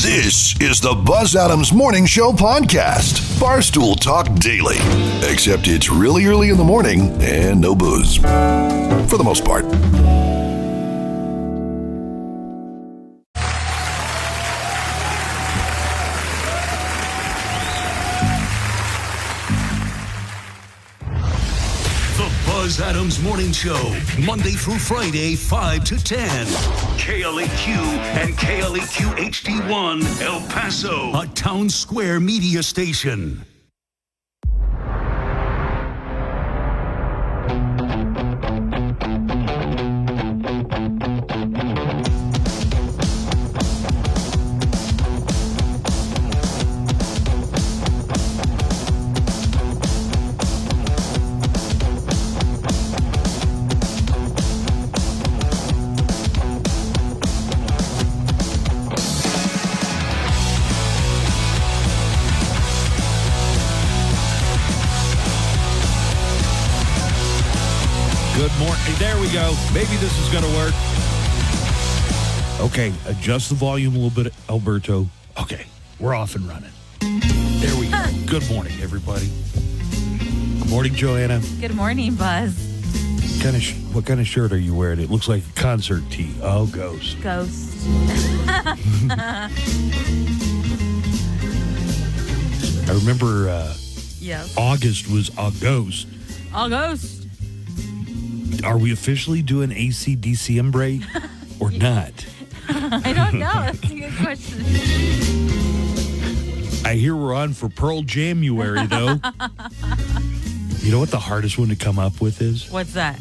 This is the Buzz Adams Morning Show podcast. Barstool Talk Daily. Except it's really early in the morning and no booze. For the most part. Buzz Adams Morning Show, Monday through Friday, 5 to 10. KLAQ and KLAQ HD1, El Paso, a town square media station. There we go. Maybe this is going to work. Okay, adjust the volume a little bit, Alberto. Okay, we're off and running. There we go. Good morning, everybody. Good morning, Joanna. Good morning, Buzz. What kind of shirt are you wearing? It looks like a concert tee. Oh, Ghost. Ghost. I remember Yes. August was August. August. Are we officially doing AC/DC break or not? I don't know. That's a good question. I hear we're on for Pearl January, though. You know what the hardest one to come up with is? What's that?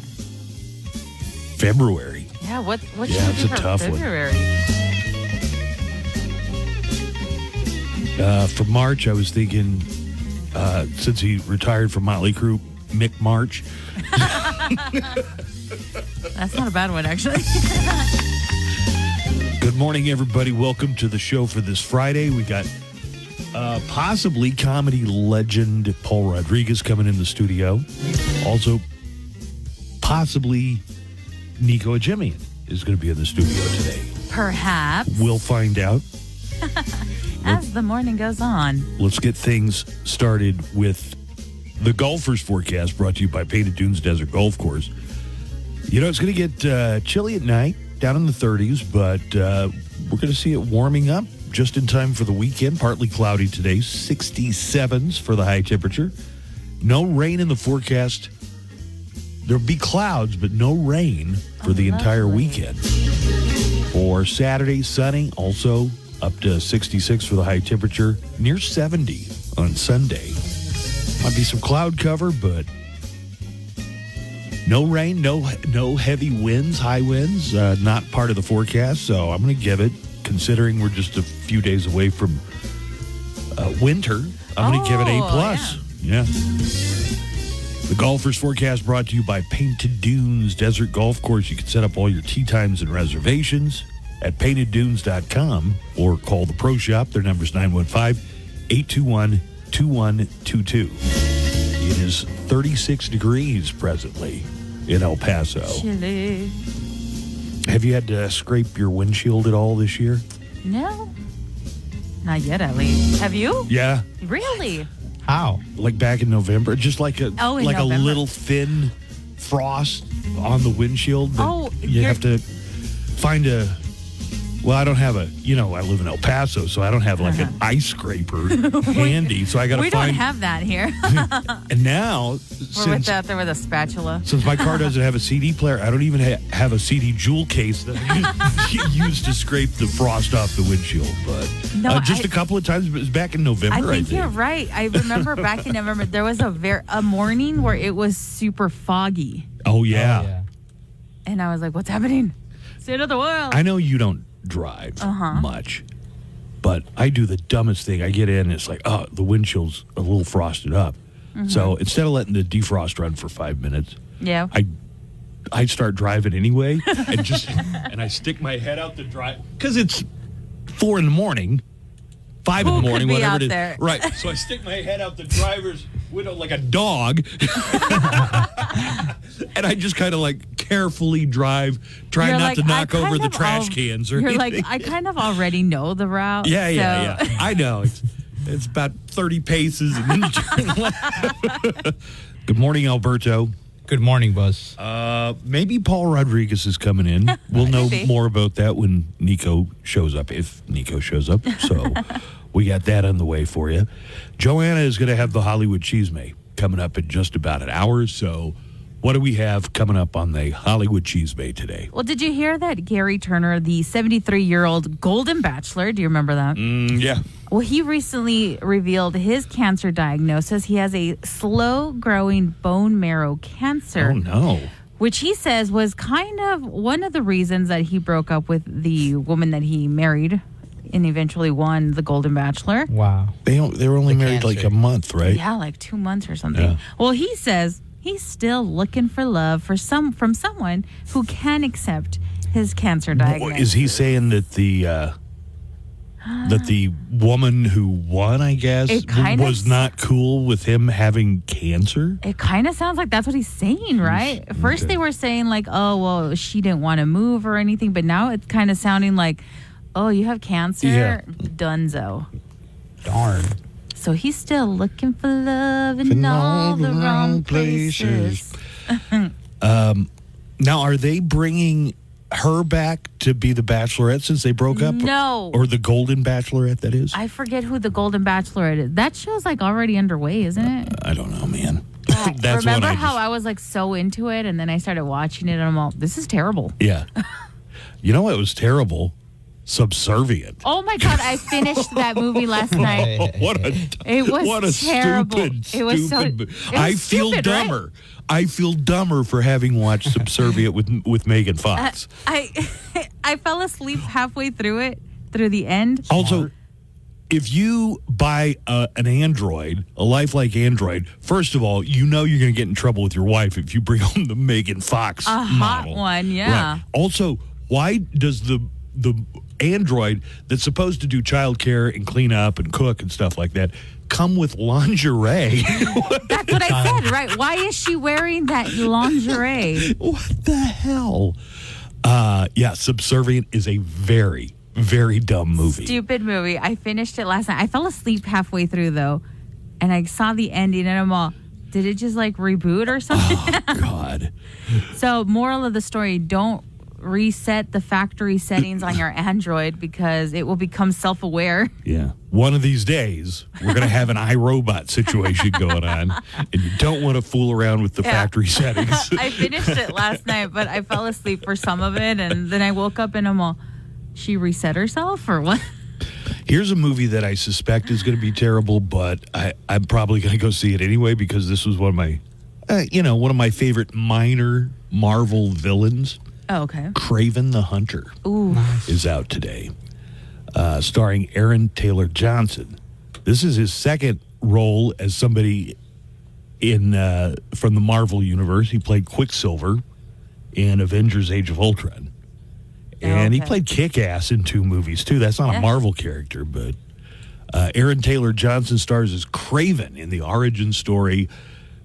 February. Yeah, what should we it's do a for tough February? one. For March, I was thinking, since he retired from Motley Crue, Mick March. That's not a bad one, actually. Good morning, everybody. Welcome to the show for this Friday. We got possibly comedy legend Paul Rodriguez coming in the studio. Also, possibly Nico Ajemian is going to be in the studio today. Perhaps. We'll find out. As the morning goes on. Let's get things started with the golfers forecast, brought to you by Painted Dunes Desert Golf Course. You know, it's going to get chilly at night, down in the 30s, but we're going to see it warming up just in time for the weekend. Partly cloudy today, 67s for the high temperature. No rain in the forecast. There'll be clouds, but no rain for the entire weekend. For Saturday, sunny, also up to 66 for the high temperature, near 70 on Sunday. Might be some cloud cover, but no rain, no heavy winds, high winds, not part of the forecast. So I'm going to give it, considering we're just a few days away from winter, I'm going to give it A+. Yeah. The golfers forecast brought to you by Painted Dunes Desert Golf Course. You can set up all your tee times and reservations at painteddunes.com or call the Pro Shop. Their number is 915-821-2122. It is 36 degrees presently in El Paso. Chilly. Have you had to scrape your windshield at all this year? No. Not yet, at least. Have you? Yeah. Really? How? Like back in November? Just like a November. A little thin frost on the windshield. You have to find a... Well, I don't have I live in El Paso, so I don't have like an ice scraper handy. So I got to find. We don't have that here. And now, we're out there with a spatula. Since my car doesn't have a CD player, I don't even have a CD jewel case that I use to scrape the frost off the windshield. But a couple of times, but it was back in November. I think you're right. I remember back in November, there was a morning where it was super foggy. Oh yeah. And I was like, "What's happening? State of the world." I know you don't drive much, but I do the dumbest thing. I get in and it's like, oh, the windshield's a little frosted up. So instead of letting the defrost run for 5 minutes, I start driving anyway and I stick my head out the drive because it's 4 a.m, 5 a.m, whatever it is. There? Right. So I stick my head out the driver's window like a dog. And I just kind of like carefully drive, try You're not like, to knock I kind over the of trash cans or You're anything. like, I kind of already know the route. Yeah. I know. It's about 30 paces and then you turn left. Good morning, Alberto. Good morning, Buzz. Maybe Paul Rodriguez is coming in. We'll know Maybe. more about that when Nico shows up, if Nico shows up. So we got that on the way for you. Joanna is going to have the Hollywood Cheesemate coming up in just about an hour. So what do we have coming up on the Hollywood Cheesemate today? Well, did you hear that Gary Turner, the 73-year-old Golden Bachelor, do you remember that? Yeah. Well, he recently revealed his cancer diagnosis. He has a slow-growing bone marrow cancer. Oh, no. Which he says was kind of one of the reasons that he broke up with the woman that he married and eventually won the Golden Bachelor. Wow. They were only married cancer. like a month, right? Yeah, like 2 months or something. Yeah. Well, he says he's still looking for love from someone who can accept his cancer diagnosis. Is he saying that the woman who won, I guess, It kind of was not cool with him having cancer? It kind of sounds like that's what he's saying, right? First they were saying like, oh, well, she didn't want to move or anything, but now it's kind of sounding like, oh, you have cancer? Yeah. Dunzo. Darn. So he's still looking for love in all the wrong places. Now, are they bringing her back to be the Bachelorette since they broke up? No. Or the Golden Bachelorette, that is? I forget who the Golden Bachelorette is. That show's like already underway, isn't it? I don't know, man. Remember how I was like so into it and then I started watching it and I'm all, this is terrible. Yeah. You know what was terrible? Subservient. Oh my God, I finished that movie last night. It was terrible. It was so. stupid. It was I feel stupid, right? dumber. I feel dumber for having watched Subservient with Megan Fox. I fell asleep halfway through the end. Also, if you buy an Android, a lifelike Android, first of all, you know you're going to get in trouble with your wife if you bring home the Megan Fox A hot model. one, yeah. Right. Also, why does the Android that's supposed to do childcare and clean up and cook and stuff like that come with lingerie? That's what I said, right? Why is she wearing that lingerie? What the hell? Yeah, Subservient is a very, very dumb movie. Stupid movie. I finished it last night. I fell asleep halfway through though, and I saw the ending, and I'm all, did it just like reboot or something? Oh, God. So, moral of the story: don't reset the factory settings on your Android because it will become self-aware. Yeah. One of these days, we're going to have an iRobot situation going on, and you don't want to fool around with the factory settings. I finished it last night, but I fell asleep for some of it, and then I woke up and I'm all, she reset herself or what? Here's a movie that I suspect is going to be terrible, but I'm probably going to go see it anyway because this was one of my, one of my favorite minor Marvel villains. Oh, okay. Kraven the Hunter Ooh. is out today, starring Aaron Taylor Johnson. This is his second role as somebody in from the Marvel universe. He played Quicksilver in Avengers: Age of Ultron. And he played Kick-Ass in 2 movies, too. That's not a Marvel character, but Aaron Taylor Johnson stars as Kraven in the origin story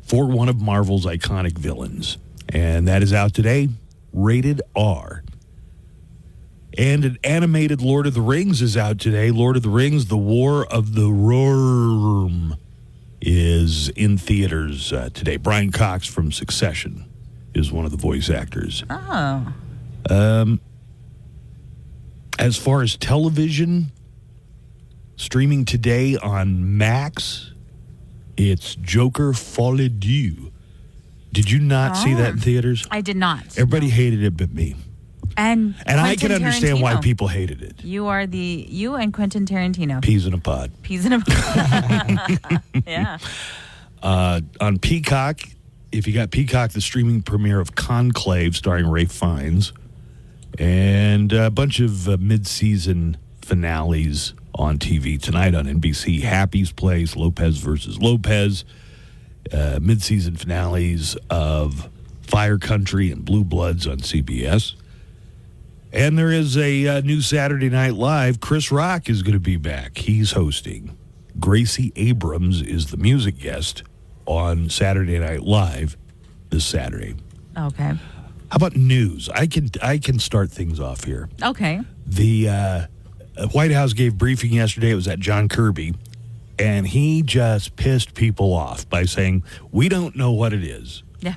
for one of Marvel's iconic villains. And that is out today, rated R. And an animated Lord of the Rings is out today. Lord of the Rings, The War of the Rohirrim is in theaters today. Brian Cox from Succession is one of the voice actors. Oh. As far as television, streaming today on Max, it's Joker Folie Dieu. Did you not see that in theaters? I did not. Everybody hated it but me. And I can Quentin understand why Tarantino. people hated it. You and Quentin Tarantino. Peas in a pod. Peas in a pod. Yeah. On Peacock, if you got Peacock, the streaming premiere of Conclave starring Ralph Fiennes, and a bunch of mid-season finales on TV tonight on NBC. Happy's Place, Lopez versus Lopez, mid-season finales of Fire Country and Blue Bloods on CBS. And there is a new Saturday Night Live. Chris Rock is going to be back. He's hosting. Gracie Abrams is the music guest on Saturday Night Live this Saturday. Okay. How about news? I can start things off here. Okay. The White House gave briefing yesterday. It was at John Kirby, and he just pissed people off by saying, "We don't know what it is, Yeah.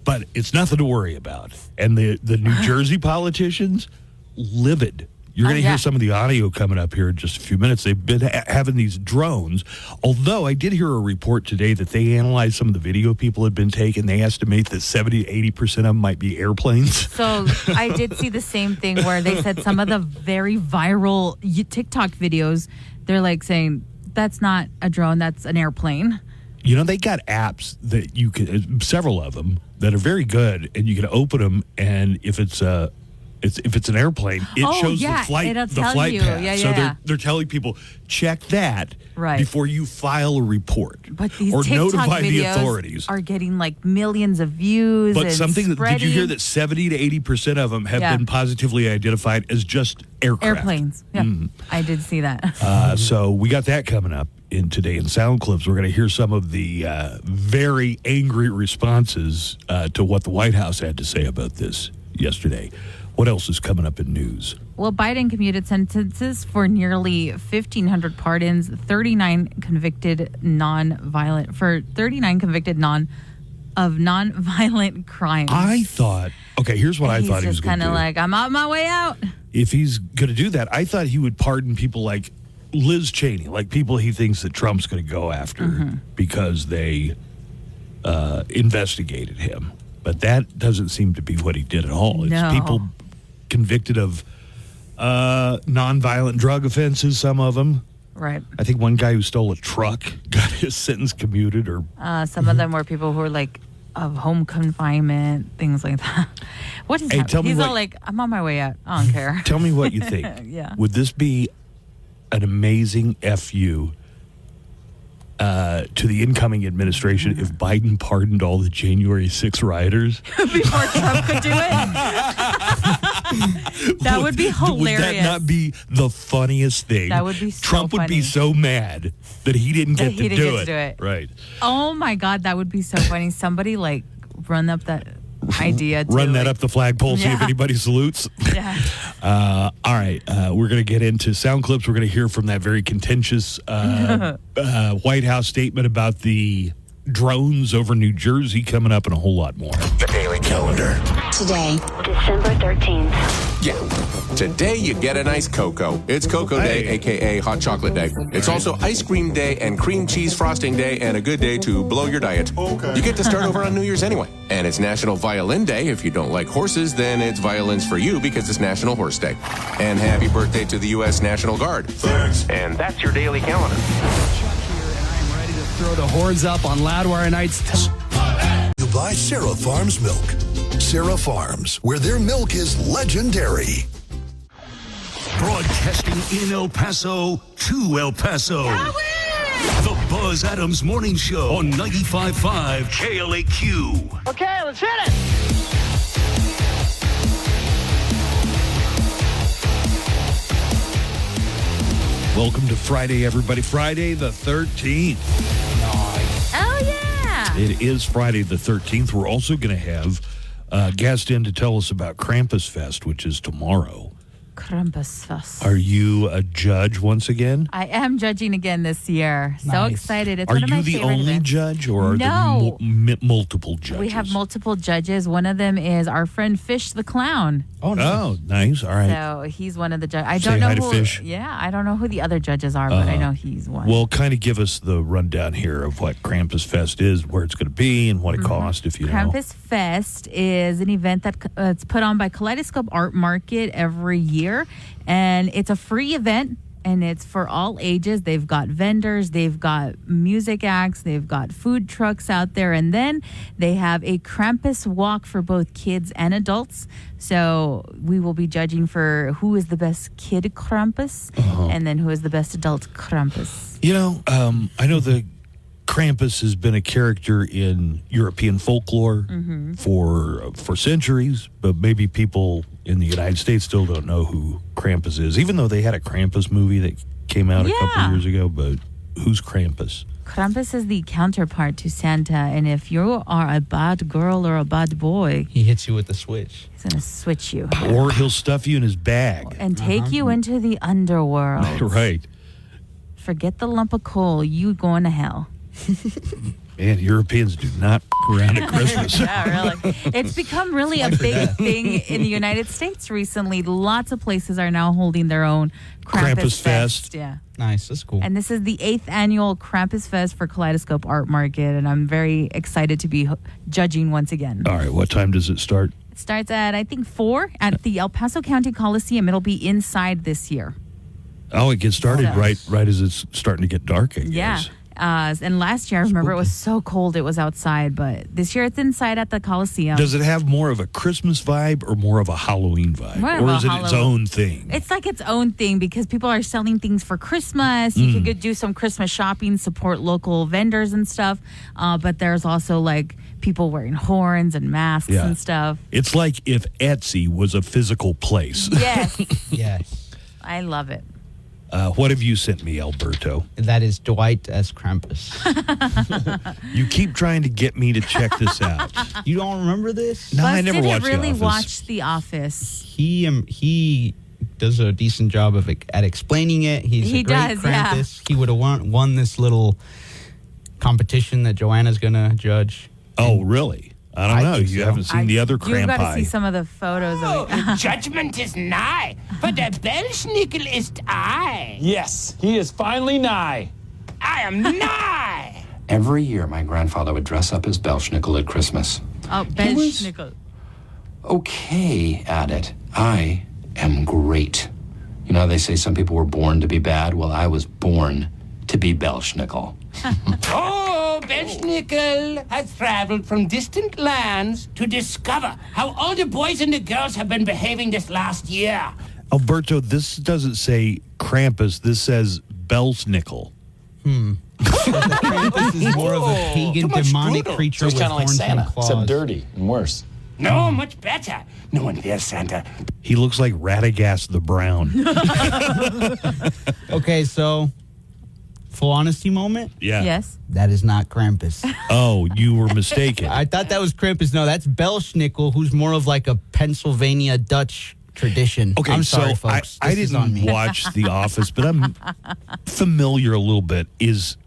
but it's nothing to worry about." And the New Jersey politicians, livid. You're going to hear some of the audio coming up here in just a few minutes. They've been having these drones. Although I did hear a report today that they analyzed some of the video people had been taking. They estimate that 70 to 80% of them might be airplanes. So I did see the same thing where they said some of the very viral TikTok videos, they're like saying, that's not a drone, that's an airplane. You know, they got apps that you can, several of them, that are very good, and you can open them, and if it's an airplane, it shows the flight path. Yeah, so they're telling people, check that before you file a report. But these or TikTok notify the videos authorities. Are getting like millions of views. But and did you hear that 70 to 80% of them have been positively identified as just aircraft? Airplanes. Yeah, I did see that. So we got that coming up today in sound clips. We're going to hear some of the very angry responses to what the White House had to say about this yesterday. What else is coming up in news? Well, Biden commuted sentences for nearly 1,500 pardons, 39 convicted non-violent crimes. I thought, here's what I thought he was going to do. He's just kind of like, I'm on my way out. If he's going to do that, I thought he would pardon people like Liz Cheney, like people he thinks that Trump's going to go after because they investigated him. But that doesn't seem to be what he did at all. It's people convicted of nonviolent drug offenses, some of them. Right. I think one guy who stole a truck got his sentence commuted. Or some of them were people who were like of home confinement, things like that. What is that? He's all like, I'm on my way out. I don't care. Tell me what you think. Yeah. Would this be an amazing FU to the incoming administration if Biden pardoned all the January 6 rioters? Before Trump could do it? That would be hilarious. Would that not be the funniest thing? That would be so Trump would be so mad that he didn't get to do it. Right. Oh, my God. That would be so funny. Somebody, like, run up that idea. Run that up the flagpole, see if anybody salutes. Yeah. All right. We're going to get into sound clips. We're going to hear from that very contentious White House statement about the drones over New Jersey coming up, and a whole lot more. The Daily Calendar. Today, December 13th. Yeah. Today you get a nice cocoa. It's Cocoa Day, a.k.a. Hot Chocolate Day. It's also Ice Cream Day and Cream Cheese Frosting Day and a good day to blow your diet. Okay. You get to start over on New Year's anyway. And it's National Violin Day. If you don't like horses, then it's violins for you because it's National Horse Day. And happy birthday to the U.S. National Guard. Thanks. And that's your Daily Calendar. Throw the horns up on Loudwire Nights. You buy Sarah Farms milk. Sarah Farms, where their milk is legendary. Broadcasting in El Paso to El Paso. The Buzz Adams Morning Show on 95.5 KLAQ. Okay, let's hit it. Welcome to Friday, everybody. Friday the 13th. Oh, yeah. It is Friday the 13th. We're also going to have a guest in to tell us about Krampus Fest, which is tomorrow. Krampusfest. Are you a judge once again? I am judging again this year. So Nice. excited. It's Are one of my you the favorite only events. judge, or are No. there multiple judges? We have multiple judges. One of them is our friend Fish the Clown. Oh, nice. Oh, nice. All right. So he's one of the judges. I Say don't know hi to who. Fish. Yeah, I don't know who the other judges are, but I know he's one. Well, kind of give us the rundown here of what Krampus Fest is, where it's going to be, and what it costs, if you know. Krampus Fest is an event that it's put on by Kaleidoscope Art Market every year, and it's a free event, and it's for all ages. They've got vendors, they've got music acts, they've got food trucks out there, and then they have a Krampus walk for both kids and adults. So we will be judging for who is the best kid Krampus, and then who is the best adult Krampus. You know, I know the Krampus has been a character in European folklore for centuries, but maybe people in the United States still don't know who Krampus is, even though they had a Krampus movie that came out a couple Yeah. years ago. But who's Krampus? Krampus is the counterpart to Santa, and if you are a bad girl or a bad boy, He hits you with the switch. he's going to switch you Or he'll stuff you in his bag. and take you into the underworld. Right. Forget the lump of coal. You going to hell. Man, Europeans do not around at Christmas. Yeah, really. It's become really a big thing in the United States recently. Lots of places are now holding their own Krampus Fest. Yeah. Nice. That's cool. And this is the 8th annual Krampus Fest for Kaleidoscope Art Market, and I'm very excited to be judging once again. All right, what time does it start? It starts at, I think, 4 at the El Paso County Coliseum. It'll be inside this year. Oh, it gets started Yes. right as it's starting to get dark, I guess. Yeah. And last year, I remember it was so cold it was outside, but this year it's inside at the Coliseum. Does it have more of a Christmas vibe or more of a Halloween vibe? More of Or a is it its Halloween. own thing? It's like its own thing because people are selling things for Christmas. You could go do some Christmas shopping, support local vendors and stuff. But there's also like people wearing horns and masks Yeah. and stuff. It's like if Etsy was a physical place. Yes, Yes. I love it. What have you sent me, Alberto? That is Dwight as Krampus. You keep trying to get me to check this out. You don't remember this? No, I Buzz never didn't watched really The Office. watch The Office. He does a decent job of at explaining it. He's He a great does, yeah. Krampus. He would have won this little competition that Joanna's gonna judge. Oh, really? I don't I know. think You so. haven't seen the other You've got to see Krampi. some of the photos of it. Judgment is nigh, for the Belschnickel is I. Yes, he is finally nigh. I am nigh. Every year, my grandfather would dress up as Belschnickel at Christmas. Oh, Ben was- Schnickel. Okay at it. I am great. You know how they say some people were born to be bad? Well, I was born to be Belschnickel. Oh, Belschnickel has traveled from distant lands to discover how all the boys and the girls have been behaving this last year. Alberto, this doesn't say Krampus. This says Belsnickel. Krampus is more of a pagan, demonic creature So he's with kind of like horns Santa, and claws. except dirty and worse. No, much better. No one fears Santa. He looks like Radagast the Brown. Okay, so full honesty moment. Yeah. Yes. That is not Krampus. Oh, you were mistaken. I thought that was Krampus. No, that's Belschnickel, who's more of like a Pennsylvania Dutch tradition. Okay, I'm sorry, so folks. I This is on didn't me. watch The Office, but I'm familiar a little bit. Is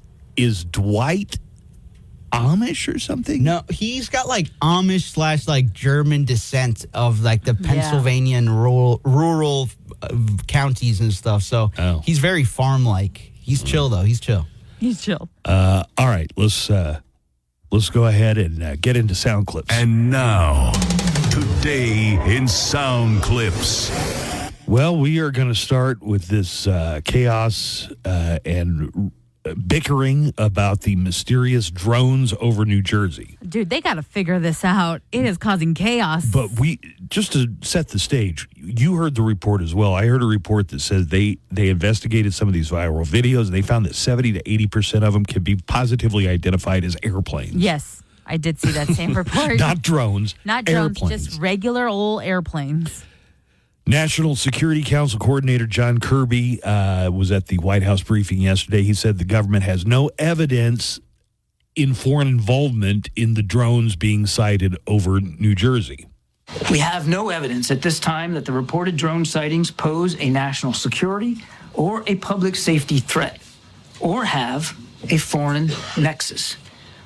Dwight Amish or something? No, he's got like Amish / like German descent of like the Pennsylvanian rural counties and stuff. So he's very farm-like. He's chill though. He's chill. He's chill. All right, let's go ahead and get into sound clips. And now, today in sound clips. Well, we are going to start with this chaos and bickering about the mysterious drones over New Jersey. Dude, they got to figure this out. It is causing chaos. But just to set the stage, you heard the report as well. I heard a report that says they investigated some of these viral videos and they found that 70 to 80% of them can be positively identified as airplanes. Yes, I did see that same report. Not drones. Not drones, airplanes. just regular old airplanes. National Security Council Coordinator John Kirby was at the White House briefing yesterday. He said the government has no evidence in foreign involvement in the drones being sighted over New Jersey. We have no evidence at this time that the reported drone sightings pose a national security or a public safety threat or have a foreign nexus.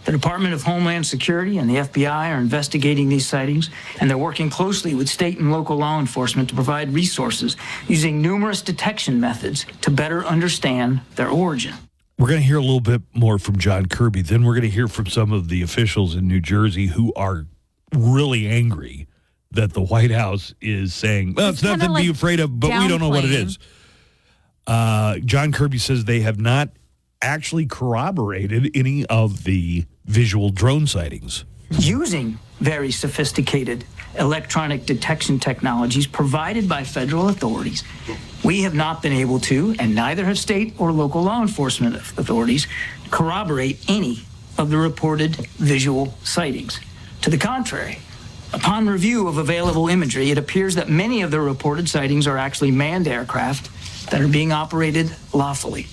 The Department of Homeland Security and the FBI are investigating these sightings, and they're working closely with state and local law enforcement to provide resources using numerous detection methods to better understand their origin. We're going to hear a little bit more from John Kirby. Then we're going to hear from some of the officials in New Jersey who are really angry that the White House is saying, well, it's nothing to be afraid of, but we don't know what it is. John Kirby says they have not actually corroborated any of the visual drone sightings. Using very sophisticated electronic detection technologies provided by federal authorities, we have not been able to, and neither have state or local law enforcement authorities, corroborate any of the reported visual sightings. To the contrary, upon review of available imagery, it appears that many of the reported sightings are actually manned aircraft that are being operated lawfully.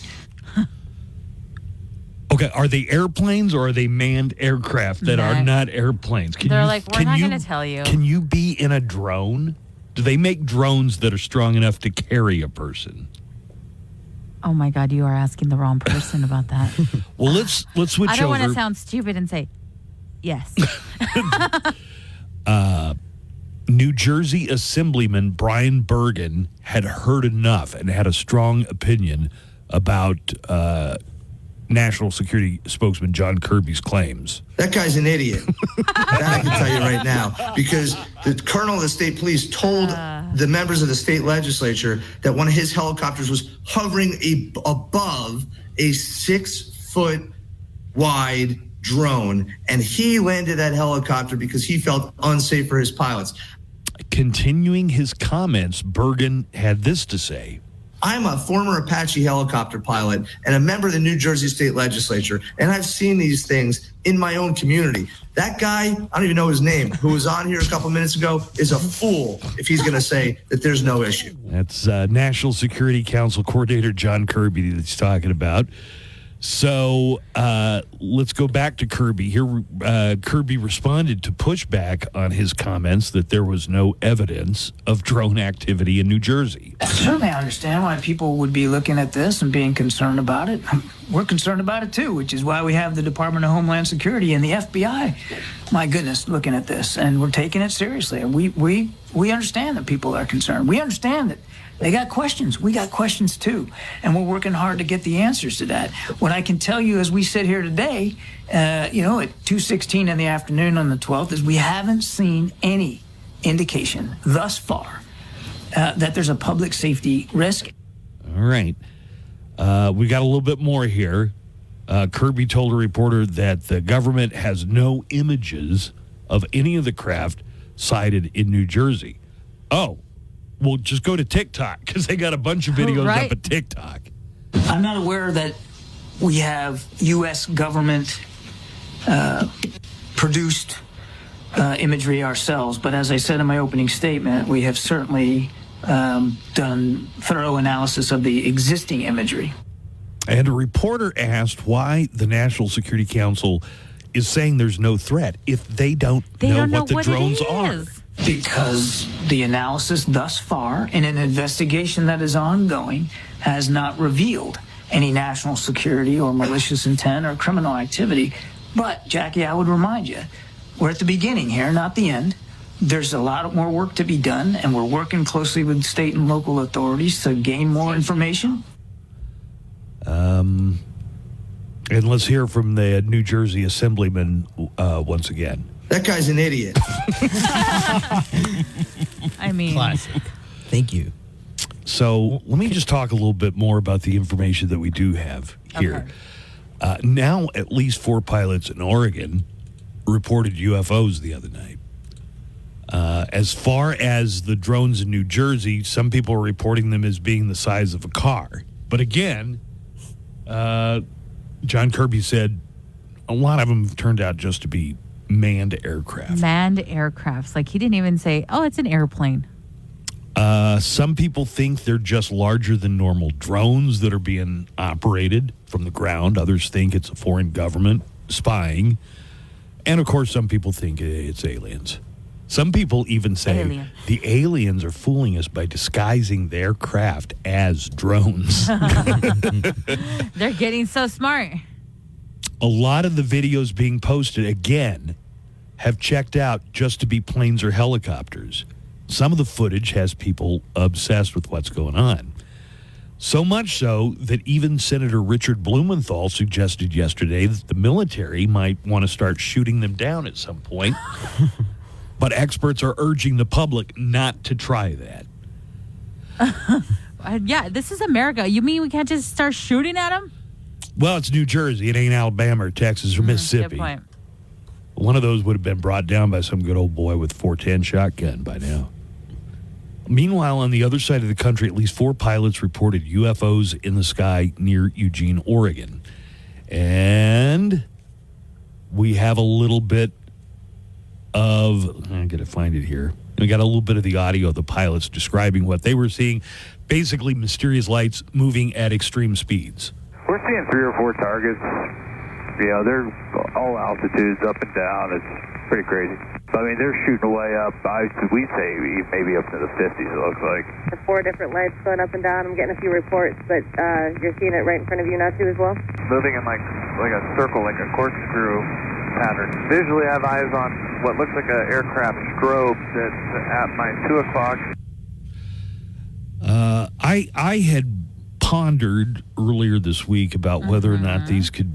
Okay, are they airplanes or are they manned aircraft that are not airplanes? They're like, we're not going to tell you. Can you be in a drone? Do they make drones that are strong enough to carry a person? Oh my God, you are asking the wrong person about that. Well, let's switch over. I don't want to sound stupid and say yes. New Jersey Assemblyman Brian Bergen had heard enough and had a strong opinion about National Security Spokesman John Kirby's claims. That guy's an idiot. That I can tell you right now. Because the colonel of the state police told the members of the state legislature that one of his helicopters was hovering above a 6-foot wide drone, and he landed that helicopter because he felt unsafe for his pilots. Continuing his comments, Bergen had this to say. I'm a former Apache helicopter pilot and a member of the New Jersey State Legislature, and I've seen these things in my own community. That guy, I don't even know his name, who was on here a couple minutes ago, is a fool if he's going to say that there's no issue. That's National Security Council Coordinator John Kirby that he's talking about. So let's go back to Kirby. Here, Kirby responded to pushback on his comments that there was no evidence of drone activity in New Jersey. Certainly I understand why people would be looking at this and being concerned about it. We're concerned about it too, which is why we have the Department of Homeland Security and the FBI, my goodness, looking at this. And we're taking it seriously. And we understand that people are concerned. We understand that they got questions. We got questions too. And we're working hard to get the answers to that. What I can tell you as we sit here today, at 2:16 in the afternoon on the 12th, is we haven't seen any indication thus far that there's a public safety risk. All right. We got a little bit more here. Kirby told a reporter that the government has no images of any of the craft sighted in New Jersey. Oh. Well, just go to TikTok because they got a bunch of videos up at TikTok. I'm not aware that we have U.S. government produced imagery ourselves, but as I said in my opening statement, we have certainly done thorough analysis of the existing imagery. And a reporter asked why the National Security Council is saying there's no threat if they don't know what the drones are. Because the analysis thus far in an investigation that is ongoing has not revealed any national security or malicious intent or criminal activity. But, Jackie, I would remind you, we're at the beginning here, not the end. There's a lot more work to be done, and we're working closely with state and local authorities to gain more information. And let's hear from the New Jersey Assemblyman once again. That guy's an idiot. I mean, classic. Thank you. So let me just talk a little bit more about the information that we do have here. Okay. Now, at least 4 pilots in Oregon reported UFOs the other night. As far as the drones in New Jersey, some people are reporting them as being the size of a car. But again, John Kirby said a lot of them turned out just to be manned aircraft. Manned aircrafts. Like he didn't even say, oh, it's an airplane. Some people think they're just larger than normal drones that are being operated from the ground. Others think it's a foreign government spying. And, of course, some people think it's aliens. Some people even say the aliens are fooling us by disguising their craft as drones. They're getting so smart. A lot of the videos being posted, again, have checked out just to be planes or helicopters. Some of the footage has people obsessed with what's going on. So much so that even Senator Richard Blumenthal suggested yesterday that the military might want to start shooting them down at some point. But experts are urging the public not to try that. Yeah, this is America. You mean we can't just start shooting at them? Well, it's New Jersey. It ain't Alabama or Texas or Mississippi. Good point. One of those would have been brought down by some good old boy with a .410 shotgun by now. Meanwhile, on the other side of the country, at least 4 pilots reported UFOs in the sky near Eugene, Oregon. And we have a little bit of, I got to find it here. We got a little bit of the audio of the pilots describing what they were seeing. Basically, mysterious lights moving at extreme speeds. We're seeing 3 or 4 targets Yeah, they're all altitudes up and down. It's pretty crazy. I mean, they're shooting way up. We'd say maybe up to the 50s, it looks like. 4 different lights going up and down. I'm getting a few reports, but you're seeing it right in front of you now, too, as well? Moving in like a circle, like a corkscrew pattern. Visually, I have eyes on what looks like an aircraft strobe that's at my 2 o'clock. I had pondered earlier this week about whether or not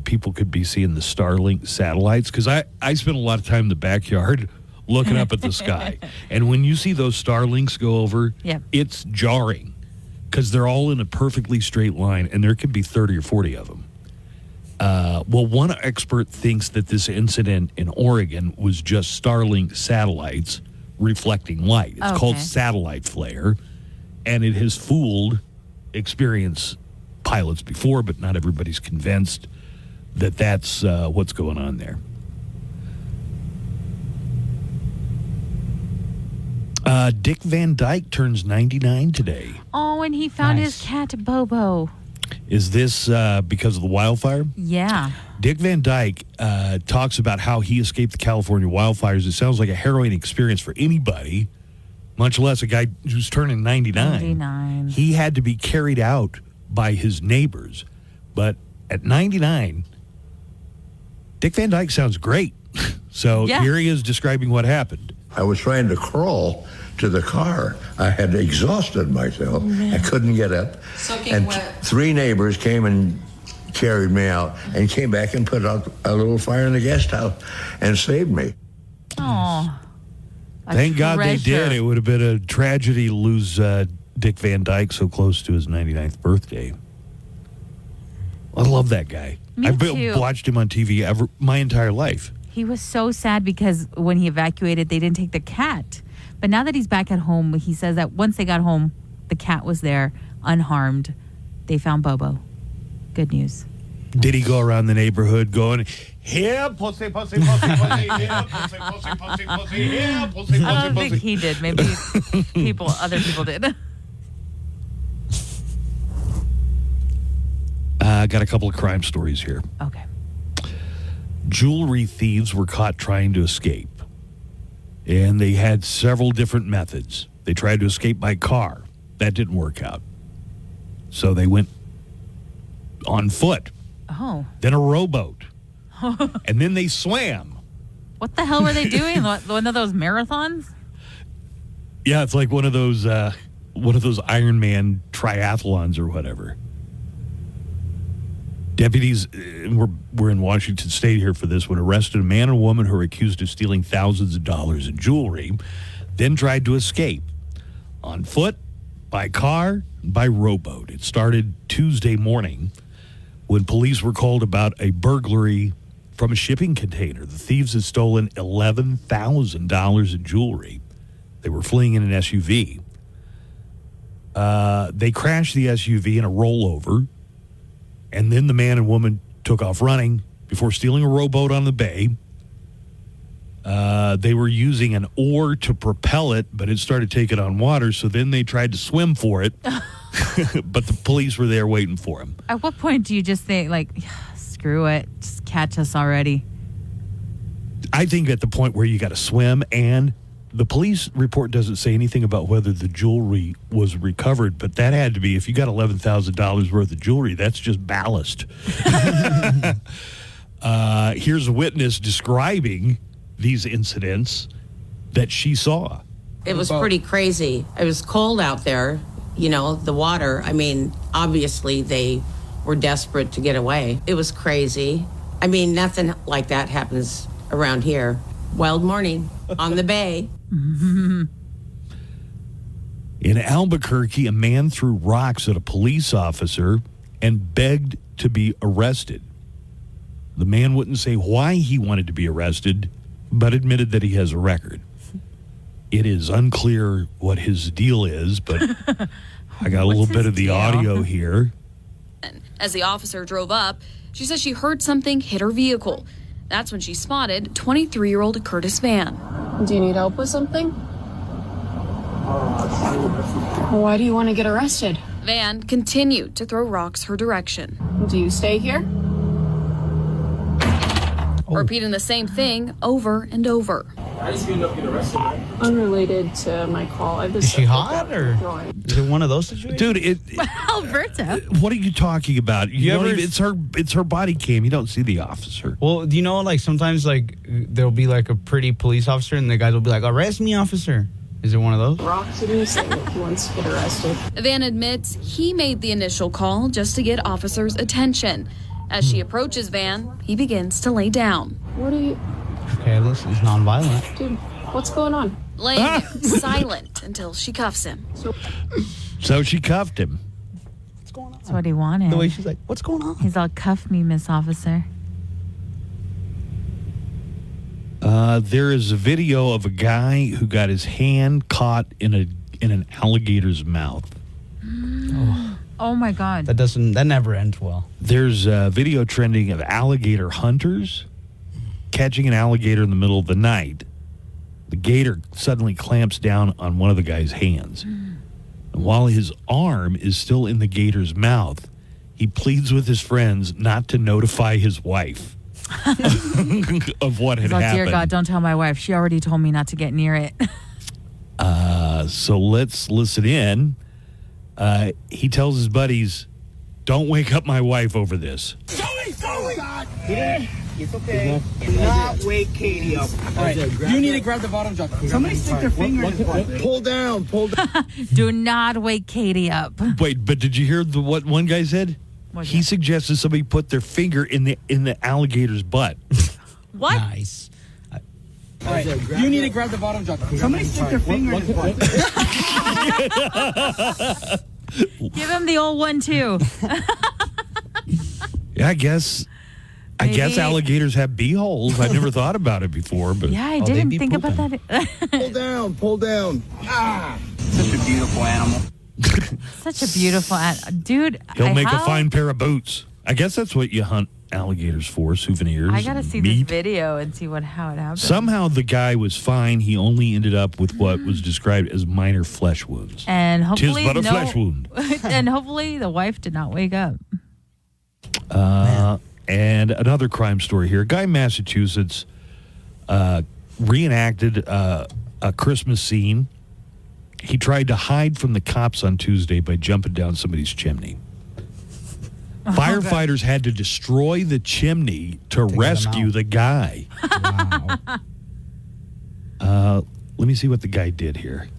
people could be seeing the Starlink satellites, because I spent a lot of time in the backyard looking up at the sky, and when you see those Starlinks go over, it's jarring because they're all in a perfectly straight line, and there could be 30 or 40 of them. Well, one expert thinks that this incident in Oregon was just Starlink satellites reflecting light. It's called satellite flare, and it has fooled experienced pilots before, but not everybody's convinced that that's what's going on there. Dick Van Dyke turns 99 today. Oh, and he found his cat, Bobo. Is this because of the wildfire? Yeah. Dick Van Dyke talks about how he escaped the California wildfires. It sounds like a harrowing experience for anybody, much less a guy who's turning 99. He had to be carried out by his neighbors. But at 99, Dick Van Dyke sounds great. So here he is describing what happened. I was trying to crawl to the car. I had exhausted myself. I couldn't get up. Soaking wet. 3 neighbors came and carried me out and came back and put out a little fire in the guest house and saved me. Oh. Thank God they did. It would have been a tragedy to lose Dick Van Dyke so close to his 99th birthday. I love that guy. I've watched him on TV my entire life. He was so sad because when he evacuated, they didn't take the cat. But now that he's back at home, he says that once they got home, the cat was there, unharmed. They found Bobo. Good news. Did he go around the neighborhood going, here, pussy, pussy, pussy, pussy, here, pussy, pussy, pussy, pussy, here, pussy, pussy, pussy? I don't think he did. Maybe other people did. I got a couple of crime stories here. Okay. Jewelry thieves were caught trying to escape, and they had several different methods. They tried to escape by car. That didn't work out. So they went on foot. Oh. Then a rowboat. And then they swam. What the hell were they doing? One of those marathons? Yeah, it's like one of those Ironman triathlons or whatever. Deputies were in Washington State here for this one, arrested a man and a woman who were accused of stealing thousands of dollars in jewelry, then tried to escape on foot, by car, by rowboat. It started Tuesday morning when police were called about a burglary from a shipping container. The thieves had stolen $11,000 in jewelry. They were fleeing in an SUV. They crashed the SUV in a rollover. And then the man and woman took off running before stealing a rowboat on the bay. They were using an oar to propel it, but it started taking on water, so then they tried to swim for it. But the police were there waiting for them. At what point do you just think, like, screw it, just catch us already? I think at the point where you got to swim, and the police report doesn't say anything about whether the jewelry was recovered, but that had to be, if you got $11,000 worth of jewelry, that's just ballast. Here's a witness describing these incidents that she saw. It was pretty crazy. It was cold out there, the water. I mean, obviously they were desperate to get away. It was crazy. I mean, nothing like that happens around here. Wild morning on the bay. In Albuquerque, a man threw rocks at a police officer and begged to be arrested. The man wouldn't say why he wanted to be arrested, but admitted that he has a record. It is unclear what his deal is, but I got a little bit of the audio here. As the officer drove up, she says she heard something hit her vehicle. That's when she spotted 23-year-old Curtis Van. Do you need help with something? Why do you want to get arrested? Van continued to throw rocks her direction. Do you stay here? repeating the same thing over and over. How did you end up getting arrested? Unrelated to my call. Is she hot or is it one of those situations? Dude, Alberta. What are you talking about? It's her body cam. You don't see the officer. Well, do you know, like, sometimes, like, there'll be, like, a pretty police officer and the guys will be like, arrest me, officer. Is it one of those? Rock to me saying that he wants to get arrested. Van admits he made the initial call just to get officers' attention. As she approaches Van, he begins to lay down. What are you... Okay, listen, he's nonviolent. Dude, what's going on? Laying there, silent until she cuffs him. So she cuffed him. That's what he wanted. The way she's like, what's going on? He's all, cuff me, Miss Officer. There is a video of a guy who got his hand caught in an alligator's mouth. Oh my God. That never ends well. There's a video trending of alligator hunters catching an alligator in the middle of the night. The gator suddenly clamps down on one of the guy's hands. And while his arm is still in the gator's mouth, he pleads with his friends not to notify his wife of what had happened. Dear God, don't tell my wife. She already told me not to get near it. So let's listen in. He tells his buddies, don't wake up my wife over this. It's okay. Do not wake Katie up. All right. You need to grab the bottom jaw. Somebody stick their finger in his butt. Pull down. Do not wake Katie up. Wait, but did you hear what one guy said? He suggested somebody put their finger in the alligator's butt. What? Nice. All right. You need to grab the bottom jaw. Somebody stick their finger in his butt. Give him the old one, too. Yeah, I guess alligators have bee-holes. I've never thought about it before. But Yeah, I didn't think about that. Pull down. Such a beautiful animal. Such a beautiful dude. He'll make a fine pair of boots. I guess that's what you hunt alligators for, souvenirs. I gotta see meat. this video and see how it happened. Somehow the guy was fine. He only ended up with what was described as minor flesh wounds. And hopefully, "'Tis but a flesh wound." And hopefully the wife did not wake up. And another crime story here. A guy in Massachusetts reenacted a Christmas scene. He tried to hide from the cops on Tuesday by jumping down somebody's chimney. Firefighters had to destroy the chimney to rescue the guy. Wow. Let me see what the guy did here.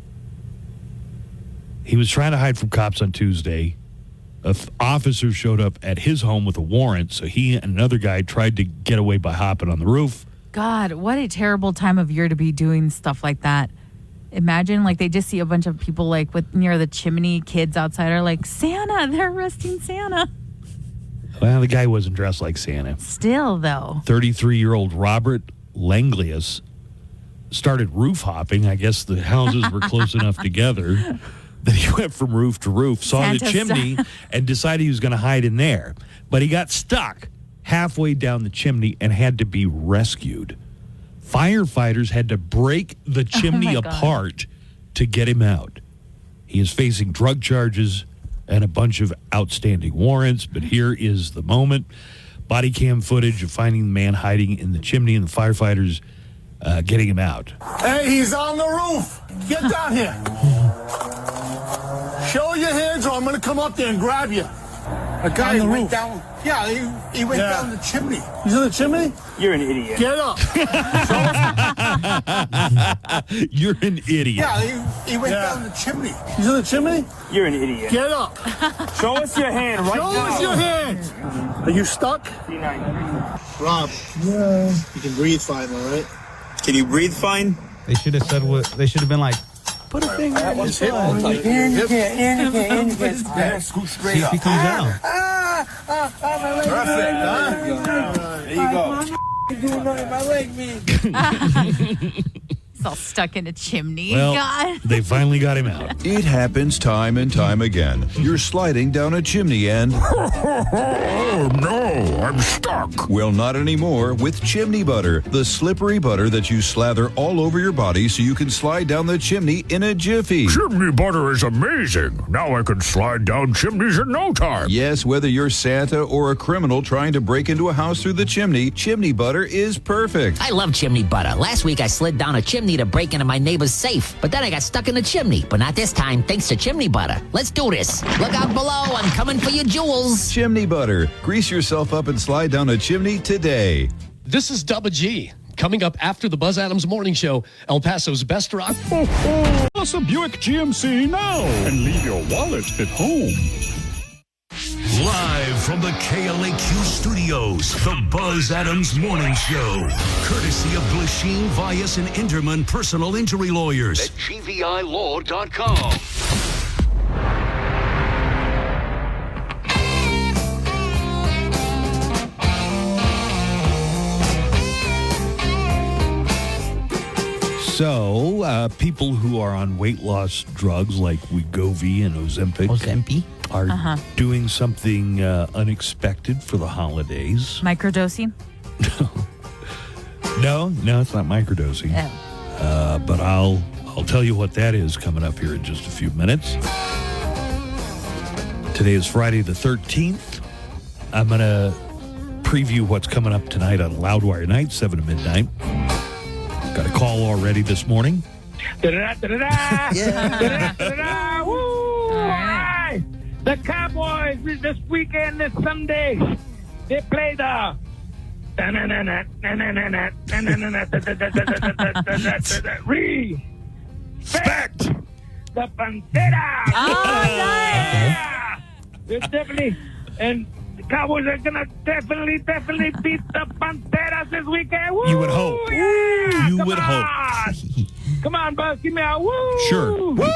He was trying to hide from cops on Tuesday. Officers showed up at his home with a warrant, so he and another guy tried to get away by hopping on the roof. God, what a terrible time of year to be doing stuff like that. Imagine, like, they just see a bunch of people, like, near the chimney. Kids outside are like, Santa, they're arresting Santa. Well, the guy wasn't dressed like Santa. Still, though. 33-year-old Robert Langlius started roof hopping. I guess the houses were close enough together that he went from roof to roof, saw Santa the chimney, and decided he was going to hide in there. But he got stuck halfway down the chimney and had to be rescued. Firefighters had to break the chimney apart to get him out. He is facing drug charges and a bunch of outstanding warrants, but here is the moment. Body cam footage of finding the man hiding in the chimney and the firefighters getting him out. Hey, he's on the roof. Get down here. Show your hands or I'm going to come up there and grab you. A guy went down. Yeah, he went down the chimney. He's in the chimney? You're an idiot. Get up. You're an idiot. Yeah, he went down the chimney. He's in the chimney? You're an idiot. Get up. Show us your hand right now. Show us your hands. Are you stuck? Rob. Yeah. You can breathe fine, all right? Can you breathe fine? They should have said what they should have been like. Put a finger in his butt. And you can. Scoot straight See if he comes out. Perfect. There you go. Doing nothing. My leg, man. It's all stuck in a chimney. Well, God. they finally got him out. It happens time and time again. You're sliding down a chimney and... Oh, no, I'm stuck. Well, not anymore with chimney butter, the slippery butter that you slather all over your body so you can slide down the chimney in a jiffy. Chimney butter is amazing. Now I can slide down chimneys in no time. Yes, whether you're Santa or a criminal trying to break into a house through the chimney butter is perfect. I love chimney butter. Last week I slid down a chimney to break into my neighbor's safe, but then I got stuck in the chimney. But not this time, thanks to chimney butter. Let's do this. Look out below. I'm coming for your jewels. Chimney butter. Grease yourself up and slide down a chimney today. This is Double G. Coming up after the Buzz Adams Morning Show, El Paso's best rock. Plus a Buick GMC now and leave your wallet at home. Live from the KLAQ studios, the Buzz Adams Morning Show. Courtesy of Glasheen, Vyas, and Inderman Personal Injury Lawyers at GVILaw.com. So, people who are on weight loss drugs like Wegovy and Ozempic are doing something unexpected for the holidays. Microdosing? No, it's not microdosing. Oh. But I'll tell you what that is coming up here in just a few minutes. Today is Friday the 13th. I'm going to preview what's coming up tonight on Loudwire Night, 7 to midnight. Got a call already this morning. Da-da-da-da-da. Woo! All right. The Cowboys this weekend, this Sunday, they play the respect the Pantera. Oh, nice. Yeah. They're definitely, and the Cowboys are gonna definitely beat the Panteras this weekend. Woo! You would hope. Yeah, You would hope. Come on, Buzz, give me a woo. Sure. Woo!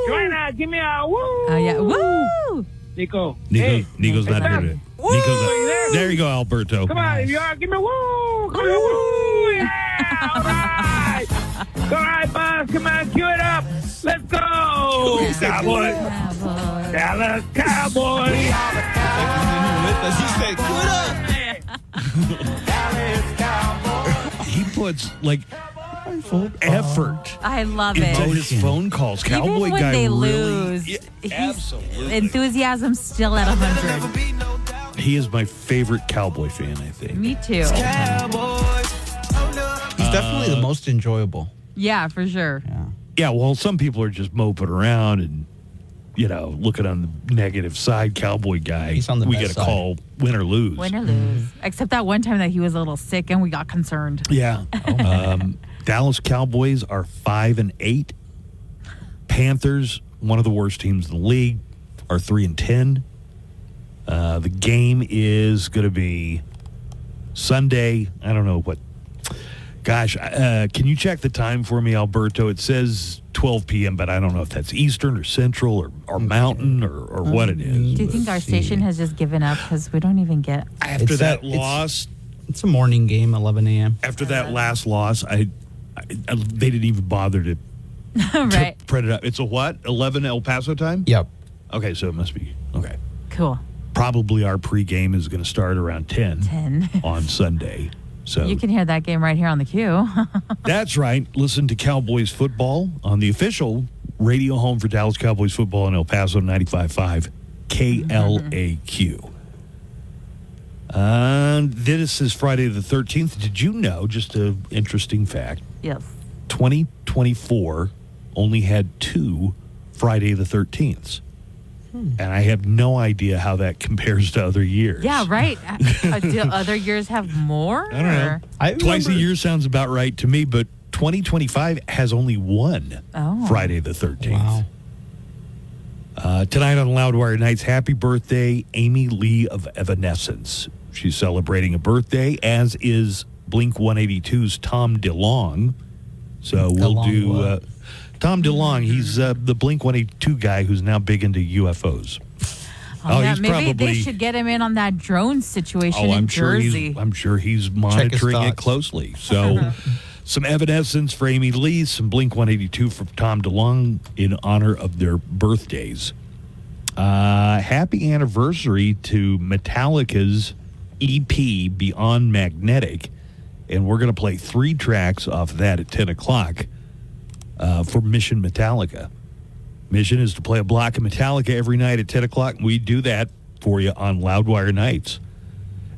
Joanna, give me a woo. Oh, yeah. Woo! Nico. Nico's not doing it. Nico's not. There you go, Alberto. Come on, you are. Give me a woo. Come on, woo. Yeah. All right. All right, Buzz. Come on, cue it up. Let's go. Cowboys. Dallas Cowboys. He said, He puts, like, effort I love into it. his phone calls. Cowboy Even when guy they really. lose, Yeah, he's absolutely. enthusiasm still at 100. He is my favorite Cowboy fan, I think. Me too. He's definitely the most enjoyable. Yeah, for sure. Yeah, well, some people are just moping around and, looking on the negative side. Cowboy guy, He's on the we best get a side. call, win or lose. Win or lose. Except that one time that he was a little sick and we got concerned. Yeah. Dallas Cowboys are 5-8. Panthers, one of the worst teams in the league, are 3-10. The game is going to be Sunday. I don't know what. Gosh, can you check the time for me, Alberto? It says 12 p.m., but I don't know if that's Eastern or Central or Mountain or what it is. Do you think our station has just given up because we don't even get... After that loss... It's a morning game, 11 a.m. After that last loss, they didn't even bother to Right. print it up. It's a what? 11 El Paso time? Yep. Okay, so it must be. Okay. Cool. Probably our pregame is going to start around 10 on Sunday. So You can hear that game right here on the queue. that's right. Listen to Cowboys football on the official radio home for Dallas Cowboys football in El Paso, 95.5 KLAQ. This is Friday the 13th. Did you know, just an interesting fact, Yes. 2024 only had 2 Friday the 13ths. And I have no idea how that compares to other years. Yeah, right. Do other years have more? I don't know. Twice a year sounds about right to me, but 2025 has only 1 Friday the 13th. Wow. Tonight on Loudwire Nights, happy birthday, Amy Lee of Evanescence. She's celebrating a birthday, as is Blink-182's Tom DeLonge. So we'll do Tom DeLonge. He's the Blink-182 guy who's now big into UFOs. Yeah, he's maybe probably... they should get him in on that drone situation in I'm sure Jersey. I'm sure he's monitoring it closely. So Some Evanescence for Amy Lee, some Blink-182 from Tom DeLonge in honor of their birthdays. Happy anniversary to Metallica's EP, Beyond Magnetic. And we're going to play 3 tracks off of that at 10 o'clock for Mission Metallica. Mission is to play a block of Metallica every night at 10 o'clock, and we do that for you on Loudwire Nights.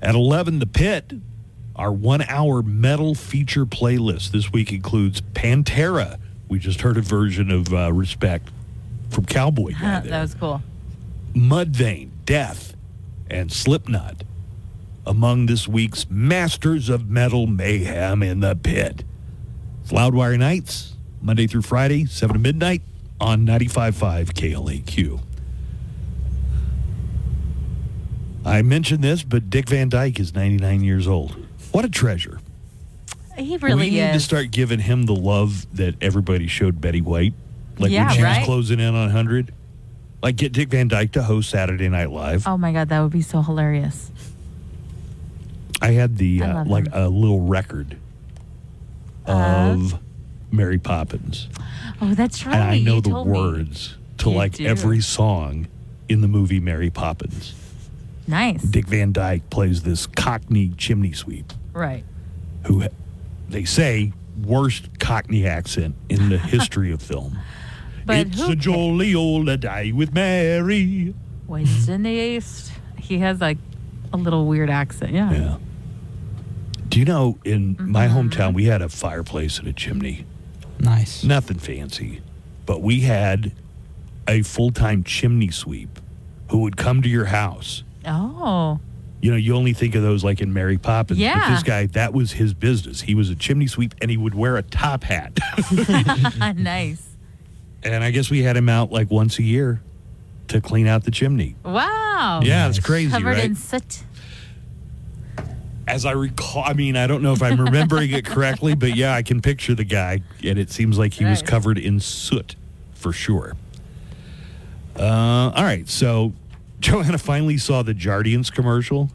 At 11, The Pit, our 1-hour metal feature playlist this week includes Pantera. We just heard a version of Respect from Cowboy Guy there. That was cool. Mudvayne, Death, and Slipknot among this week's Masters of Metal Mayhem in the Pit. It's Loudwire Nights, Monday through Friday, 7 to midnight on 95.5 KLAQ. I mentioned this, but Dick Van Dyke is 99 years old. What a treasure. He really we need is. to start giving him the love that everybody showed Betty White. Like when she was closing in on 100. Like get Dick Van Dyke to host Saturday Night Live. Oh my God, that would be so hilarious. I had the a little record of Mary Poppins. Oh, that's right. And I know You the told me. words to You like do. every song in the movie Mary Poppins. Nice. Dick Van Dyke plays this Cockney chimney sweep Right. who they say worst Cockney accent in the history of film. But it's who a jolly old day with Mary. Wins in the East. He has like a little weird accent. Yeah. Do you know, in my Mm-hmm. hometown, we had a fireplace and a chimney. Nice. Nothing fancy. But we had a full-time chimney sweep who would come to your house. Oh. You know, you only think of those like in Mary Poppins. Yeah. But this guy, that was his business. He was a chimney sweep, and he would wear a top hat. Nice. And I guess we had him out like once a year to clean out the chimney. Wow. Yeah, it's crazy, Covered right? in soot. As I recall, I mean, I don't know if I'm remembering it correctly, but yeah, I can picture the guy, and it seems like he was covered in soot for sure. All right, so Joanna finally saw the Jardians commercial.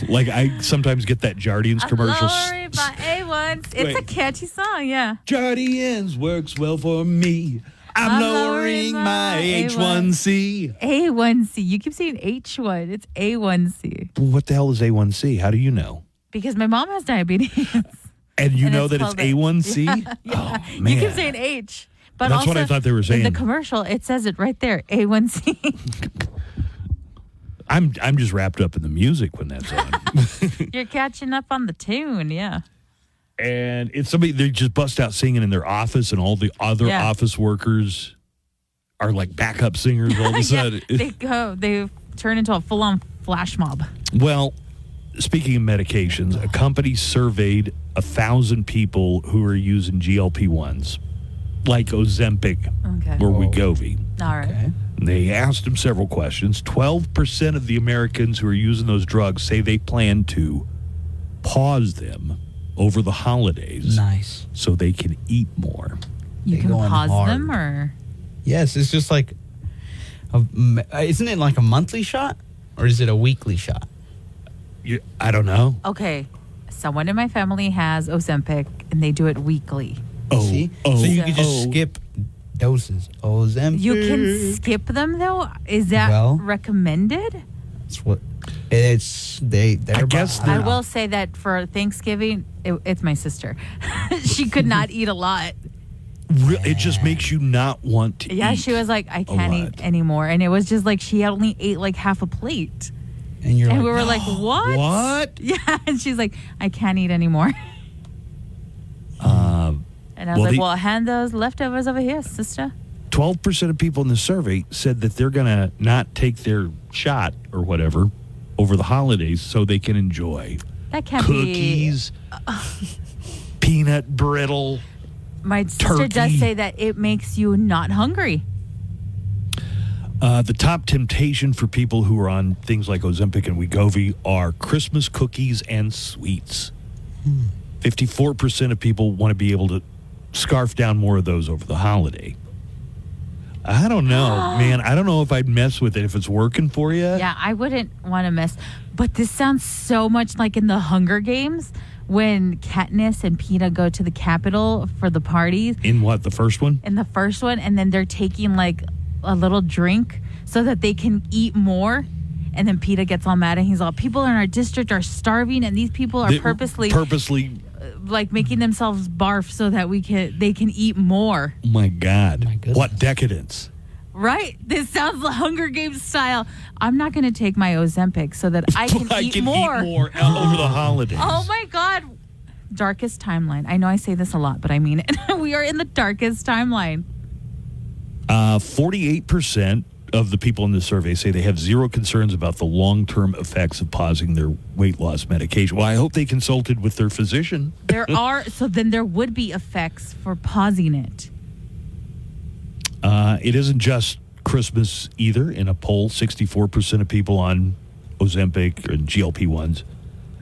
Like I sometimes get that Jardians commercial. Lowry by A1. It's a catchy song, yeah. Jardians works well for me. I'm lowering my H1C. A1C. You keep saying H1. It's A1C. What the hell is A1C? How do you know? Because my mom has diabetes. And you And know it's that it's called A1C? Yeah. Oh, man. You keep saying H. But That's also, what I thought they were saying. In the commercial, it says it right there, A1C. I'm just wrapped up in the music when that's on. You're catching up on the tune, yeah. And it's somebody, they just bust out singing in their office, and all the other office workers are like backup singers all of a sudden. They turn into a full-on flash mob. Well, speaking of medications, a company surveyed 1,000 people who are using GLP-1s, like Ozempic or Wegovy. All right. They asked them several questions. 12% of the Americans who are using those drugs say they plan to pause them over the holidays. Nice. So they can eat more. You They can going pause hard. them, or Yes, it's just like, isn't it like a monthly shot? Or is it a weekly shot? I don't know. okay. Someone in my family has Ozempic, and they do it weekly. See? So you can just skip doses. Ozempic. You can skip them though. Is that Well- recommended? It's what it's they. I guess I will say that for Thanksgiving, it's my sister. She could not eat a lot. It just makes you not want to Yeah, eat. she was like, I can't eat anymore, and it was just like she only ate like half a plate. And you're And like, we were like, what? What? Yeah, and she's like, I can't eat anymore. And I was well, like, the- well, hand those leftovers over here, sister. 12% of people in the survey said that they're going to not take their shot or whatever over the holidays so they can enjoy That can't cookies, peanut brittle. My sister does turkey. say that it makes you not hungry. The top temptation for people who are on things like Ozempic and Wegovy are Christmas cookies and sweets. 54% of people want to be able to scarf down more of those over the holiday. I don't know, man. I don't know if I'd mess with it if it's working for you. Yeah, I wouldn't want to mess. But this sounds so much like in the Hunger Games when Katniss and Peeta go to the Capitol for the parties. In what, the first one? In the first one, and then they're taking like a little drink so that they can eat more. And then Peeta gets all mad and he's all, people in our district are starving and these people are purposely like making themselves barf so that they can eat more. Oh my God. What decadence. Right? This sounds like Hunger Games style. I'm not going to take my Ozempic so that I can eat more. Eat more over the holidays. Oh my God. Darkest timeline. I know I say this a lot, but I mean it. We are in the darkest timeline. 48% of the people in the survey say they have zero concerns about the long-term effects of pausing their weight loss medication. Well, I hope they consulted with their physician. So then there would be effects for pausing it. It isn't just Christmas either. In a poll, 64% of people on Ozempic and GLP-1s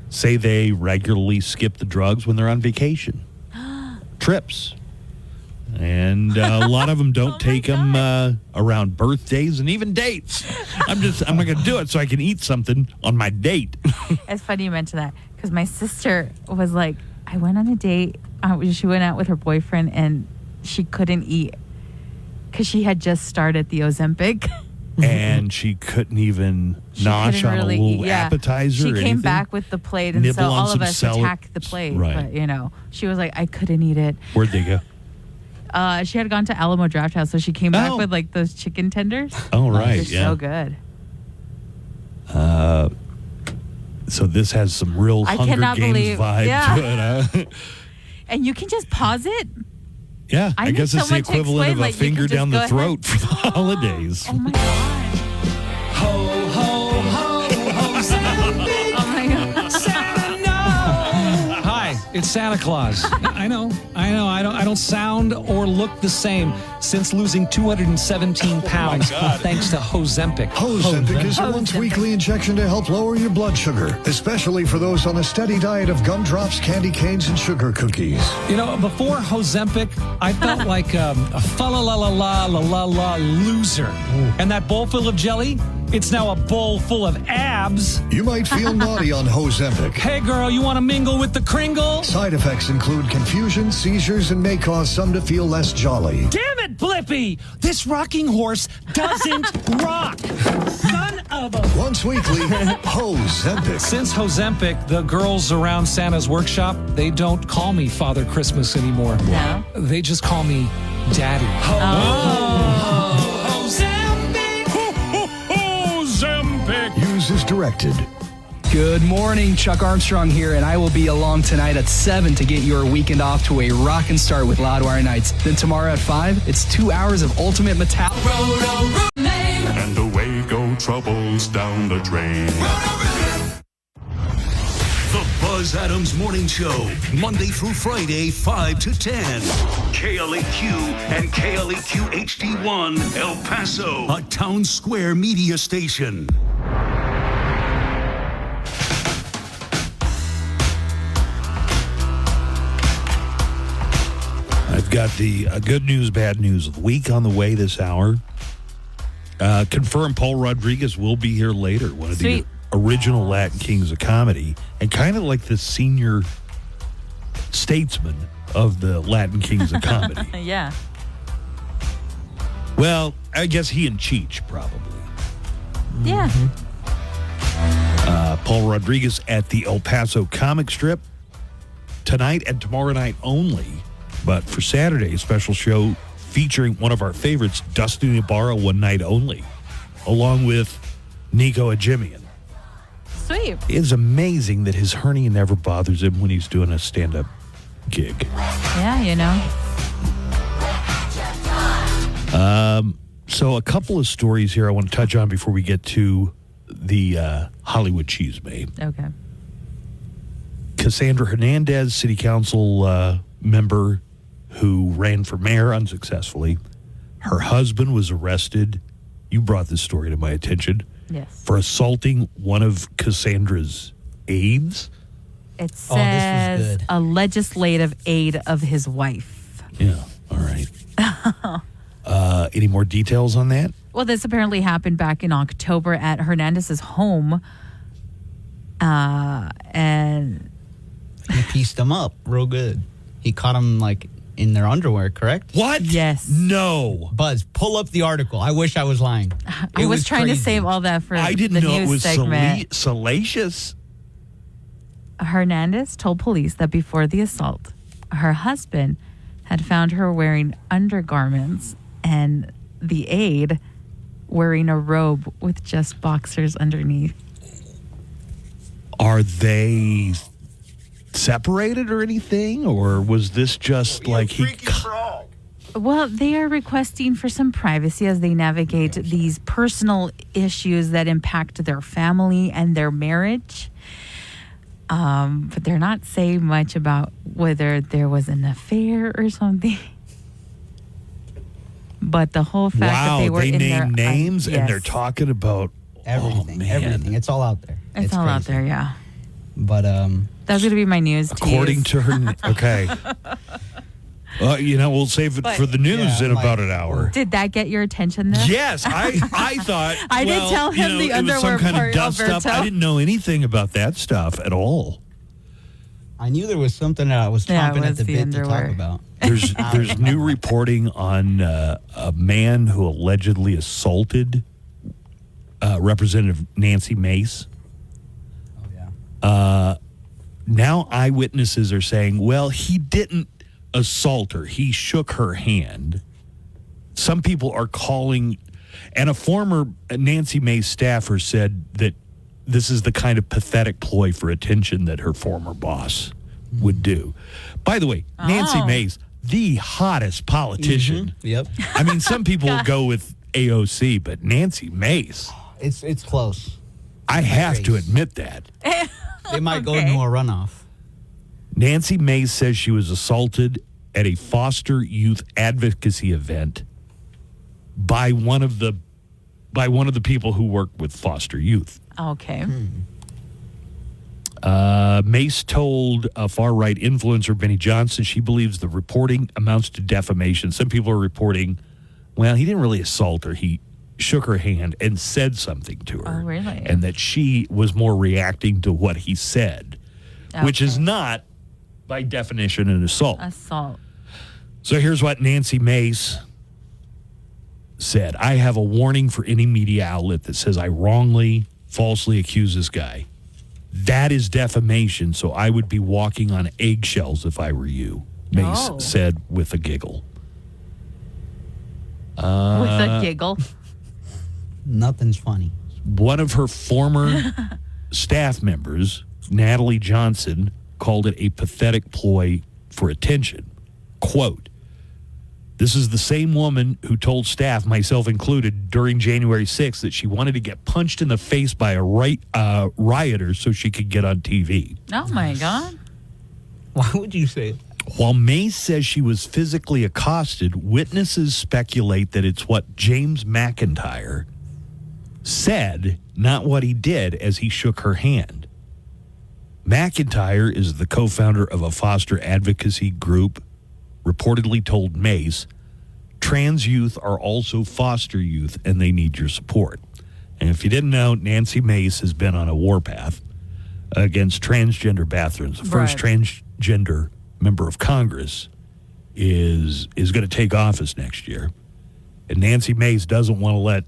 say they regularly skip the drugs when they're on vacation. Trips. And a lot of them don't take them around birthdays and even dates. I'm not going to do it so I can eat something on my date. It's funny you mention that because my sister was like, I went on a date. She went out with her boyfriend and she couldn't eat because she had just started the Ozempic. And she couldn't even nosh on really a little eat. appetizer She or came anything? back with the plate, and Nibble so on all of some us celery. attacked the plate. Right. But, she was like, I couldn't eat it. Where'd they go? She had gone to Alamo Draft House, so she came back with, like, those chicken tenders. Oh, right, They're yeah. so good. So this has some real I Hunger cannot Games believe- vibe yeah. to it, huh? And you can just pause it. Yeah, I need guess it's the someone to equivalent explain, of a like, you finger can just down go the ahead. throat for the holidays. Oh, my God. Ho, ho, ho, Ozempic. Oh, my God. Santa, no. Hi, it's Santa Claus. I know. I don't sound or look the same since losing 217 pounds thanks to Ozempic. Ozempic is a once-weekly injection to help lower your blood sugar, especially for those on a steady diet of gumdrops, candy canes, and sugar cookies. You know, before Ozempic, I felt like a fa-la-la-la-la-la-la-la loser. And that bowl full of jelly, it's now a bowl full of abs. You might feel naughty on Ozempic. Hey, girl, you want to mingle with the Kringle? Side effects include confusion, seizures, and may cause some to feel less jolly. Damn it, Blippy! This rocking horse doesn't rock! Son of a... Once weekly, Ozempic. Since Ozempic, the girls around Santa's workshop, they don't call me Father Christmas anymore. No. They just call me Daddy. Ozempic. Use as directed. Good morning, Chuck Armstrong here, and I will be along tonight at 7 to get your weekend off to a rockin' start with Loudwire Nights. Then tomorrow at 5, it's 2 hours of ultimate metal. And away go troubles down the drain. The Buzz Adams Morning Show, Monday through Friday, 5 to 10. KLAQ and KLAQ HD1, El Paso, a town square media station. I've got the good news, bad news of the week on the way this hour. Confirmed Paul Rodriguez will be here later, one of Sweet. the original Latin Kings of Comedy, and kind of like the senior statesman of the Latin Kings of Comedy. Yeah. Well, I guess he and Cheech, probably. Yeah. Paul Rodriguez at the El Paso comic strip tonight and tomorrow night only. But for Saturday, a special show featuring one of our favorites, Dustin Ibarra, one night only, along with Nico Ajimian. Sweet. It's amazing that his hernia never bothers him when he's doing a stand-up gig. Yeah, you know. So a couple of stories here I want to touch on before we get to the Hollywood Cheesemaid. Okay. Cassandra Hernandez, city council member who ran for mayor unsuccessfully. Her husband was arrested. You brought this story to my attention. Yes. For assaulting one of Cassandra's aides. It says a legislative aide of his wife. Yeah, all right. Any more details on that? Well, this apparently happened back in October at Hernandez's home. And he pieced them up real good. He caught them like in their underwear, correct? What? Yes. No. Buzz, pull up the article. I wish I was lying. I was trying to save all that for I didn't the know news it was segment. salacious. Hernandez told police that before the assault, her husband had found her wearing undergarments and the aide wearing a robe with just boxers underneath. Are they separated or anything? Or was this just like he... Well, they are requesting for some privacy as they navigate these personal issues that impact their family and their marriage. But they're not saying much about whether there was an affair or something. But the whole fact that they were in their name names and yes. they're talking about everything. Everything. It's all out there. It's all out there, yeah. But that's going to be my news. According to her, okay. We'll save it for the news in about an hour. Did that get your attention though? Yes, I thought. I did tell him the it was underwear some kind part, of dust Alberto. up. I didn't know anything about that stuff at all. I knew there was something that I was chomping at the bit to talk about. There's new reporting on a man who allegedly assaulted Representative Nancy Mace. Oh yeah. Now eyewitnesses are saying, well, he didn't assault her. He shook her hand. Some people are calling, and a former Nancy Mace staffer said that this is the kind of pathetic ploy for attention that her former boss would do. By the way, Nancy Mace, the hottest politician. Mm-hmm. Yep. I mean, some people will go with AOC, but Nancy Mace. It's close. I have to admit that. They might go into a runoff. Nancy Mace says she was assaulted at a foster youth advocacy event by one of the people who work with foster youth. Okay. Mace told a far-right influencer, Benny Johnson, she believes the reporting amounts to defamation. Some people are reporting, well, he didn't really assault her. He shook her hand and said something to her. Oh, really? And that she was more reacting to what he said, which is not, by definition, an assault. So here's what Nancy Mace said. I have a warning for any media outlet that says I wrongly, falsely accuse this guy. That is defamation, so I would be walking on eggshells if I were you, Mace said with a giggle. With a giggle? Nothing's funny. One of her former staff members, Natalie Johnson, called it a pathetic ploy for attention. Quote, this is the same woman who told staff, myself included, during January 6th that she wanted to get punched in the face by a rioter so she could get on TV. Oh, my God. Why would you say it? While Mace says she was physically accosted, witnesses speculate that it's what James McIntyre said, not what he did, as he shook her hand. McIntyre is the co-founder of a foster advocacy group, reportedly told Mace, trans youth are also foster youth and they need your support. And if you didn't know, Nancy Mace has been on a warpath against transgender bathrooms. The first transgender member of Congress is going to take office next year. And Nancy Mace doesn't want to let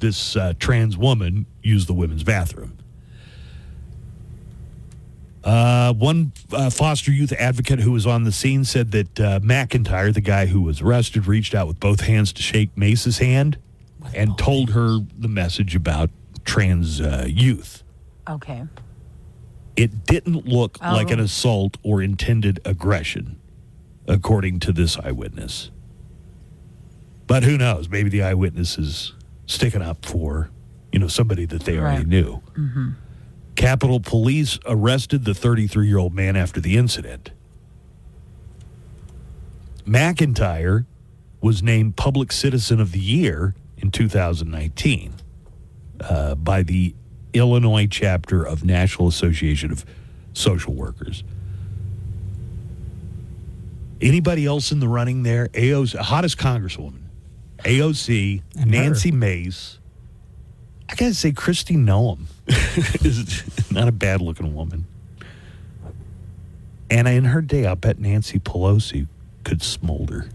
this trans woman use the women's bathroom. One foster youth advocate who was on the scene said that McIntyre, the guy who was arrested, reached out with both hands to shake Mace's hand and told her the message about trans youth. Okay. It didn't look like an assault or intended aggression, according to this eyewitness. But who knows? Maybe the eyewitness is sticking up for, somebody that they already knew. Mm-hmm. Capitol Police arrested the 33-year-old man after the incident. McIntyre was named Public Citizen of the Year in 2019 by the Illinois chapter of National Association of Social Workers. Anybody else in the running there? AO's hottest congresswoman, AOC, And Nancy Mace. I got to say, Kristi Noem is not a bad-looking woman. And in her day, I'll bet Nancy Pelosi could smolder.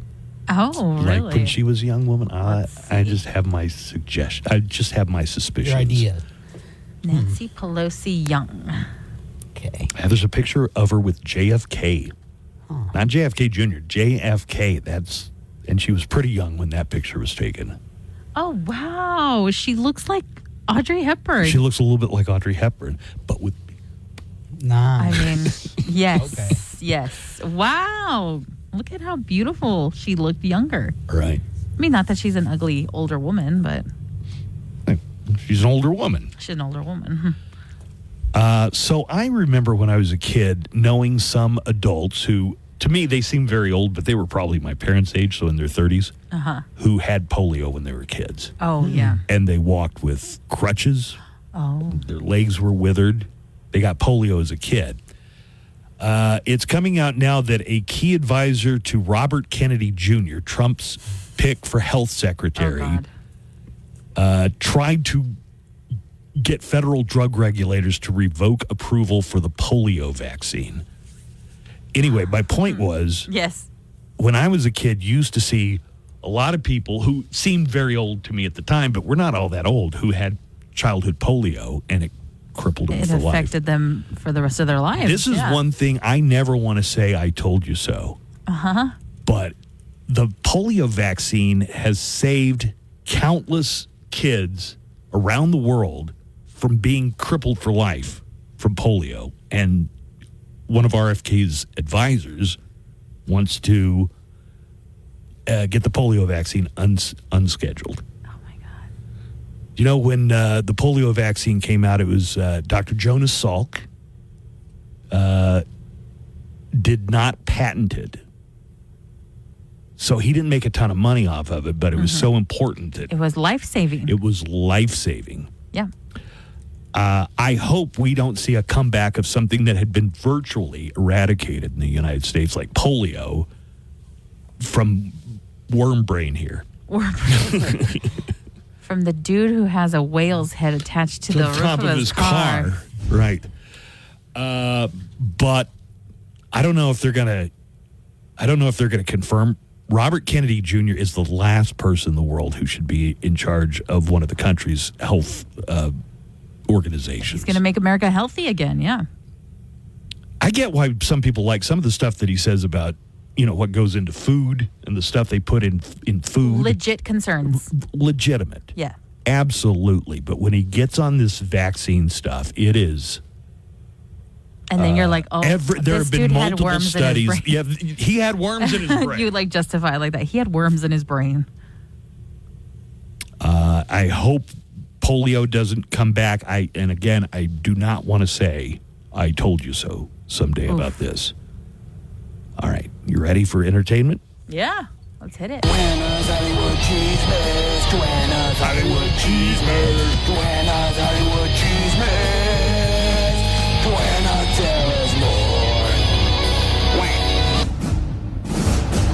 Oh, really? Like when she was a young woman. I just have my suggestion. I just have my suspicions. Your idea. Nancy Pelosi Young. Okay. There's a picture of her with JFK. Not JFK Jr., JFK. And she was pretty young when that picture was taken. Oh, wow. She looks like Audrey Hepburn. She looks a little bit like Audrey Hepburn, but with... Nah. I mean, yes. Okay. Yes. Wow. Look at how beautiful she looked younger. Right. I mean, not that she's an ugly older woman, but... She's an older woman. She's an older woman. So I remember when I was a kid knowing some adults who, to me, they seemed very old, but they were probably my parents' age, so in their 30s, who had polio when they were kids. Oh, yeah. And they walked with crutches. Oh. Their legs were withered. They got polio as a kid. It's coming out now that a key advisor to Robert Kennedy Jr., Trump's pick for health secretary, tried to get federal drug regulators to revoke approval for the polio vaccine. Anyway, my point was, yes, when I was a kid, you used to see a lot of people who seemed very old to me at the time, but were not all that old, who had childhood polio, and it crippled them for life. It affected them for the rest of their lives. This is one thing I never want to say I told you so. But the polio vaccine has saved countless kids around the world from being crippled for life from polio. And one of RFK's advisors wants to get the polio vaccine unscheduled. Oh, my God. You know, when the polio vaccine came out, it was Dr. Jonas Salk did not patent it. So he didn't make a ton of money off of it, but it was so important that it was life-saving. It was life-saving. Yeah. I hope we don't see a comeback of something that had been virtually eradicated in the United States, like polio, from worm brain here. From the dude who has a whale's head attached to the roof top of his car. Right. But I don't know if they're going to confirm. Robert Kennedy Jr. is the last person in the world who should be in charge of one of the country's health organizations. He's going to make America healthy again, yeah. I get why some people like some of the stuff that he says about, you know, what goes into food and the stuff they put in food. Legit concerns. Legitimate. Yeah. Absolutely. But when he gets on this vaccine stuff, it is... And then you're like, oh, there this have been dude had multiple worms studies. in his brain. Yeah, he had worms in his brain. You like justify it like that. He had worms in his brain. I hope polio doesn't come back. And again, I do not want to say I told you so someday about this. All right, you ready for entertainment? Yeah, let's hit it. Joanna's Hollywood Cheesemers. Joanna's Hollywood Cheesemers. Joanna's Hollywood Cheesemers. Joanna, tell us more.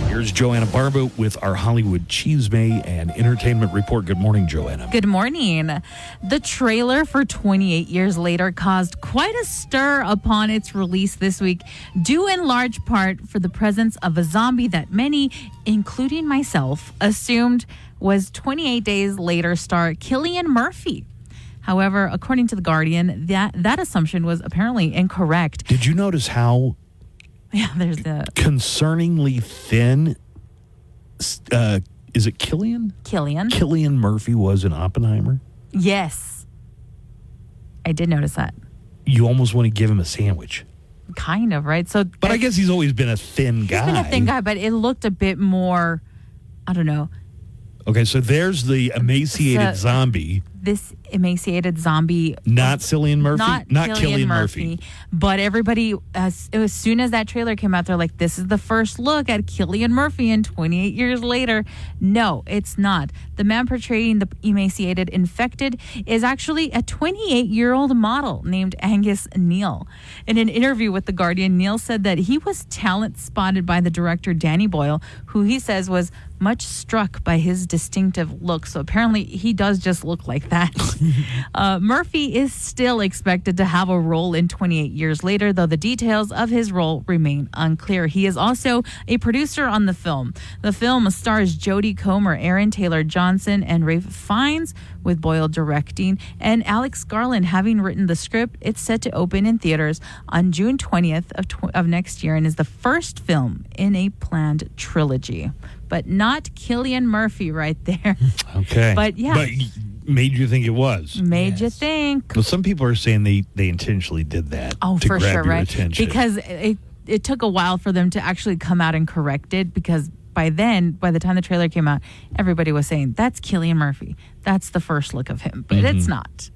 Here's Joanna Barba with our Hollywood Cheesemay and Entertainment Report. Good morning, Joanna. Good morning. The trailer for 28 Years Later caused quite a stir upon its release this week, due in large part for the presence of a zombie that many, including myself, assumed was 28 Days Later star Cillian Murphy. However, according to The Guardian, that assumption was apparently incorrect. Did you notice how there's the concerningly thin, is it Cillian? Cillian Murphy was in Oppenheimer? Yes. I did notice that. You almost want to give him a sandwich. Kind of, right? But I guess he's always been a thin guy. He's been a thin guy, but it looked a bit more, I don't know. Okay, so there's the emaciated zombie. This emaciated zombie. Not Cillian Murphy? Not Cillian Murphy. But everybody, as soon as that trailer came out, they're like, this is the first look at Cillian Murphy in 28 years later. No, it's not. The man portraying the emaciated infected is actually a 28-year-old model named Angus Neal. In an interview with The Guardian, Neal said that he was talent spotted by the director Danny Boyle, who he says was much struck by his distinctive look. So apparently he does just look like that. Murphy is still expected to have a role in 28 years later, though the details of his role remain unclear. He is also a producer on the film. The film stars Jodie Comer, Aaron Taylor Johnson, and Ralph Fiennes, with Boyle directing, and Alex Garland having written the script. It's set to open in theaters on June 20th of next year and is the first film in a planned trilogy. But not Cillian Murphy right there. Okay. But yeah. But made you think it was. Made you think. Well, some people are saying they intentionally did that to for grab sure, your right? attention. Because it took a while for them to actually come out and correct it, because by the time the trailer came out, everybody was saying, that's Cillian Murphy. That's the first look of him. But it's not.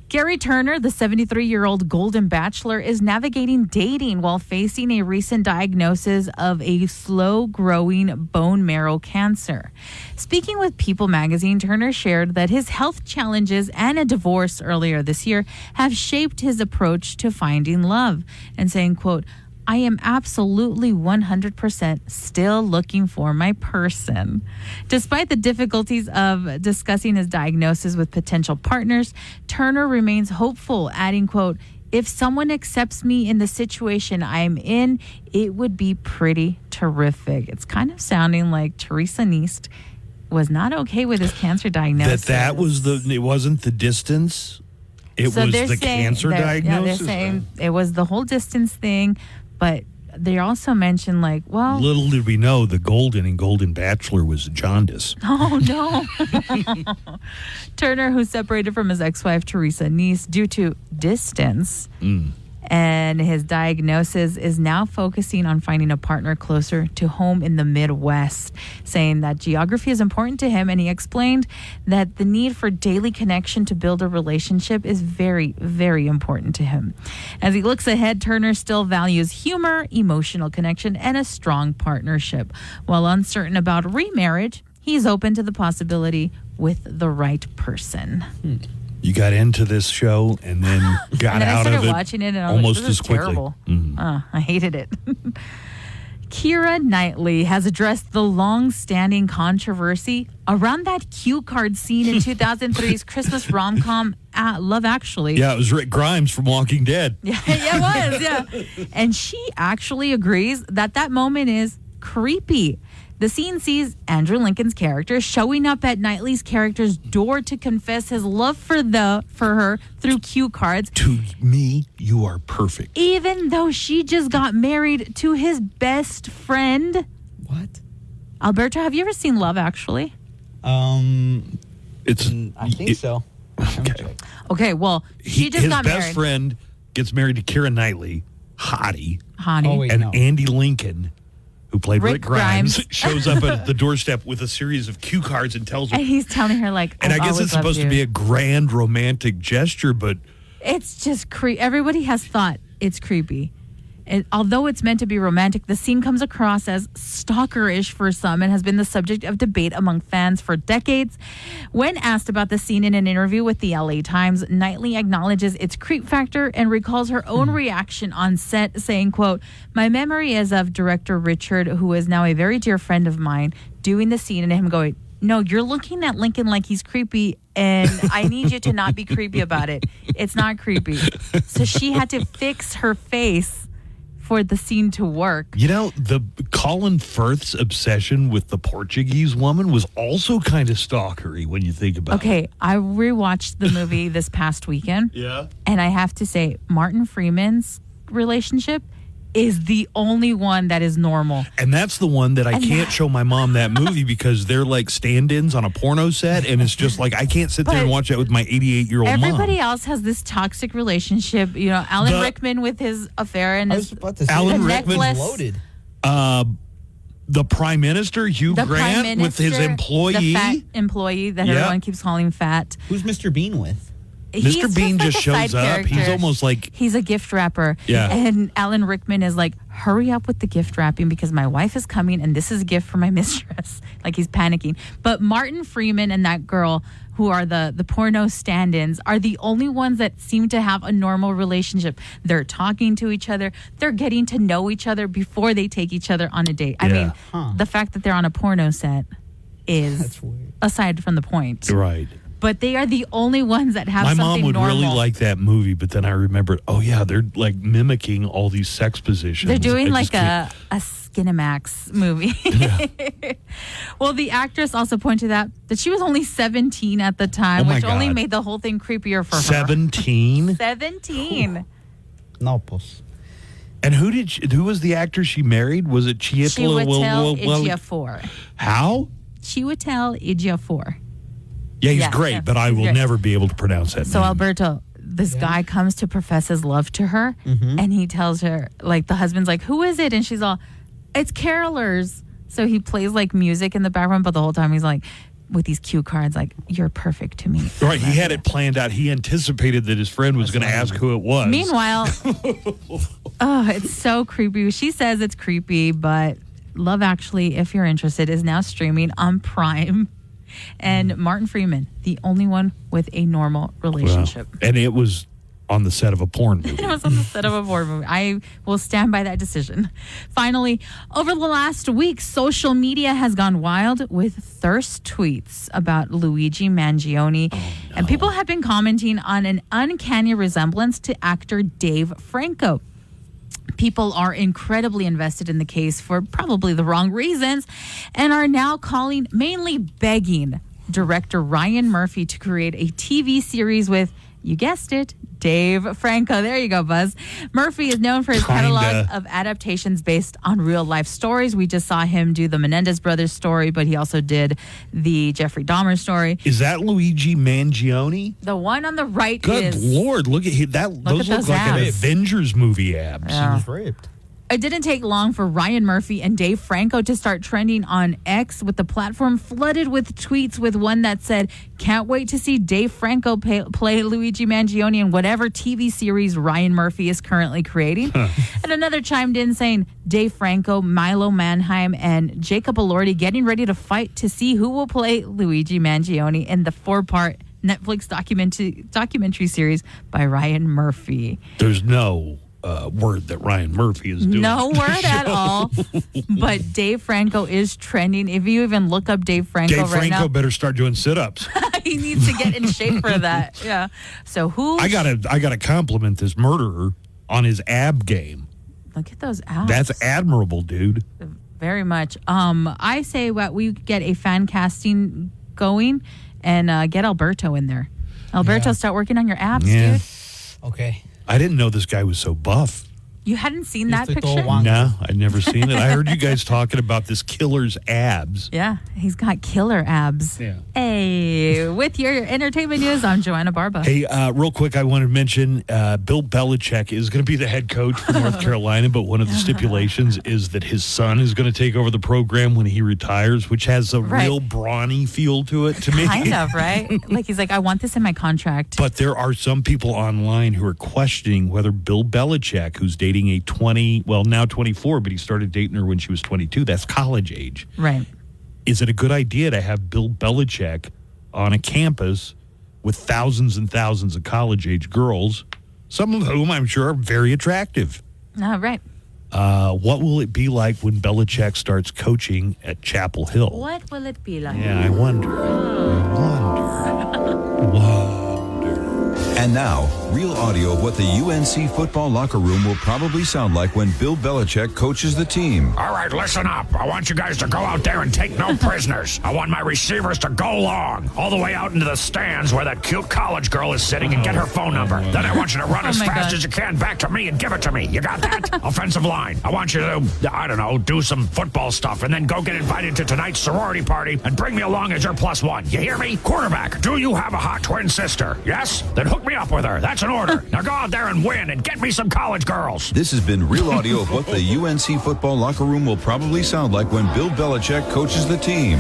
Gary Turner, the 73-year-old Golden Bachelor, is navigating dating while facing a recent diagnosis of a slow-growing bone marrow cancer. Speaking with People magazine, Turner shared that his health challenges and a divorce earlier this year have shaped his approach to finding love, and saying, quote, I am absolutely 100% still looking for my person. Despite the difficulties of discussing his diagnosis with potential partners, Turner remains hopeful, adding, quote, if someone accepts me in the situation I'm in, it would be pretty terrific. It's kind of sounding like Teresa Neist was not okay with his cancer diagnosis. It wasn't the distance. It was the cancer diagnosis. Yeah, they're saying it was the whole distance thing. But they also mentioned, like, well... Little did we know the Golden Bachelor was jaundice. Oh, no. Turner, who separated from his ex-wife, Teresa Neist, due to distance, and his diagnosis, is now focusing on finding a partner closer to home in the Midwest, saying that geography is important to him, and he explained that the need for daily connection to build a relationship is very, very important to him. As he looks ahead, Turner still values humor, emotional connection, and a strong partnership. While uncertain about remarriage, he's open to the possibility with the right person. You got into this show and then got and then out I started of it watching it and I was almost like, this as is quickly. Terrible. I hated it. Keira Knightley has addressed the long-standing controversy around that cue card scene in 2003's Christmas rom-com Love Actually. Yeah, it was Rick Grimes from Walking Dead. Yeah, it was, yeah. And she actually agrees that moment is creepy. The scene sees Andrew Lincoln's character showing up at Knightley's character's door to confess his love for her through cue cards. To me, you are perfect. Even though she just got married to his best friend. What? Alberto, have you ever seen Love Actually? I think so. Okay, well, she just got married. His best friend gets married to Keira Knightley, hottie. Oh, wait, and no. Andy Lincoln, who played Rick Grimes, Grimes. shows up at the doorstep with a series of cue cards and tells her. And he's telling her, like, and I guess it's supposed to be a grand romantic gesture, but it's just creepy. Everybody has thought it's creepy. Although it's meant to be romantic, the scene comes across as stalkerish for some and has been the subject of debate among fans for decades. When asked about the scene in an interview with the LA Times, Knightley acknowledges its creep factor and recalls her own reaction on set, saying, quote, my memory is of director Richard, who is now a very dear friend of mine, doing the scene and him going, no, you're looking at Lincoln like he's creepy, and I need you to not be creepy about it. It's not creepy. So she had to fix her face for the scene to work. You know, the Colin Firth's obsession with the Portuguese woman was also kind of stalkery when you think about it. Okay, I rewatched the movie this past weekend. Yeah. And I have to say, Martin Freeman's relationship is the only one that is normal. And that's the one that I can't show my mom that movie because they're like stand-ins on a porno set, and it's just like I can't sit there and watch that with my 88-year-old mom. Everybody else has this toxic relationship. You know, Alan Rickman with his affair and his Alan Rickman necklace. loaded. The Prime Minister, Hugh The Prime Grant, with his Minister, employee. the fat employee that everyone keeps calling fat. Who's Mr. Bean with? Mr. Bean just a shows side up. character. He's almost like He's a gift wrapper. Yeah. And Alan Rickman is like, hurry up with the gift wrapping because my wife is coming and this is a gift for my mistress. Like he's panicking. But Martin Freeman and that girl who are the porno stand-ins are the only ones that seem to have a normal relationship. They're talking to each other. They're getting to know each other before they take each other on a date. I mean, the fact that they're on a porno set is aside from the point. right. But they are the only ones that have My something mom would normal. really like that movie, but then I remembered, oh yeah, they're like mimicking all these sex positions. They're doing I like just can't- a Skinamax movie. Well, the actress also pointed out that she was only 17 at the time, Oh my which only God. made the whole thing creepier for her. 17. 17. No, pues. And who was the actor she married? Was it Chiwetel Ejiofor. How? Chiwetel Ejiofor. Yeah, he's Yeah, great, yeah, but I he's will great. never be able to pronounce that So name. Alberto, this guy comes to profess his love to her, and he tells her, like, the husband's like, who is it? And she's all, it's carolers. So he plays like music in the background, but the whole time he's like, with these cue cards, like, you're perfect to me. Right, he had it planned out. He anticipated that his friend was going to ask who it was. Meanwhile, oh, it's so creepy. She says it's creepy, but Love Actually, if you're interested, is now streaming on Prime. And Martin Freeman, the only one with a normal relationship. And it was on the set of a porn movie. It was on the set of a porn movie. I will stand by that decision. Finally, over the last week, social media has gone wild with thirst tweets about Luigi Mangione. And people have been commenting on an uncanny resemblance to actor Dave Franco. People are incredibly invested in the case for probably the wrong reasons and are now calling, mainly begging, director Ryan Murphy to create a TV series with, you guessed it, Dave Franco. There you go, Buzz. Murphy is known for his catalog of adaptations based on real life stories. We just saw him do the Menendez brothers story, but he also did the Jeffrey Dahmer story. Is that Luigi Mangione? The one on the right Good is... Lord, look at that. Those look those like an abs. Avengers movie abs. Yeah. She was raped. It didn't take long for Ryan Murphy and Dave Franco to start trending on X, with the platform flooded with tweets, with one that said, can't wait to see Dave Franco play Luigi Mangione in whatever TV series Ryan Murphy is currently creating. And another chimed in saying, Dave Franco, Milo Manheim, and Jacob Elordi getting ready to fight to see who will play Luigi Mangione in the 4-part Netflix documentary series by Ryan Murphy. There's no word that Ryan Murphy is doing. No word at all. But Dave Franco is trending. If you even look up Dave Franco Dave right Franco now, better start doing sit-ups. he needs to get in shape for that. Yeah. So who? I gotta compliment this murderer on his ab game. Look at those abs. That's admirable, dude. Very much. I say what we get a fan casting going and get Alberto in there. Alberto, start working on your abs, dude. Okay. I didn't know this guy was so buff. You hadn't seen that picture? No, I'd never seen it. I heard you guys talking about this killer's abs. Yeah, he's got killer abs. Yeah. Hey, with your entertainment news, I'm Joanna Barba. Hey, real quick, I want to mention Bill Belichick is going to be the head coach for North Carolina, but one of the stipulations is that his son is going to take over the program when he retires, which has a real brawny feel to it to me. Kind of, right? Like he's like, I want this in my contract. But there are some people online who are questioning whether Bill Belichick, who's dating a now 24, but he started dating her when she was 22. That's college age. Right. Is it a good idea to have Bill Belichick on a campus with thousands and thousands of college age girls, some of whom I'm sure are very attractive? Right. What will it be like when Belichick starts coaching at Chapel Hill? What will it be like? Yeah, I wonder. And now, real audio of what the UNC football locker room will probably sound like when Bill Belichick coaches the team. All right, listen up. I want you guys to go out there and take no prisoners. I want my receivers to go long, all the way out into the stands where that cute college girl is sitting and get her phone number. Then I want you to run as fast as you can back to me and give it to me. You got that? Offensive line. I want you to, I don't know, do some football stuff and then go get invited to tonight's sorority party and bring me along as your +1. You hear me? Quarterback, do you have a hot twin sister? Yes? Then hook me up with her. That's an order. Now go out there and win and get me some college girls. This has been real audio of what the UNC football locker room will probably sound like when Bill Belichick coaches the team.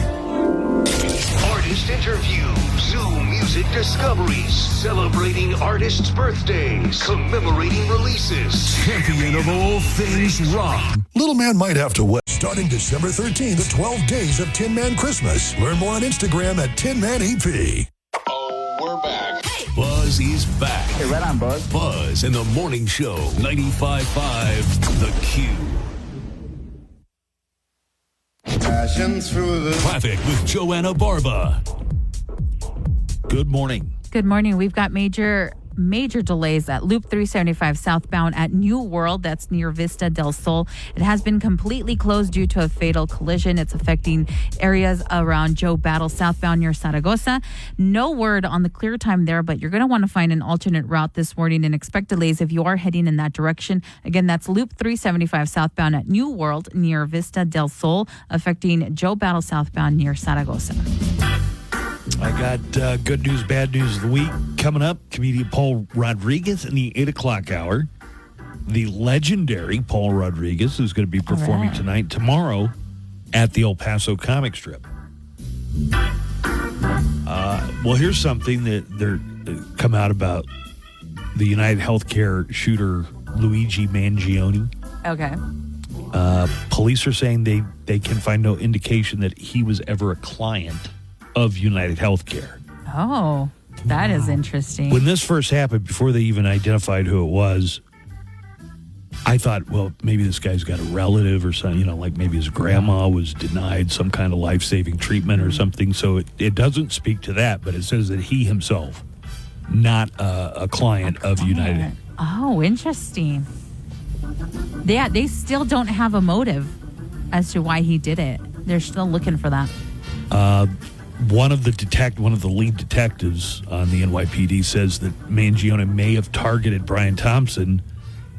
Artist interviews, new music discoveries, celebrating artists' birthdays, commemorating releases, champion of all things rock. Little Man might have to wait. Starting December 13th, the 12 days of Tin Man Christmas. Learn more on Instagram at Tin Man EP. We're back. Buzz is back. Hey, right on, Buzz. Buzz in the morning show, 95.5 The Q. Passion through the Traffic with Joanna Barba. Good morning. Good morning. We've got major delays at Loop 375 southbound at New World. That's near Vista del Sol. It has been completely closed due to a fatal collision. It's affecting areas around Joe Battle southbound near Zaragoza. No word on the clear time there, but you're going to want to find an alternate route this morning and expect delays if you are heading in that direction. Again, that's Loop 375 southbound at New World near Vista del Sol, affecting Joe Battle southbound near Zaragoza. I got good news, bad news of the week coming up. Comedian Paul Rodriguez in the 8 o'clock hour. The legendary Paul Rodriguez, who's going to be performing tonight, tomorrow at the El Paso Comic Strip. Well, here's something that they're come out about the United Healthcare shooter Luigi Mangione. Okay. Police are saying they can find no indication that he was ever a client of United Healthcare. Oh, that is interesting. When this first happened, before they even identified who it was, I thought, well, maybe this guy's got a relative or something, like maybe his grandma was denied some kind of life-saving treatment or something. So it doesn't speak to that, but it says that he himself, not a client of United. Oh, interesting. Yeah, they still don't have a motive as to why he did it. They're still looking for that. One of the lead detectives on the NYPD says that Mangione may have targeted Brian Thompson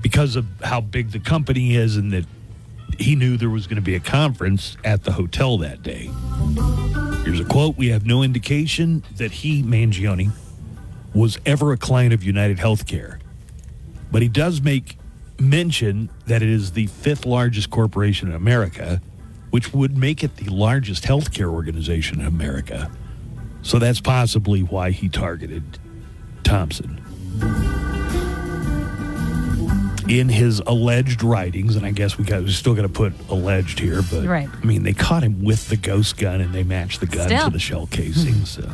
because of how big the company is and that he knew there was going to be a conference at the hotel that day. Here's a quote: "We have no indication that Mangione, was ever a client of United Healthcare, but he does make mention that it is the 5th largest corporation in America, which would make it the largest healthcare organization in America. So that's possibly why he targeted Thompson." In his alleged writings, and I guess we still got to put alleged here, but right. I mean, they caught him with the ghost gun and they matched the gun to the shell casing. So,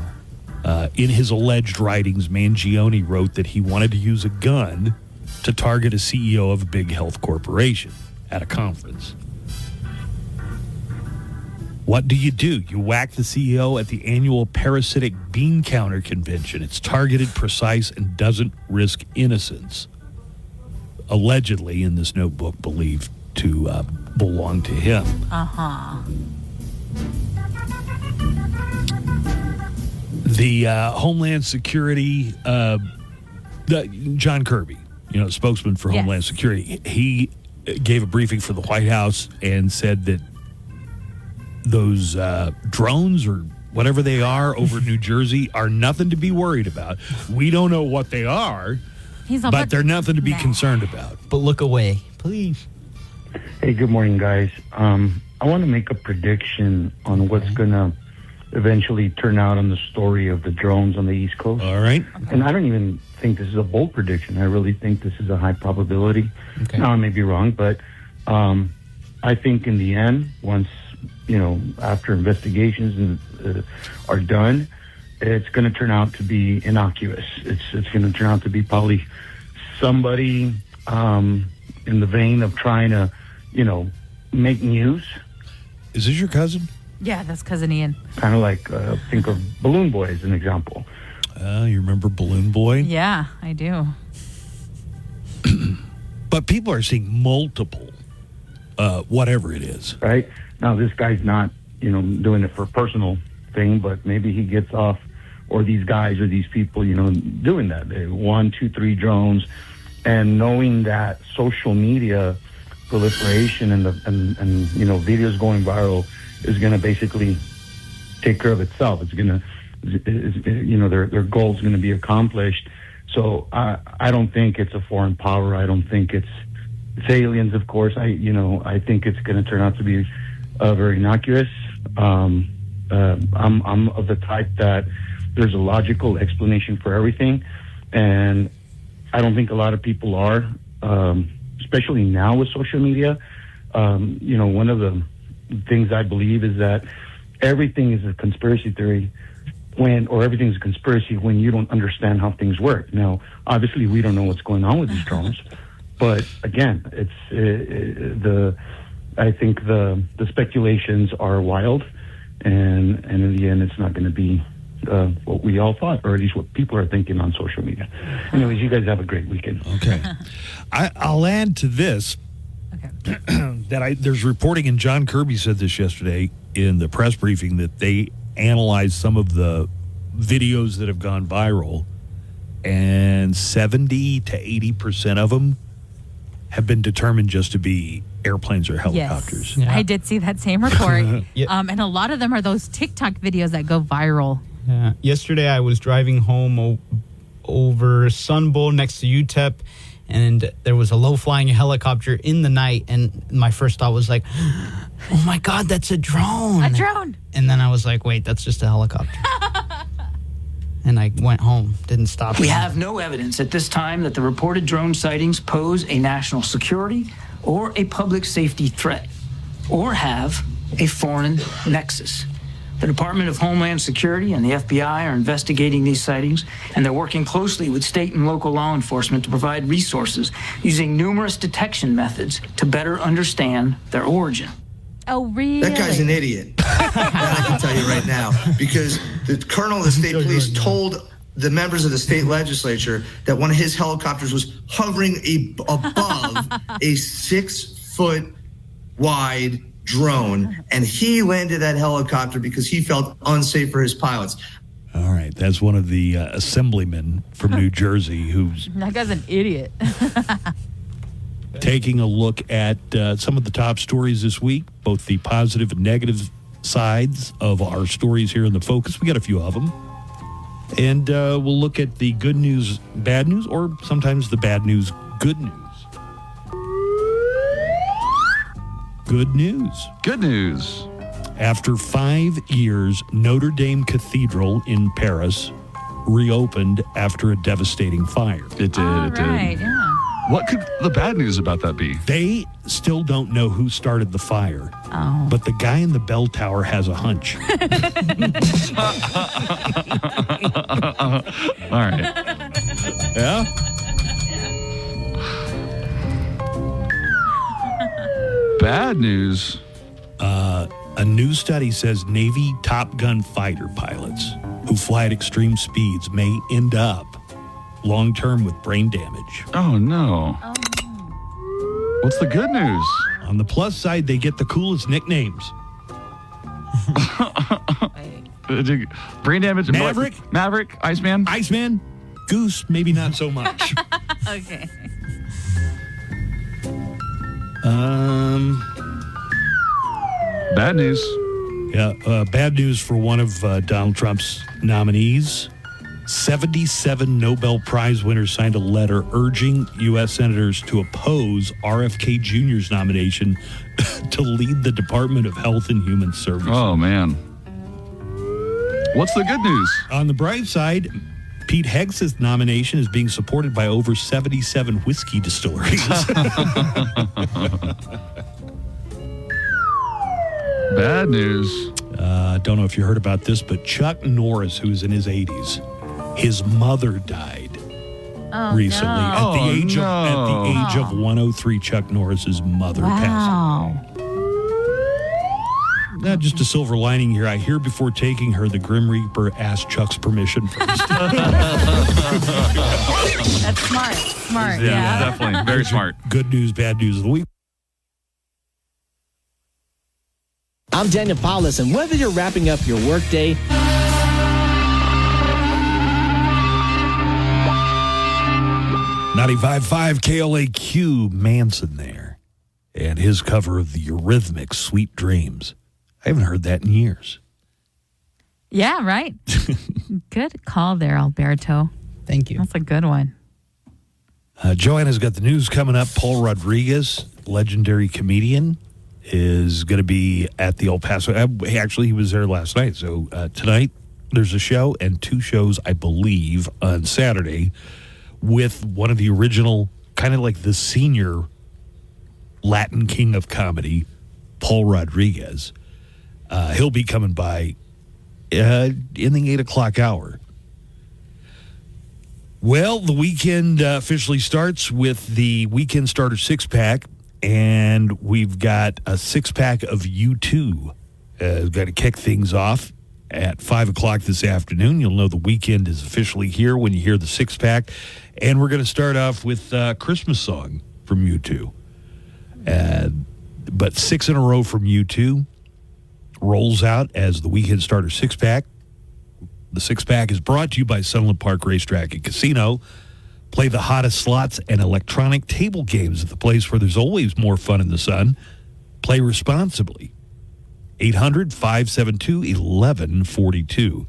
in his alleged writings, Mangione wrote that he wanted to use a gun to target a CEO of a big health corporation at a conference. What do? You whack the CEO at the annual parasitic bean counter convention. It's targeted, precise, and doesn't risk innocence. Allegedly, in this notebook, believed to belong to him. Uh-huh. The Homeland Security, John Kirby, spokesman for Homeland Security, he gave a briefing for the White House and said that those drones or whatever they are over New Jersey are nothing to be worried about. We don't know what they are, but they're nothing to be concerned about. But look away, please. Hey, good morning, guys. I want to make a prediction on what's going to eventually turn out on the story of the drones on the East Coast. All right. And I don't even think this is a bold prediction. I really think this is a high probability. Okay. Now, I may be wrong, but I think in the end, once after investigations are done, it's going to turn out to be innocuous. It's going to turn out to be probably somebody in the vein of trying to, make news. Is this your cousin? Yeah, that's Cousin Ian. Kind of like, think of Balloon Boy as an example. You remember Balloon Boy? Yeah, I do. But people are seeing multiple, whatever it is. Right? Now, this guy's not, doing it for a personal thing, but maybe he gets off, or these guys or these people, doing that. 1, 2, 3 drones, and knowing that social media proliferation and videos going viral is going to basically take care of itself. It's going to, their goal is going to be accomplished. So I don't think it's a foreign power. I don't think it's aliens, of course. I think it's going to turn out to be very innocuous. I'm of the type that there's a logical explanation for everything, and I don't think a lot of people are, especially now with social media. One of the things I believe is that everything is a conspiracy theory everything's a conspiracy when you don't understand how things work. Now, obviously, we don't know what's going on with these drones, but again, I think the speculations are wild, and in the end, it's not going to be what we all thought, or at least what people are thinking on social media. Anyways, you guys have a great weekend. Okay. I'll add to this that there's reporting, and John Kirby said this yesterday in the press briefing, that they analyzed some of the videos that have gone viral, and 70 to 80% of them have been determined just to be airplanes or helicopters. Yes. I did see that same report. And a lot of them are those TikTok videos that go viral. Yeah. Yesterday I was driving home over Sun Bowl next to UTEP, and there was a low-flying helicopter in the night, and my first thought was like, oh my God, that's a drone. A drone. And then I was like, wait, that's just a helicopter. And I went home, didn't stop. We have no evidence at this time that the reported drone sightings pose a national security or a public safety threat, or have a foreign nexus. The Department of Homeland Security and the FBI are investigating these sightings, and they're working closely with state and local law enforcement to provide resources using numerous detection methods to better understand their origin. Oh, really? That guy's an idiot. That I can tell you right now. Because the colonel of the state police told the members of the state legislature that one of his helicopters was hovering above a 6-foot wide drone, and he landed that helicopter because he felt unsafe for his pilots. All right, that's one of the assemblymen from New Jersey who's that guy's an idiot. taking a look at some of the top stories this week, both the positive and negative sides of our stories here in the Focus. We got a few of them. And we'll look at the good news, bad news, or sometimes the bad news, good news. Good news. Good news. After 5 years, Notre Dame Cathedral in Paris reopened after a devastating fire. It did. All it did. right, yeah. What could the bad news about that be? They still don't know who started the fire. Oh. But the guy in the bell tower has a hunch. All right. Yeah? Bad news. A new study says Navy Top Gun fighter pilots who fly at extreme speeds may end up long-term with brain damage. Oh, no. What's the good news? On the plus side, they get the coolest nicknames. Brain damage? Maverick? Maverick? Iceman? Iceman? Goose? Maybe not so much. Okay. Bad news. Yeah, bad news for one of Donald Trump's nominees. 77 Nobel Prize winners signed a letter urging U.S. senators to oppose RFK Jr.'s nomination to lead the Department of Health and Human Services. Oh, man. What's the good news? On the bright side, Pete Hegseth's nomination is being supported by over 77 whiskey distilleries. Bad news. Don't know if you heard about this, but Chuck Norris, who's in his 80s, his mother died recently. No. At the age of 103, Chuck Norris's mother passed away. Just a silver lining here. I hear before taking her, the Grim Reaper asked Chuck's permission first. That's smart. Smart, Yeah, definitely. Very smart. Good news, bad news of the week. I'm Daniel Paulus, and whether you're wrapping up your workday, 95.5 KLAQ, Manson there, and his cover of the Eurythmics' Sweet Dreams. I haven't heard that in years. Yeah, right. Good call there, Alberto. Thank you. That's a good one. Joanna's got the news coming up. Paul Rodriguez, legendary comedian, is going to be at the El Paso. Actually, he was there last night. So tonight, there's a show and 2 shows, I believe, on Saturday with one of the original, kind of like the senior Latin king of comedy, Paul Rodriguez. He'll be coming by in the 8 o'clock hour. Well, the weekend officially starts with the Weekend Starter 6-pack, and we've got a 6-pack of U2. We've got to kick things off at 5 o'clock this afternoon. You'll know the weekend is officially here when you hear the 6-pack, and we're going to start off with a Christmas song from U2. But 6 in a row from U2 rolls out as the Weekend Starter 6-pack. The 6-pack is brought to you by Sunland Park Racetrack and Casino. Play the hottest slots and electronic table games at the place where there's always more fun in the sun. Play responsibly. 800-572-1142.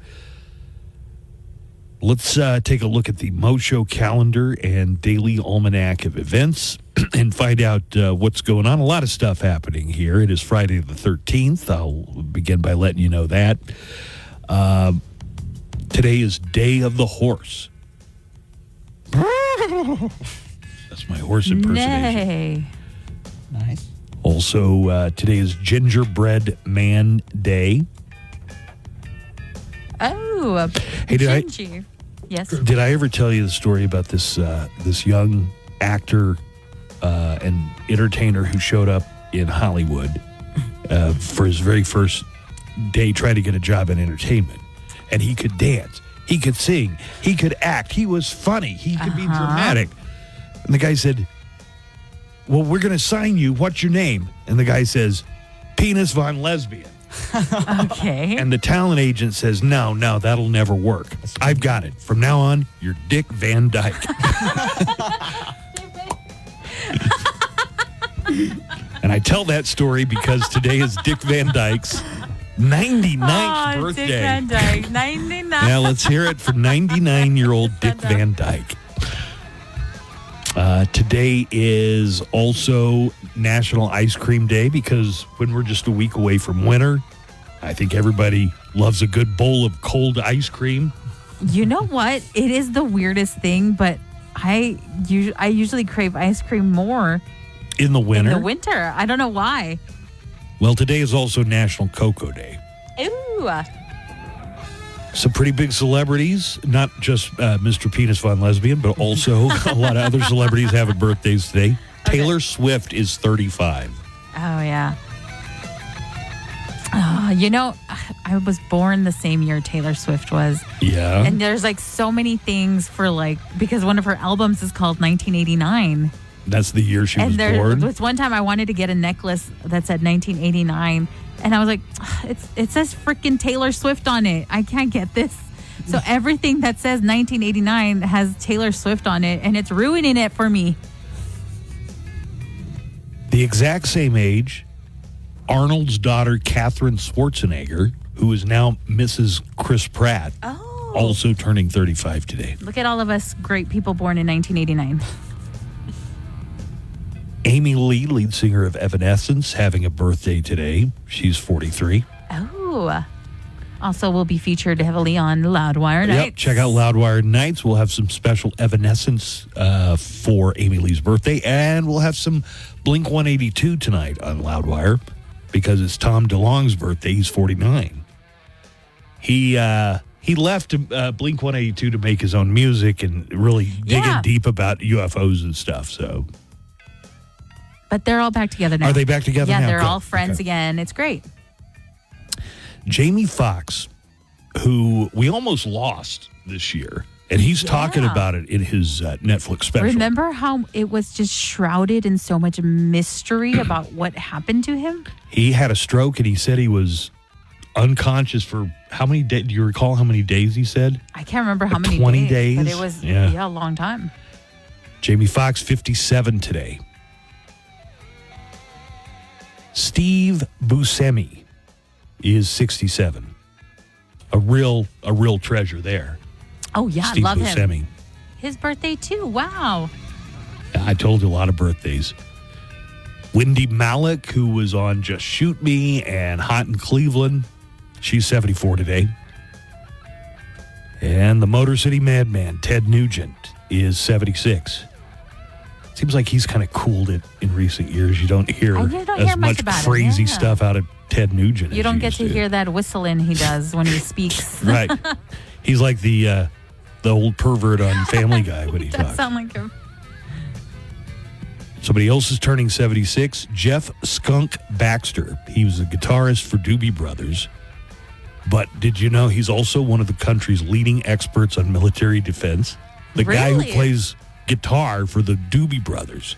Let's take a look at the Mo Show calendar and daily almanac of events and find out what's going on. A lot of stuff happening here. It is Friday the 13th. I'll begin by letting you know that. Today is Day of the Horse. That's my horse impersonation. Nay. Nice. Also, today is Gingerbread Man Day. Oh, hey, Gingy. Yes. Did I ever tell you the story about this this young actor and entertainer who showed up in Hollywood for his very first day trying to get a job in entertainment? And he could dance, he could sing, he could act, he was funny, he could be dramatic. And the guy said, well, we're going to sign you. What's your name? And the guy says, Penis Von Lesbian. Okay. And the talent agent says, no, that'll never work. I've got it. From now on, you're Dick Van Dyke. And I tell that story because today is Dick Van Dyke's 99th birthday. Dick Van Dyke, 99. Yeah, let's hear it for 99-year-old Dick Van Dyke. Today is also National Ice Cream Day because when we're just a week away from winter, I think everybody loves a good bowl of cold ice cream. You know what? It is the weirdest thing, but I usually crave ice cream more in the winter. In the winter. I don't know why. Well, today is also National Cocoa Day. Ooh. Some pretty big celebrities, not just Mr. Penis Von Lesbian, but also a lot of other celebrities having birthdays today. Okay. Taylor Swift is 35. Oh, yeah. You know, I was born the same year Taylor Swift was. Yeah. And there's like so many things for like, because one of her albums is called 1989. That's the year she was born. And there was one time I wanted to get a necklace that said 1989. And I was like, it says freaking Taylor Swift on it. I can't get this. So everything that says 1989 has Taylor Swift on it, and it's ruining it for me. The exact same age, Arnold's daughter, Katherine Schwarzenegger, who is now Mrs. Chris Pratt, also turning 35 today. Look at all of us great people born in 1989. Amy Lee, lead singer of Evanescence, having a birthday today. She's 43. Oh. Also will be featured heavily on Loudwire Nights. Yep, check out Loudwire Nights. We'll have some special Evanescence for Amy Lee's birthday, and we'll have some Blink-182 tonight on Loudwire because it's Tom DeLonge's birthday. He's 49. He left Blink-182 to make his own music and really dig in deep about UFOs and stuff, so... But they're all back together now. Are they back together now? Yeah, they're Good. all friends again. It's great. Jamie Foxx, who we almost lost this year, and he's talking about it in his Netflix special. Remember how it was just shrouded in so much mystery about what happened to him? He had a stroke, and he said he was unconscious for how many days? Do you recall how many days he said? I can't remember how many 20 days. But it was a long time. Jamie Foxx, 57 today. Steve Buscemi is 67. A real treasure there. Oh, yeah, Steve love Buscemi. him. His birthday, too. Wow. I told you a lot of birthdays. Wendy Malick, who was on Just Shoot Me and Hot in Cleveland, she's 74 today. And the Motor City Madman, Ted Nugent, is 76. Seems like he's kind of cooled it in recent years. You don't hear as much crazy stuff out of Ted Nugent. You don't get to hear that whistling he does when he speaks. Right. He's like the old pervert on Family Guy when he does talks. Sound like him. Somebody else is turning 76. Jeff Skunk Baxter. He was a guitarist for Doobie Brothers. But did you know he's also one of the country's leading experts on military defense? The guy who plays guitar for the Doobie Brothers.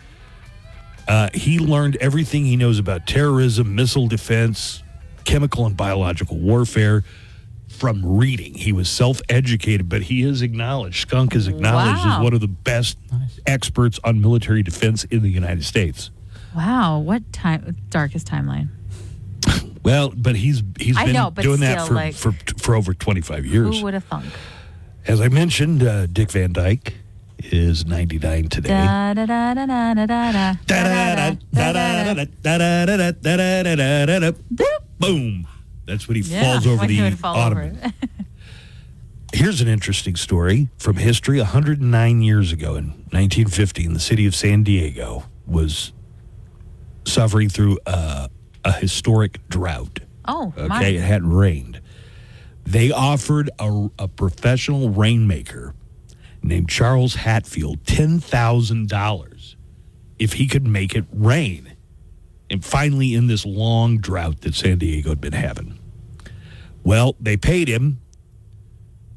He learned everything he knows about terrorism, missile defense, chemical and biological warfare from reading. He was self-educated, but he is acknowledged. Skunk is acknowledged as one of the best experts on military defense in the United States. Wow, what darkest timeline? Well, but he's been doing that for over 25 years. Who would have thunk? As I mentioned, Dick Van Dyke is 99 today. Boom. That's when he falls over the ottoman. Here's an interesting story from history. 109 years ago in 1915, the city of San Diego was suffering through a historic drought. Oh, okay, it hadn't rained. They offered a professional rainmaker named Charles Hatfield $10,000 if he could make it rain. And finally, in this long drought that San Diego had been having. Well, they paid him.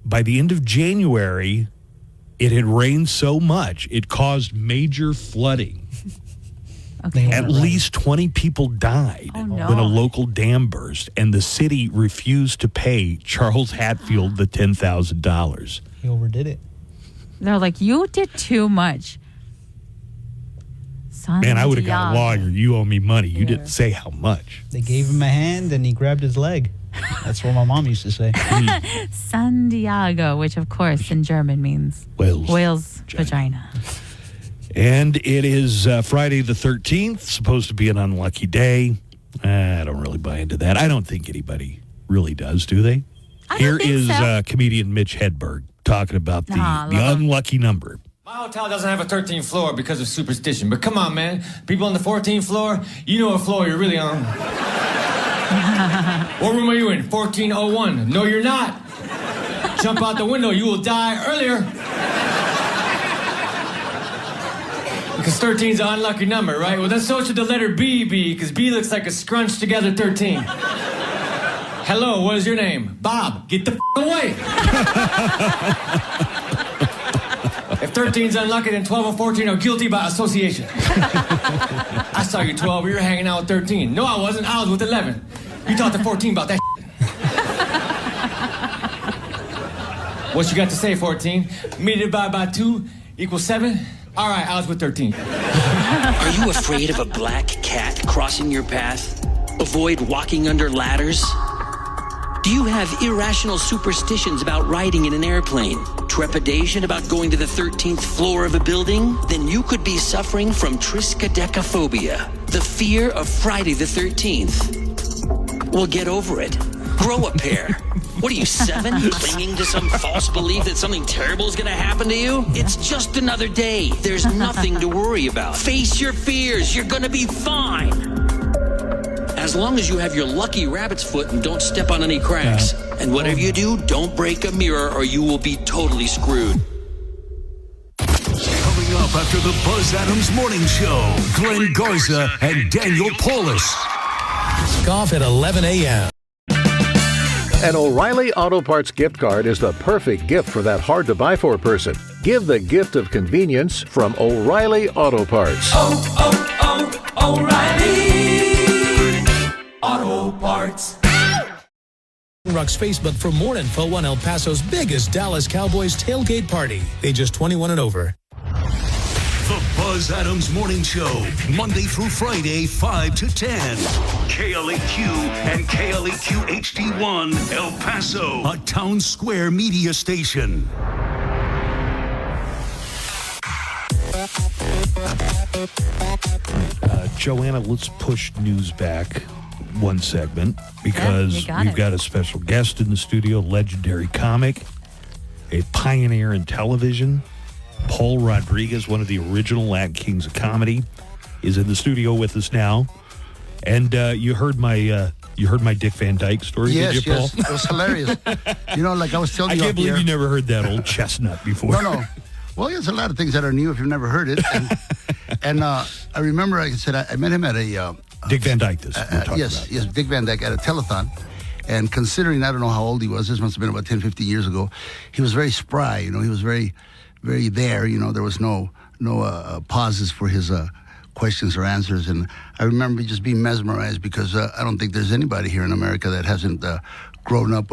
By the end of January, it had rained so much, it caused major flooding. Okay. At least 20 people died when a local dam burst, and the city refused to pay Charles Hatfield the $10,000. He overdid it. They're like, you did too much. Man, I would have got a lawyer. You owe me money. You didn't say how much. They gave him a hand and he grabbed his leg. That's what my mom used to say. San Diego, which of course in German means whale's vagina. And it is Friday the 13th, supposed to be an unlucky day. I don't really buy into that. I don't think anybody really does, do they? Here is comedian Mitch Hedberg talking about the unlucky number. My hotel doesn't have a 13th floor because of superstition. But come on, man. People on the 14th floor, you know what floor you're really on. What room are you in? 1401. No, you're not. Jump out the window. You will die earlier. Because 13 is an unlucky number, right? Well, then so should the letter B be, because B looks like a scrunched together 13. Hello, what is your name? Bob. Get the away. If 13's unlucky, then 12 and 14 are guilty by association. I saw you 12, you were hanging out with 13. No, I wasn't, I was with 11. You talked to 14 about that What you got to say, 14? Me divided by 2 equals 7? All right, I was with 13. Are you afraid of a black cat crossing your path? Avoid walking under ladders? Do you have irrational superstitions about riding in an airplane? Trepidation about going to the 13th floor of a building? Then you could be suffering from triskaidekaphobia, the fear of Friday the 13th. Well, get over it. Grow a pair. What are you, 7? Clinging to some false belief that something terrible is going to happen to you? It's just another day. There's nothing to worry about. Face your fears. You're going to be fine. As long as you have your lucky rabbit's foot and don't step on any cracks. And whatever you do, don't break a mirror or you will be totally screwed. Coming up after the Buzz Adams Morning Show, Glenn Garza and Daniel Paulus. Off at 11 a.m. An O'Reilly Auto Parts gift card is the perfect gift for that hard-to-buy-for person. Give the gift of convenience from O'Reilly Auto Parts. O'Reilly Auto Parts. Rock's Facebook for more info on El Paso's biggest Dallas Cowboys tailgate party. Ages 21 and over. The Buzz Adams Morning Show, Monday through Friday, 5 to 10. KLAQ and KLAQ HD1, El Paso, a Town Square media station. Joanna, let's push news back one segment because we've got a special guest in the studio, legendary comic, a pioneer in television. Paul Rodriguez, one of the original Latin Kings of Comedy, is in the studio with us now. And you heard my Dick Van Dyke story, did you, Paul? Yes, it was hilarious. Like I was telling you, I can't believe you never heard that old chestnut before. No. Well, there's a lot of things that are new if you've never heard it. And I remember, like I said, I met him at a Dick Van Dyke. Yes, Dick Van Dyke at a telethon. And considering I don't know how old he was, this must have been about 10, 15 years ago. He was very spry. He was very, very there. There was no pauses for his questions or answers. And I remember just being mesmerized because I don't think there's anybody here in America that hasn't grown up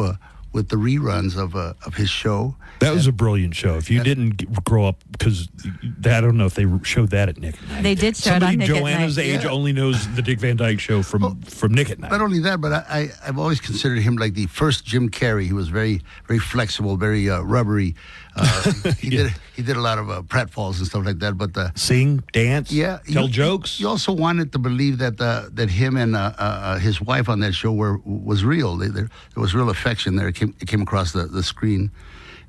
with the reruns of his show. That was a brilliant show. If you didn't grow up, because I don't know if they showed that at Nick at Night. They did show it on Nick at Night. Joanna's age only knows the Dick Van Dyke Show from Nick at Night. Not only that, but I've always considered him like the first Jim Carrey. He was very, very flexible, very rubbery. He did a lot of pratfalls and stuff like that. But sing, dance, tell jokes. You also wanted to believe that him and his wife on that show was real. There was real affection there. It came across the screen.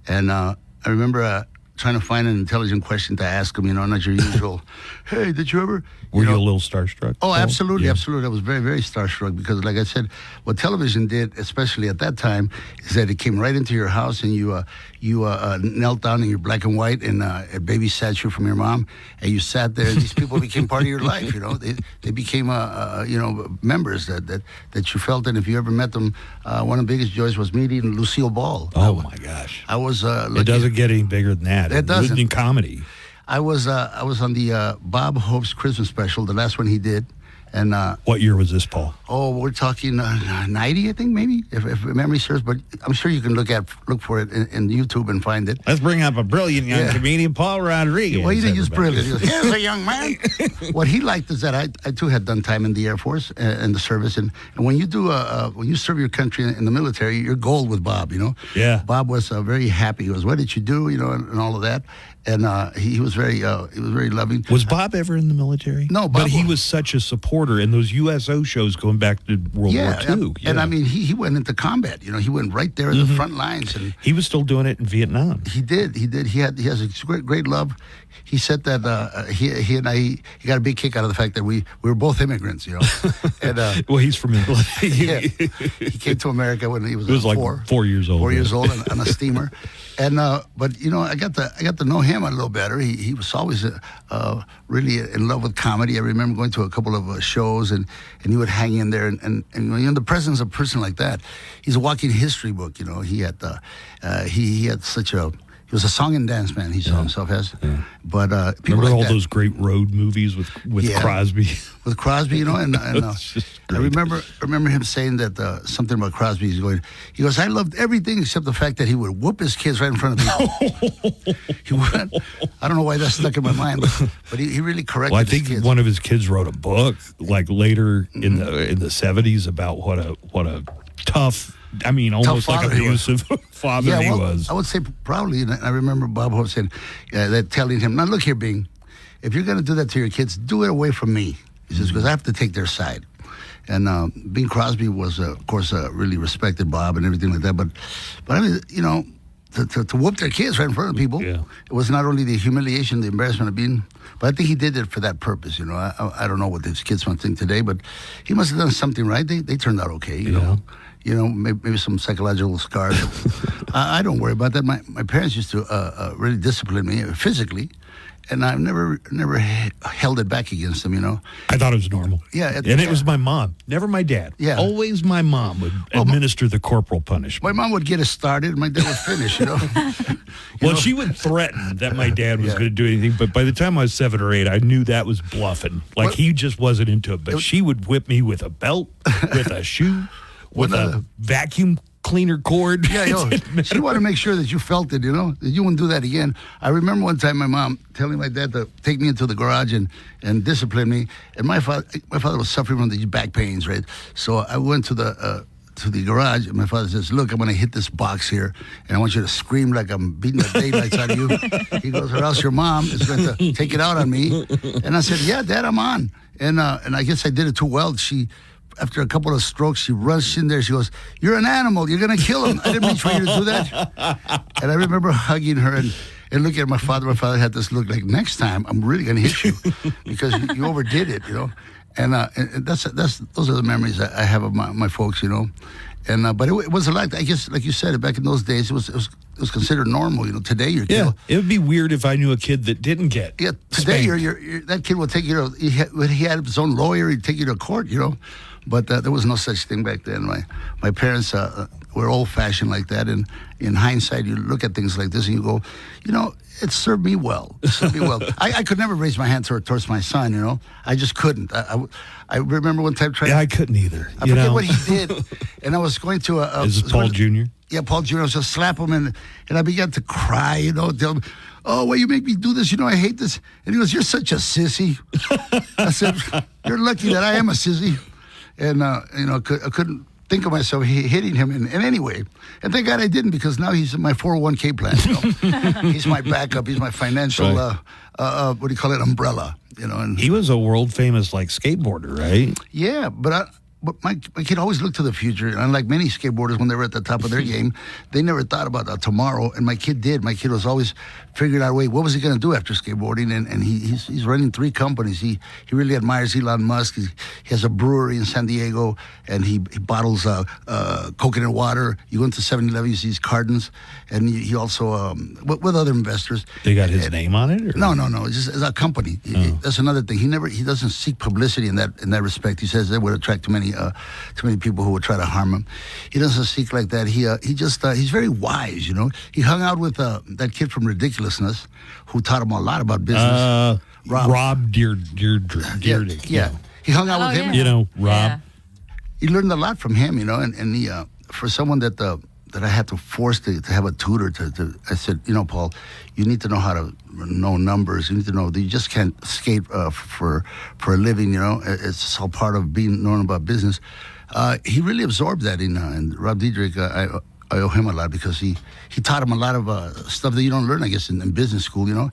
And I remember trying to find an intelligent question to ask him, not your usual, hey, did you ever... Were you a little starstruck? Oh, absolutely, absolutely. I was very, very starstruck because, like I said, what television did, especially at that time, is that it came right into your house and you knelt down in your black and white and it babysat you from your mom, and you sat there, and these people became part of your life. They became members that you felt. And if you ever met them, one of the biggest joys was meeting Lucille Ball. Oh my gosh! I was. It doesn't get any bigger than that. It doesn't. In comedy. I was on the Bob Hope's Christmas special, the last one he did. And what year was this, Paul? Oh, we're talking 90, I think, maybe, if memory serves. But I'm sure you can look for it in YouTube and find it. Let's bring up a brilliant young comedian, Paul Rodriguez. Well, he didn't use brilliant. He goes, here's a young man. What he liked is that I too had done time in the Air Force and the service, and when you do when you serve your country in the military, you're gold with Bob. Yeah. Bob was very happy. He goes, "What did you do?" And all of that. And he was very loving. Was Bob ever in the military? No, Bob, but he was such a supporter in those USO shows going back to World War II. And I mean, he went into combat. He went right there in the front lines, and he was still doing it in Vietnam. He did. He has a great love. He said that he and I he got a big kick out of the fact that we were both immigrants. And well, he's from England. He came to America when he was like 4 years old. 4 years old on a steamer. And but I got to know him a little better. He was always really in love with comedy. I remember going to a couple of shows, and he would hang in there. And the presence of a person like that, he's a walking history book. He had he had such a. He was a song and dance man, he saw himself as. Yeah. But people remember like all that, those great road movies with Crosby? With Crosby, and I remember him saying that something about Crosby. He goes, I loved everything except the fact that he would whoop his kids right in front of people. I don't know why that stuck in my mind, but he really corrected I think his kids. One of his kids wrote a book like later in the 70s about what a tough, almost like abusive father he was. I would say probably, and I remember Bob Hope saying that, telling him, now look here, Bing, if you're going to do that to your kids, do it away from me. He says, because I have to take their side. And Bing Crosby was, of course, really respected Bob and everything like that. But I mean, to whoop their kids right in front of people, it was not only the humiliation, the embarrassment of being, but I think he did it for that purpose. I don't know what his kids might think today, but he must have done something right. They turned out okay, you know. Maybe some psychological scars. I don't worry about that. My parents used to really discipline me physically, and I've never held it back against them. I thought it was normal. Yeah, and it was my mom, never my dad. Yeah, always my mom would administer the corporal punishment. My mom would get us started, and my dad would finish. Well, she would threaten that my dad was going to do anything, but by the time I was 7 or 8, I knew that was bluffing. Like he just wasn't into it. But she would whip me with a belt, with a shoe. With a vacuum cleaner cord. Yeah, she wanted to make sure that you felt it, that you wouldn't do that again. I remember one time my mom telling my dad to take me into the garage and discipline me. And my father was suffering from these back pains, right? So I went to the to the garage, and my father says, "Look, I'm going to hit this box here, and I want you to scream like I'm beating the daylights out of you." He goes, "Or else your mom is going to take it out on me." And I said, "Yeah, Dad, I'm on." And I guess I did it too well. After a couple of strokes, she rushed in there. She goes, "You're an animal. You're going to kill him. I didn't mean for you to do that." And I remember hugging her and looking at my father. My father had this look like, "Next time, I'm really going to hit you because you overdid it, you know." And those are the memories I have of my folks, you know. And but it was a lot. I guess, like you said, back in those days, it was considered normal. You know, today you're it would be weird if I knew a kid that didn't get. Yeah, today you're that kid will take you to. He had his own lawyer. He'd take you to court. You know, but there was no such thing back then. My parents were old fashioned like that. And in hindsight, you look at things like this and you go, you know, it served me well. It served me well. I could never raise my hand towards my son, you know. I just couldn't. I remember one time trying. Yeah, I couldn't either. I forget what he did, and I was going to. Is it Paul Jr.? Yeah, Paul Jr. I was just slap him, and I began to cry, you know, tell him, "Oh, why you make me do this? You know, I hate this." And he goes, "You're such a sissy." I said, "You're lucky that I am a sissy," and you know, I couldn't think of myself hitting him in any way. And thank God I didn't, because now he's in my 401k plan. You know? He's my backup. He's my financial, what do you call it, umbrella. You know. And he was a world famous skateboarder, right? Yeah, but my kid always looked to the future. And unlike many skateboarders, when they were at the top of their game, they never thought about tomorrow. And my kid did. My kid was always figuring out a way. What was he going to do after skateboarding? And he's running 3 companies. He really admires Elon Musk. He has a brewery in San Diego, and he bottles coconut water. You go into 7-Eleven, you see his cartons, and he also with other investors. They got his name on it? Or? No. It's just a company. Oh. That's another thing. He doesn't seek publicity in that respect. He says that would attract too many people who would try to harm him. He doesn't seek like that. He's very wise, you know. He hung out with that kid from Ridiculousness, who taught him a lot about business. Rob Deerdick. Yeah. He hung out with him. You know, Rob. Yeah. He learned a lot from him, you know. And he, for someone that I had to force to have a tutor I said, you know, Paul, you need to know how to know numbers. You need to know that you just can't skate for a living, you know. It's all part of knowing about business. He really absorbed that in Rob Diedrich. I owe him a lot, because he taught him a lot of stuff that you don't learn, I guess, in business school, you know.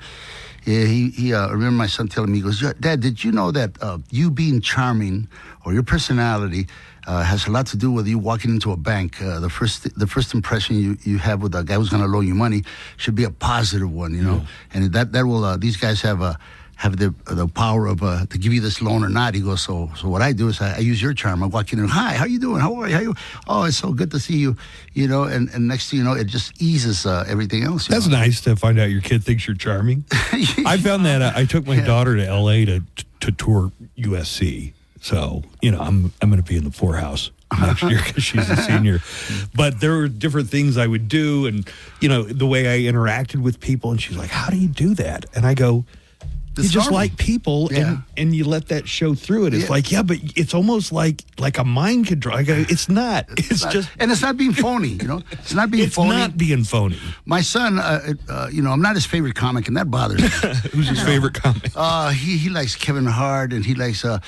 I remember my son telling me, he goes, "Dad, did you know that you being charming, or your personality, has a lot to do with you walking into a bank? The first impression you have with a guy who's going to loan you money should be a positive one, you know." Yeah. And that will these guys have the power of to give you this loan or not. He goes, so what I do is I use your charm. I walk in and, "Hi, how you doing? How are you? How you? Oh, it's so good to see you." You know, and next thing you know, it just eases everything else. That's nice to find out your kid thinks you're charming. I found that I took my daughter to L.A. to tour USC. So, you know, I'm going to be in the poorhouse next year because she's a senior. But there were different things I would do, and, you know, the way I interacted with people. And she's like, "How do you do that?" And I go, you just like people, and you let that show through it. It's like, yeah, but it's almost like a mind control. I go, it's not. It's just, and it's not being phony, you know. It's not being phony. It's not being phony. My son, you know, I'm not his favorite comic, and that bothers me. Who's his favorite comic? He likes Kevin Hart, and he likes a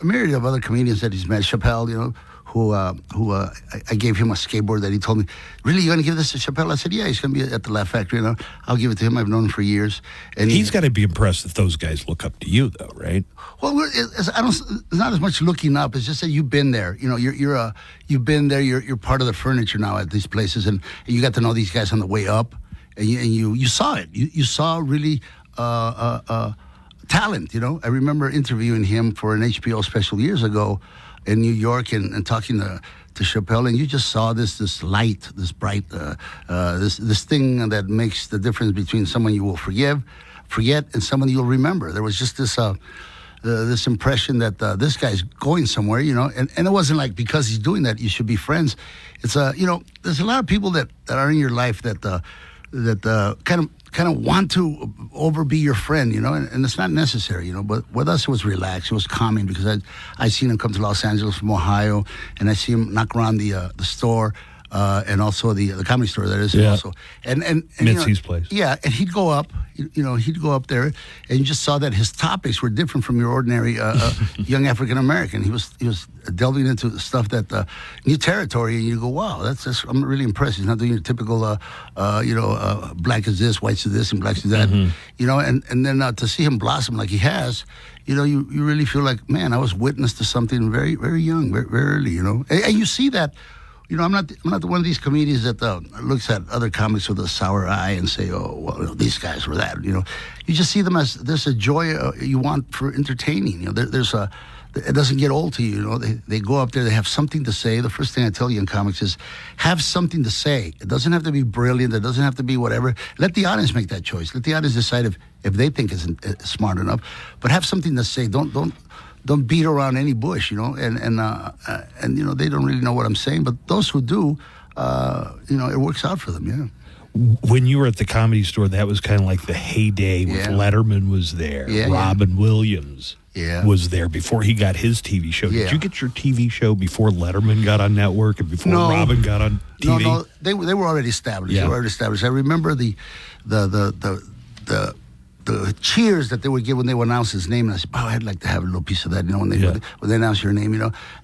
myriad of other comedians that he's met. Chappelle, you know. Who I gave him a skateboard that he told me, "Really, you're going to give this to Chappelle?" I said, "Yeah, he's going to be at the Laugh Factory, you know. I'll give it to him. I've known him for years." And he's got to be impressed that those guys look up to you, though, right? Well, it's not as much looking up. It's just that you've been there. You know, you've been there. You're part of the furniture now at these places, and you got to know these guys on the way up, and you saw it. You saw really talent. You know, I remember interviewing him for an HBO special years ago in New York, and talking to Chappelle, and you just saw this light, this bright, this thing that makes the difference between someone you will forget, and someone you'll remember. There was just this impression that this guy's going somewhere, you know, and it wasn't like because he's doing that you should be friends. It's you know, there's a lot of people that are in your life that kind of want to be your friend, you know, and it's not necessary, you know. But with us, it was relaxed. It was calming, because I seen him come to Los Angeles from Ohio, and I see him knock around the store and also the Comedy Store. That is also and Mitzi's place. Yeah, and he'd go up. He'd go up there, and you just saw that his topics were different from your ordinary young African American. He was delving into stuff that new territory, and you go, wow, that's I'm really impressed. He's not doing your typical, black is this, white is this, and black is that. And then to see him blossom like he has, you really feel like, man, I was witness to something very, very young, very, very early. And you see that. I'm not one of these comedians that looks at other comics with a sour eye and say, oh, well, these guys were that. You just see them as there's a joy you want for entertaining. It doesn't get old to you. They go up there, they have something to say. The first thing I tell you in comics is have something to say. It doesn't have to be brilliant. It doesn't have to be whatever. Let the audience make that choice. Let the audience decide if they think it's smart enough. But have something to say. Don't beat around any bush, and they don't really know what I'm saying. But those who do, it works out for them, yeah. When you were at the Comedy Store, that was kind of like the heyday when Letterman was there. Robin Williams was there before he got his TV show. Did you get your TV show before Letterman got on network and before Robin got on TV? No, they were already established. They were already established. I remember the cheers that they would give when they would announce his name, and I said, "Oh, I'd like to have a little piece of that." When they announce your name,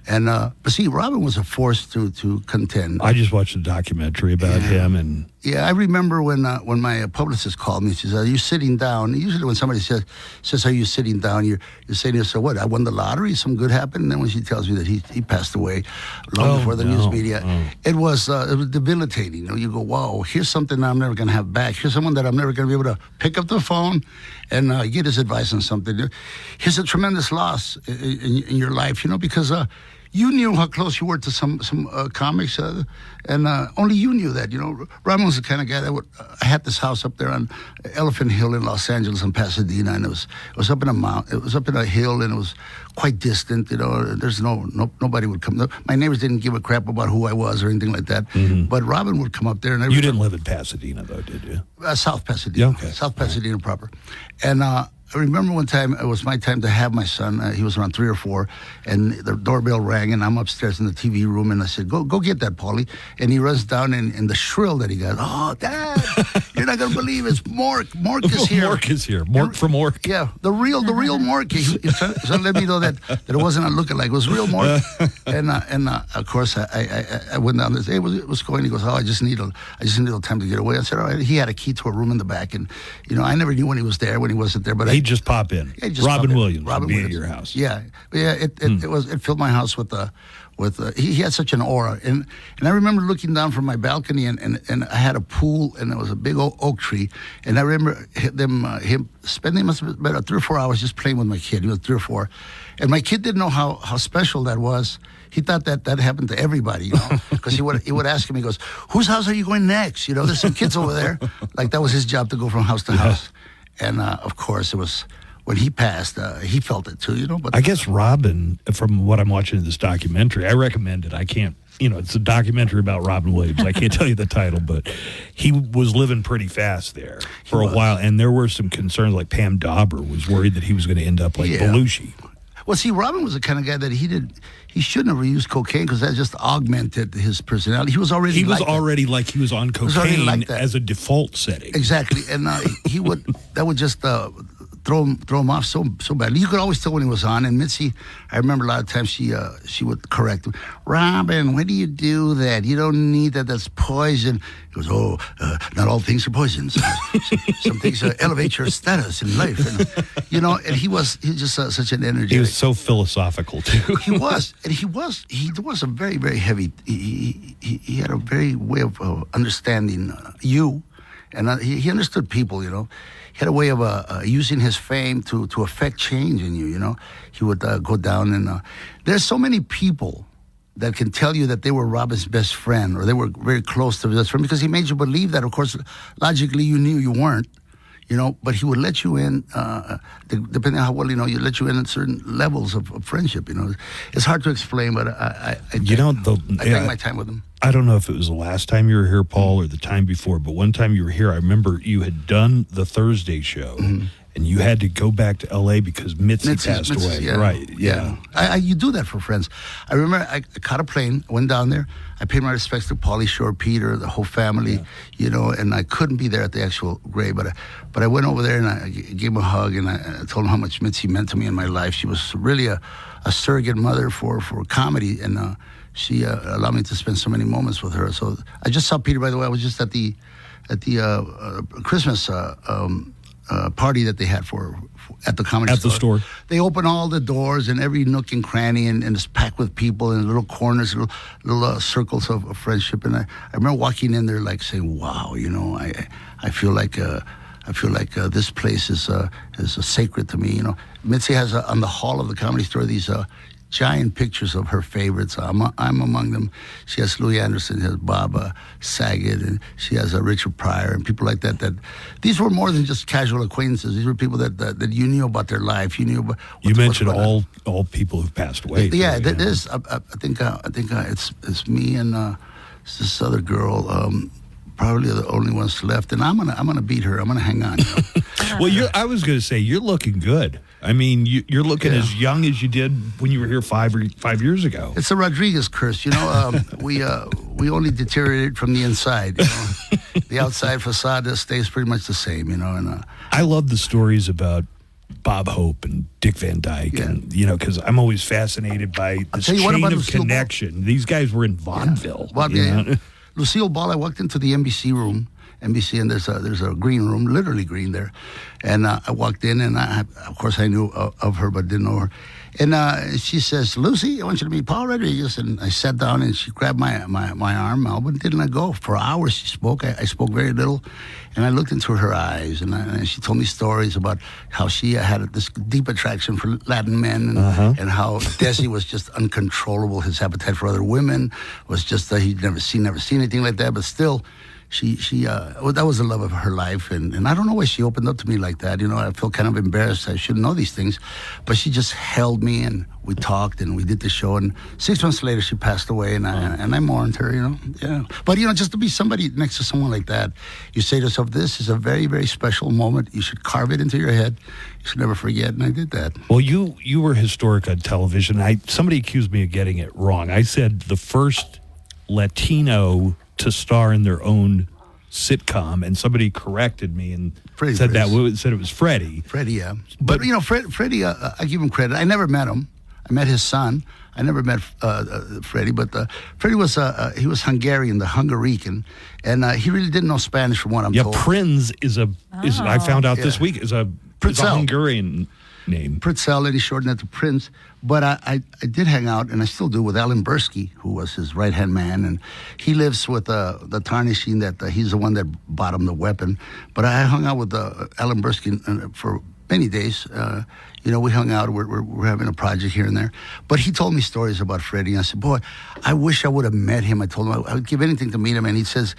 And but see, Robin was a force to contend. I just watched a documentary about him, and I remember when my publicist called me. She says, "Are you sitting down?" Usually, when somebody says, "Are you sitting down?" You're saying to yourself, "What? I won the lottery. Some good happened." And then when she tells me that he passed away long before the news media, it was debilitating. You go, "Wow, here's something I'm never going to have back. Here's someone that I'm never going to be able to pick up the phone and get his advice on something. Here's a tremendous loss in your life, because you knew how close you were to some comics, and only you knew that. Robin was the kind of guy that I had this house up there on Elephant Hill in Los Angeles and Pasadena, and it was up in a mountain. It was up in a hill, and it was quite distant. There's nobody would come. My neighbors didn't give a crap about who I was or anything like that. But Robin would come up there, and you didn't live in Pasadena though, did you? South Pasadena, okay. South Pasadena proper, and. I remember one time, it was my time to have my son. He was around 3 or 4, and the doorbell rang, and I'm upstairs in the TV room, and I said, go get that, Paulie. And he runs down, and the shrill that he got, "Oh, Dad, you're not going to believe it's Mork. Mork is here." Mork is here. Mork from Mork. Yeah, the real Mork. He let me know that it wasn't a lookalike. It was real Mork. And of course, I went down there. Hey, what's going? He goes, "Oh, I just need a little time to get away." I said, "All right." He had a key to a room in the back, and I never knew when he was there, when he wasn't there, but he'd just pop in. Robin Williams would be at your house. Yeah. It filled my house with he had such an aura, and I remember looking down from my balcony, and I had a pool, and there was a big oak tree, and I remember him spending must have been about 3 or 4 hours just playing with my kid. He was 3 or 4, and my kid didn't know how special that was. He thought that happened to everybody, because he would ask him. He goes, "Whose house are you going next? There's some kids over there." Like that was his job, to go from house to house. And of course, it was when he passed. He felt it too, But I guess Robin, from what I'm watching in this documentary, I recommend it. I can't, it's a documentary about Robin Williams. I can't tell you the title, but he was living pretty fast there for a while, and there were some concerns. Like Pam Dauber was worried that he was going to end up like Belushi. Well, see, Robin was the kind of guy that he shouldn't have used cocaine, because that just augmented his personality. He was already he was on cocaine as a default setting. Exactly, and that would just throw him off so badly. You could always tell when he was on. And Mitzi, I remember a lot of times she would correct him. "Robin, why do you do that? You don't need that. That's poison." He goes, "Oh, not all things are poisons. Some things elevate your status in life." And he was just such an energy. He was so philosophical too. He was a very, very heavy. He had a very way of understanding you, and he understood people. He had a way of using his fame to affect change in you. He would go down, and there's so many people that can tell you that they were Robin's best friend, or they were very close to his best friend, because he made you believe that. Of course, logically you knew you weren't. But he would let you in, depending on how well you let you in at certain levels of friendship. It's hard to explain, but I drank my time with him. I don't know if it was the last time you were here, Paul, or the time before, but one time you were here, I remember you had done the Thursday show, and and you had to go back to L.A. because Mitzi passed away. Yeah. Right, yeah. You do that for friends. I remember I caught a plane, went down there. I paid my respects to Pauly Shore, Peter, the whole family, and I couldn't be there at the actual grave, but I went over there and I gave him a hug, and I told him how much Mitzi meant to me in my life. She was really a surrogate mother for comedy, and she allowed me to spend so many moments with her. So I just saw Peter, by the way. I was just at the Christmas party that they had at the comedy store. At the store. They open all the doors and every nook and cranny, and it's packed with people in little corners, little circles of friendship. And I remember walking in there like saying, "Wow, I feel like this place is sacred to me." Mitzi has on the hall of the comedy store these giant pictures of her favorites. I'm among them. She has Louis Anderson, she has Bob Saget, and she has Richard Pryor and people like that. These were more than just casual acquaintances. These were people that you knew about their life. You knew about. You mentioned all people who've passed away. Yeah, that is. I think it's me and this other girl. Probably the only ones left, and I'm gonna beat her. I'm gonna hang on. Well, I was gonna say you're looking good. I mean, you're looking as young as you did when you were here 5 years ago. It's a Rodriguez curse, we only deteriorate from the inside. The outside facade stays pretty much the same, And I love the stories about Bob Hope and Dick Van Dyke, and because I'm always fascinated by this chain of connection. These guys were in vaudeville. Lucille Ball. I walked into the NBC room. NBC, and there's a green room, literally green there, and I walked in, and of course I knew of her, but didn't know her, and she says, "Lucy, I want you to meet Paul Rodriguez," and I sat down, and she grabbed my arm, but didn't let go. For hours she spoke. I spoke very little, and I looked into her eyes, and she told me stories about how she had this deep attraction for Latin men, and how Desi was just uncontrollable. His appetite for other women was just he'd never seen anything like that, but still. That was the love of her life, and I don't know why she opened up to me like that. I feel kind of embarrassed. I shouldn't know these things, but she just held me, and we talked, and we did the show. And 6 months later, she passed away, and I mourned her. Yeah. But just to be somebody next to someone like that, you say to yourself, "This is a very, very special moment. You should carve it into your head. You should never forget." And I did that. Well, you were historic on television. Somebody accused me of getting it wrong. I said the first Latino to star in their own sitcom, and somebody corrected me and said it was Freddie. Freddie, yeah. But Freddie, I give him credit. I never met him. I met his son. I never met Freddie, but Freddie was he was Hungarian, the Hungarican, and he really didn't know Spanish from what I'm told. Yeah, Prinz is I found out this week is a Hungarian name. Pritzl, and he shortened it to Prince. But I did hang out, and I still do, with Alan Bursky, who was his right-hand man, and he lives with the tarnishing that he's the one that bought him the weapon. But I hung out with Alan Bursky for many days. We hung out. We're having a project here and there. But he told me stories about Freddie. And I said, "Boy, I wish I would have met him." I told him I would give anything to meet him. And he says,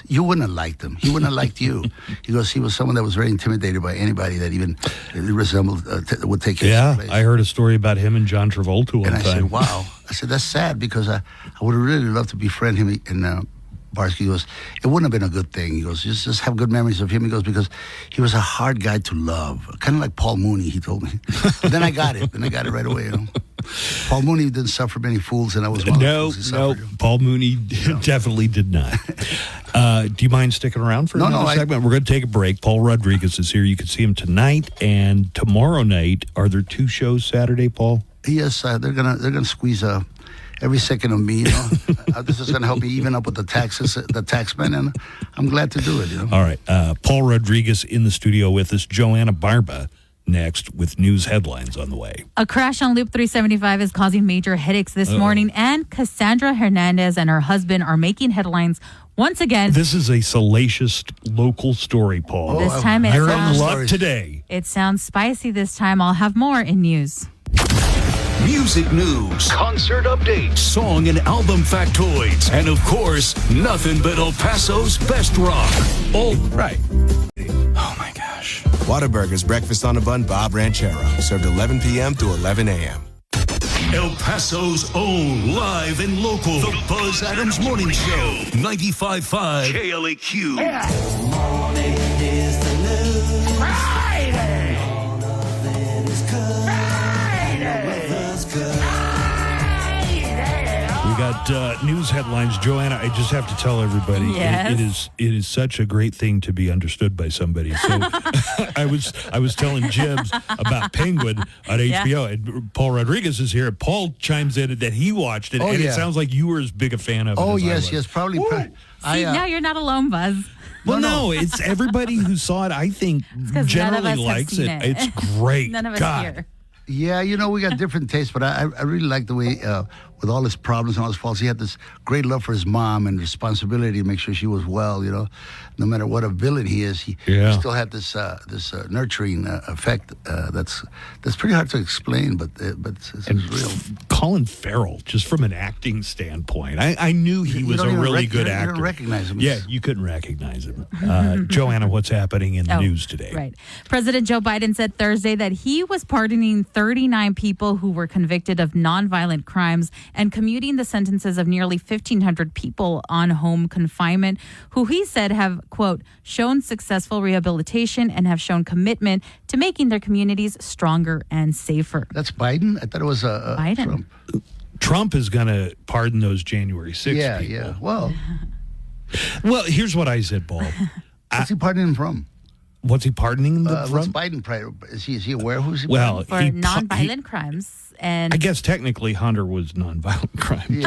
"You wouldn't have liked him. He wouldn't have liked you." He goes, "He was someone that was very intimidated by anybody that even resembled would take his place." I heard a story about him and John Travolta one time. And I said, "Wow." I said, "That's sad, because I would have really loved to befriend him." And Barsky goes, "It wouldn't have been a good thing." He goes, just have good memories of him. He goes, because he was a hard guy to love, kind of like Paul Mooney, he told me. But then I got it. Right away. Paul Mooney didn't suffer many fools, and I was one of the fools he suffered. Paul Mooney definitely did not. Do you mind sticking around for another segment? We're going to take a break. Paul Rodriguez is here. You can see him tonight and tomorrow night. Are there 2 shows Saturday, Paul? Yes, they're gonna squeeze every second of me. This is going to help me even up with the taxes, the taxman, and I'm glad to do it. All right, Paul Rodriguez in the studio with us. Joanna Barba next with news headlines on the way. A crash on Loop 375 is causing major headaches this morning, and Cassandra Hernandez and her husband are making headlines once again. This is a salacious local story, Paul. This time you're in luck today. It sounds spicy this time. I'll have more in news. Music news, concert updates, song and album factoids, and of course, nothing but El Paso's best rock. All right. Oh my gosh. Whataburger's breakfast on a bun Bob Ranchero, served 11 p.m. to 11 a.m. El Paso's own live and local, The Buzz Adams Morning Show, 95.5 KLAQ. Morning is the news. Friday. about news headlines, Joanna, I just have to tell everybody Yes. it is such a great thing to be understood by somebody. So I was telling Jibs about Penguin on HBO, and Paul Rodriguez is here. Paul chimes in that he watched it, and it sounds like you were as big a fan of it. Oh, as I yes, was. probably. See, now you're not alone, Buzz. Well, no, it's everybody who saw it, I think, 'cause none of generally us have likes seen it. it. It's great. None of us God. here. Yeah, we got different tastes, but I really like the way, with all his problems and all his faults, he had this great love for his mom and responsibility to make sure she was well. No matter what a villain he is, he still had this nurturing effect. That's pretty hard to explain, but it's real. Colin Farrell, just from an acting standpoint, I knew he was a really good actor. You don't recognize him. Yeah, you couldn't recognize him. Joanna, what's happening in the news today? Right. President Joe Biden said Thursday that he was pardoning 39 people who were convicted of nonviolent crimes and commuting the sentences of nearly 1,500 people on home confinement who he said have, quote, shown successful rehabilitation and have shown commitment to making their communities stronger and safer. That's Biden? I thought it was Biden. Trump. Trump is going to pardon those January 6th people. Yeah. Well, here's what I said, Paul. What's he pardoning from? What's he pardoning them What's from? Biden? Is he aware who's he Well, pardoning? For nonviolent crimes. And I guess technically Hunter was nonviolent crime.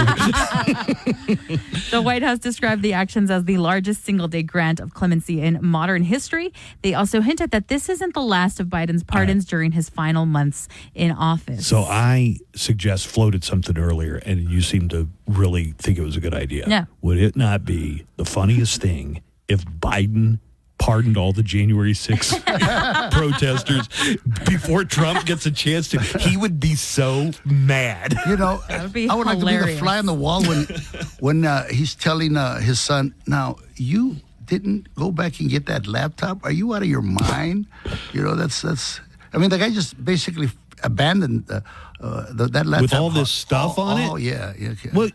The White House described the actions as the largest single-day grant of clemency in modern history. They also hinted that this isn't the last of Biden's pardons during his final months in office. So I floated something earlier, and you seem to really think it was a good idea. Yeah. Would it not be the funniest thing if Biden pardoned all the January 6th protesters before Trump gets a chance to? He would be so mad. That would be I would like to be the hilarious. fly on the wall when he's telling his son, now, you didn't go back and get that laptop? Are you out of your mind? That's. I mean, the guy just basically abandoned that laptop. With all this stuff on it? Oh, yeah. Well,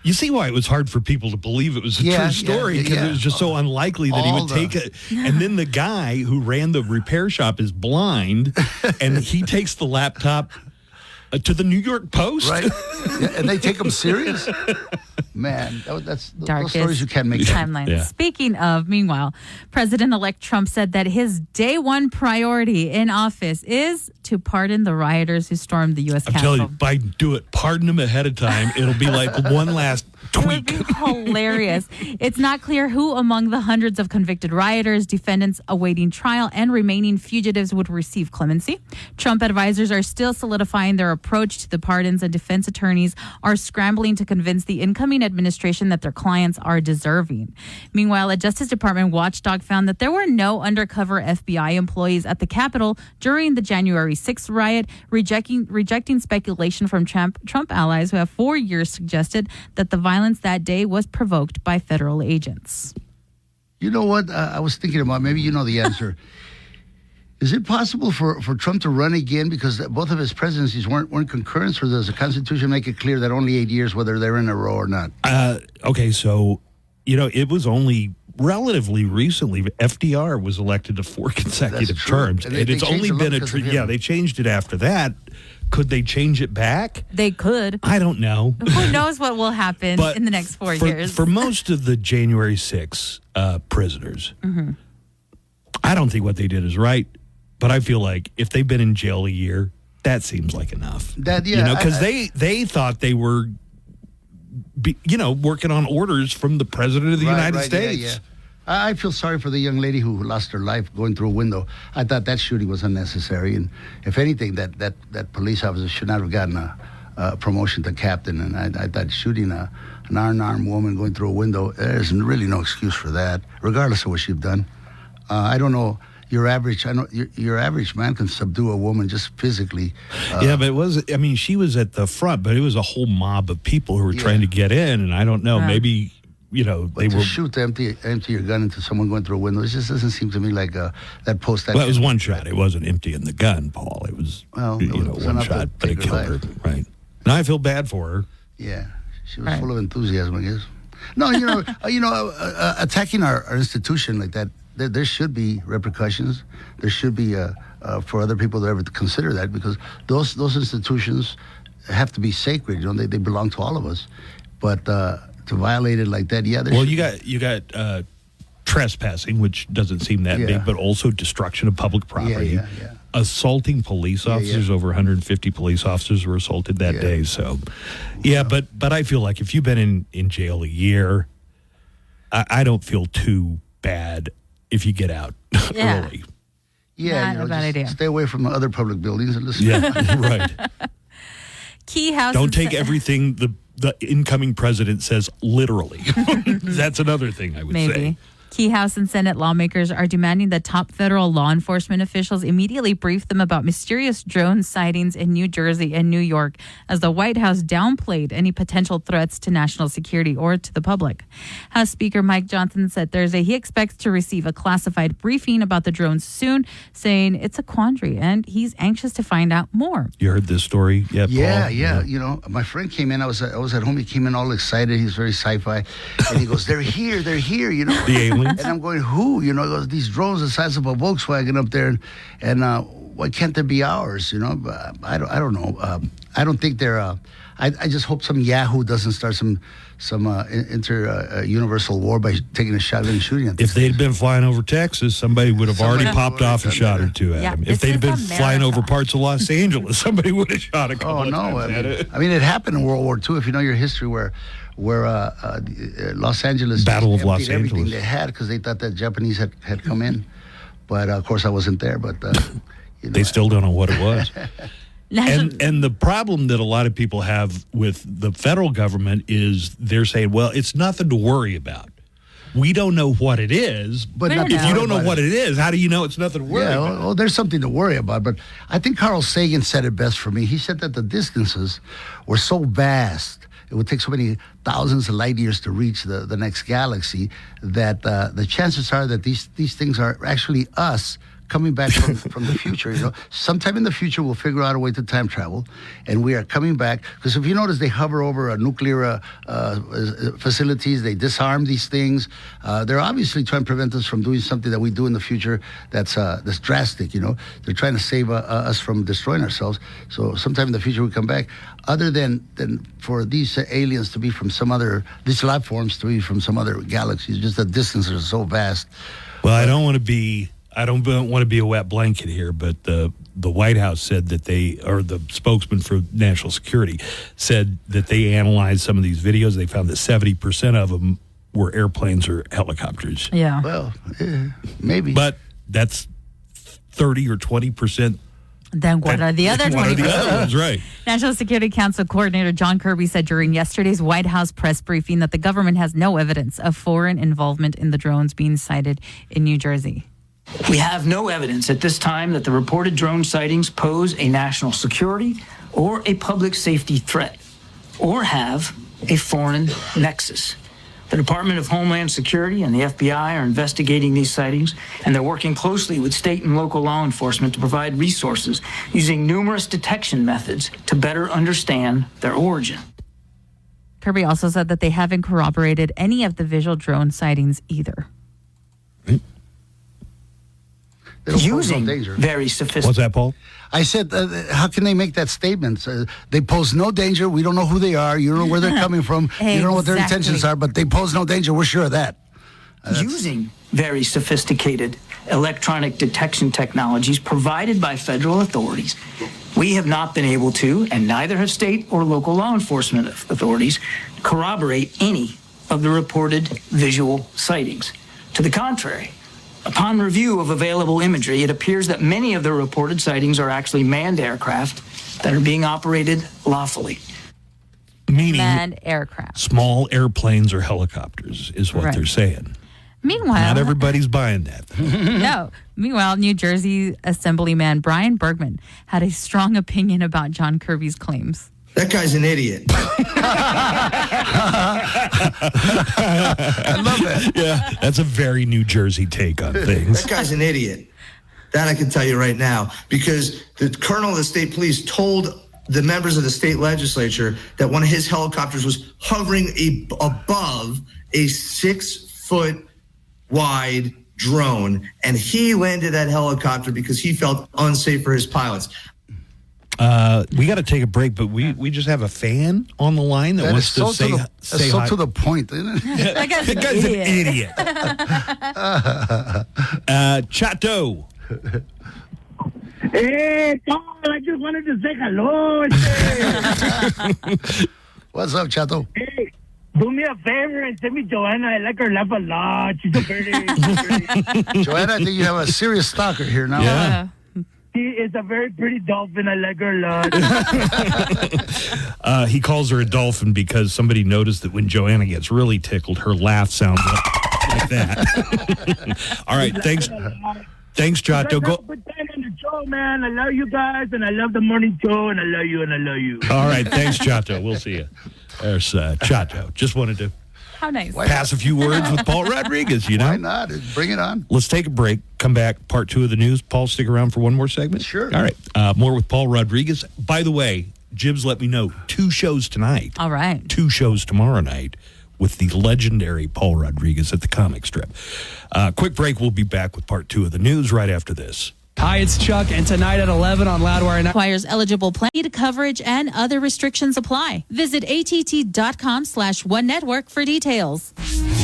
you see why it was hard for people to believe it was a true story, because it was just so unlikely that he would take it. And then the guy who ran the repair shop is blind, and he takes the laptop to the New York Post. Right. And they take him serious? Man, that's Darkest those stories you can't make up. timeline. Yeah. Speaking of, meanwhile, President-elect Trump said that his day one priority in office is to pardon the rioters who stormed the U.S. I'm Capitol. telling you, Biden, do it. Pardon them ahead of time. It'll be like one last tweak. It would be hilarious. It's not clear who among the hundreds of convicted rioters, defendants awaiting trial, and remaining fugitives would receive clemency. Trump advisors are still solidifying their approach to the pardons, and defense attorneys are scrambling to convince the incoming administration that their clients are deserving. Meanwhile, a Justice Department watchdog found that there were no undercover FBI employees at the Capitol during the January 6th riot, rejecting speculation from Trump allies who have for years suggested that the violence that day was provoked by federal agents. You know what? I was thinking about, maybe you know the answer. Is it possible for Trump to run again because both of his presidencies weren't concurrent, or does the Constitution make it clear that only 8 years, whether they're in a row or not? Okay, so, it was only relatively recently FDR was elected to 4 consecutive terms. And it's only been they changed it after that. Could they change it back? They could. I don't know. Who knows what will happen But in the next 4 years? For most of the January 6 prisoners, I don't think what they did is right. But I feel like if they've been in jail a year, that seems like enough. Because they thought they were, working on orders from the president of the United States. Yeah. I feel sorry for the young lady who lost her life going through a window. I thought that shooting was unnecessary, and if anything, that police officer should not have gotten a promotion to captain. And I thought shooting an unarmed woman going through a window, there's really no excuse for that, regardless of what she's done. I don't know. Your average man can subdue a woman just physically. But she was at the front, but it was a whole mob of people who were trying to get in, and I don't know, maybe, they were... shoot, empty your gun into someone going through a window, it just doesn't seem to me like that post... Well, it was one shot. It wasn't emptying the gun, Paul. It was, one shot, but it killed her. Right. And I feel bad for her. Yeah. She was full of enthusiasm, I guess. No, attacking our institution like that, there should be repercussions. There should be for other people to ever consider that, because those institutions have to be sacred. They belong to all of us. But to violate it like that, yeah. Well, you got trespassing, which doesn't seem that big, but also destruction of public property. Yeah. Assaulting police officers. Over 150 police officers were assaulted that day. So, but I feel like if you've been in jail a year, I don't feel too bad if you get out early. Yeah, Not a bad idea. Stay away from other public buildings and listen. Yeah, right. Key House. Don't take everything the incoming president says literally. That's another thing I would say. Key House and Senate lawmakers are demanding that top federal law enforcement officials immediately brief them about mysterious drone sightings in New Jersey and New York, as the White House downplayed any potential threats to national security or to the public. House Speaker Mike Johnson said Thursday he expects to receive a classified briefing about the drones soon, saying it's a quandary and he's anxious to find out more. You heard this story yet, Paul? Yeah. You know, my friend came in. I was at home. He came in all excited. He's very sci-fi, and he goes, "They're here. You know." The aliens. And I'm going, who? You know, he goes, these drones the size of a Volkswagen up there, and why can't they be ours? You know, I don't know. I don't think they're. I just hope some Yahoo doesn't start some universal war by taking a shotgun and shooting at them. If they'd been flying over Texas, somebody would have already popped off a shot or two at them. If they'd been flying over parts of Los Angeles, somebody would have shot a couple of times at it. I mean, it happened in World War II. If you know your history, where Los Angeles Battle of Los everything Angeles they had because they thought that Japanese had come in, but of course I wasn't there. But they still don't know what it was. And the problem that a lot of people have with the federal government is they're saying, well, it's nothing to worry about. We don't know what it is, but if you don't know what it is, how do you know it's nothing to worry about? Well, there's something to worry about. But I think Carl Sagan said it best for me. He said that the distances were so vast, it would take so many thousands of light years to reach the next galaxy, that the chances are that these things are actually us coming back from the future. You know, sometime in the future we'll figure out a way to time travel, and we are coming back. Because if you notice, they hover over nuclear facilities. They disarm these things. They're obviously trying to prevent us from doing something that we do in the future that's drastic. You know, they're trying to save us from destroying ourselves. So sometime in the future we come back. Other than for these aliens to be from these life forms to be from some other galaxies, just the distances are so vast. Well, I don't want to be a wet blanket here, but the White House said that the spokesman for national security said that they analyzed some of these videos. They found that 70% of them were airplanes or helicopters. Yeah. Well, maybe. But that's 30 or 20%. Then what are the other 20%? What are the other ones, right? National Security Council Coordinator John Kirby said during yesterday's White House press briefing that the government has no evidence of foreign involvement in the drones being sighted in New Jersey. We have no evidence at this time that the reported drone sightings pose a national security or a public safety threat or have a foreign nexus. The Department of Homeland Security and the FBI are investigating these sightings, and they're working closely with state and local law enforcement to provide resources using numerous detection methods to better understand their origin. Kirby also said that they haven't corroborated any of the visual drone sightings either. Using very sophisticated. What's that, Paul? I said, how can they make that statement? They pose no danger. We don't know who they are. You don't know where they're coming from. You don't know what their intentions are, but they pose no danger. We're sure of that. Using very sophisticated electronic detection technologies provided by federal authorities, we have not been able to, and neither have state or local law enforcement authorities, corroborate any of the reported visual sightings. To the contrary, upon review of available imagery, it appears that many of the reported sightings are actually manned aircraft that are being operated lawfully. Meaning manned aircraft. Small airplanes or helicopters is what they're saying. Meanwhile, not everybody's buying that. No. Meanwhile, New Jersey Assemblyman Brian Bergman had a strong opinion about John Kirby's claims. That guy's an idiot. I love it. Yeah, that's a very New Jersey take on things. That guy's an idiot. That I can tell you right now, because the colonel of the state police told the members of the state legislature that one of his helicopters was hovering above a 6-foot wide drone, and he landed that helicopter because he felt unsafe for his pilots. We got to take a break, but we just have a fan on the line that wants to say hi. To the point, isn't it? That guy's That guy's an idiot. Chato. Hey, Tom, I just wanted to say hello. What's up, Chato? Hey, do me a favor and send me Joanna. I like her laugh a lot. She's a pretty. Joanna, I think you have a serious stalker here now. Yeah. She is a very pretty dolphin. I like her a lot. He calls her a dolphin because somebody noticed that when Joanna gets really tickled, her laugh sounds like that. All right, thanks. Thanks, Chato. Go. Good time on the show, man. I love you guys, and I love the morning show, and I love you, and I love you. All right, thanks, Chato. We'll see you. There's Chato. Just wanted to How nice. pass a few words with Paul Rodriguez, you know? Why not? Bring it on. Let's take a break. Come back. Part 2 of the news. Paul, stick around for one more segment? Sure. All right. More with Paul Rodriguez. By the way, Jibs let me know 2 shows tonight. All right. 2 shows tomorrow night with the legendary Paul Rodriguez at the comic strip. Quick break. We'll be back with part 2 of the news right after this. Hi, it's Chuck, and tonight at 11 on Loudwire. Requires eligible plan coverage and other restrictions apply. Visit att.com/one network for details.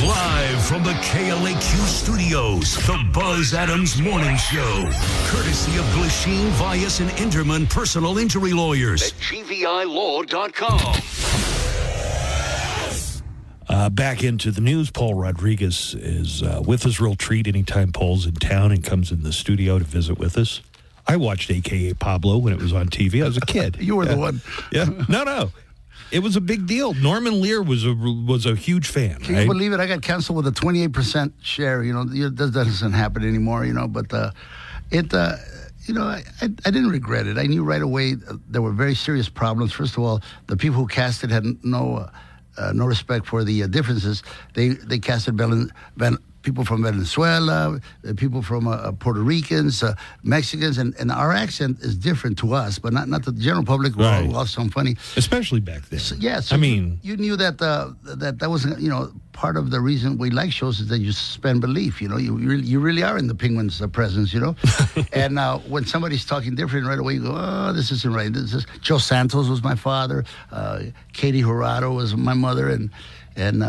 Live from the KLAQ studios, the Buzz Adams Morning Show. Courtesy of Glasheen, Vias, and Interman Personal Injury Lawyers at GVILaw.com. Back into the news. Paul Rodriguez is with us. Real treat anytime Paul's in town and comes in the studio to visit with us. I watched AKA Pablo when it was on TV. I was a kid. You were the one. Yeah. No. It was a big deal. Norman Lear was a huge fan. Can you believe it? I got canceled with a 28% share. You know, that doesn't happen anymore. You know, but you know, I didn't regret it. I knew right away there were very serious problems. First of all, the people who cast it had no respect for the differences. They casted people from Venezuela, people from Puerto Ricans, Mexicans, and our accent is different to us, but not the general public. Right. All sound funny, especially back then. So, yeah, so I mean, you knew that that wasn't, you know, part of the reason we like shows is that you suspend belief. You know, you really are in the Penguins' presence. You know, and when somebody's talking different, right away you go, oh, this isn't right. Joe Santos was my father. Katie Jurado was my mother, and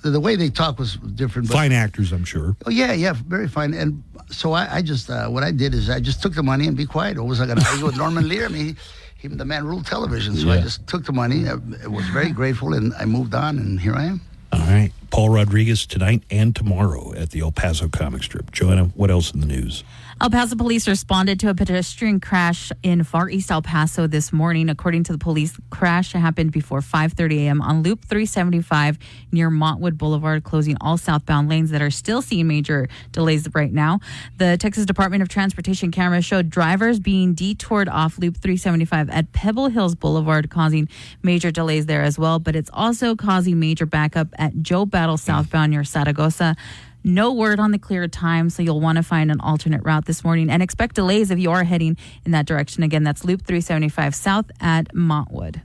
the way they talk was different. But, fine actors, I'm sure. Oh, yeah, very fine. And so I just, what I did is I just took the money and be quiet. Or was I going to argue with Norman Lear? I mean, the man ruled television. So I just took the money. I was very grateful, and I moved on, and here I am. All right. Paul Rodriguez tonight and tomorrow at the El Paso comic strip. Joanna, what else in the news? El Paso police responded to a pedestrian crash in Far East El Paso this morning. According to the police, crash happened before 5:30 a.m. on Loop 375 near Montwood Boulevard, closing all southbound lanes that are still seeing major delays right now. The Texas Department of Transportation cameras showed drivers being detoured off Loop 375 at Pebble Hills Boulevard, causing major delays there as well. But it's also causing major backup at Joe Battle southbound near Zaragoza. No word on the clear time, so you'll want to find an alternate route this morning and expect delays if you are heading in that direction. Again, that's Loop 375 south at Montwood.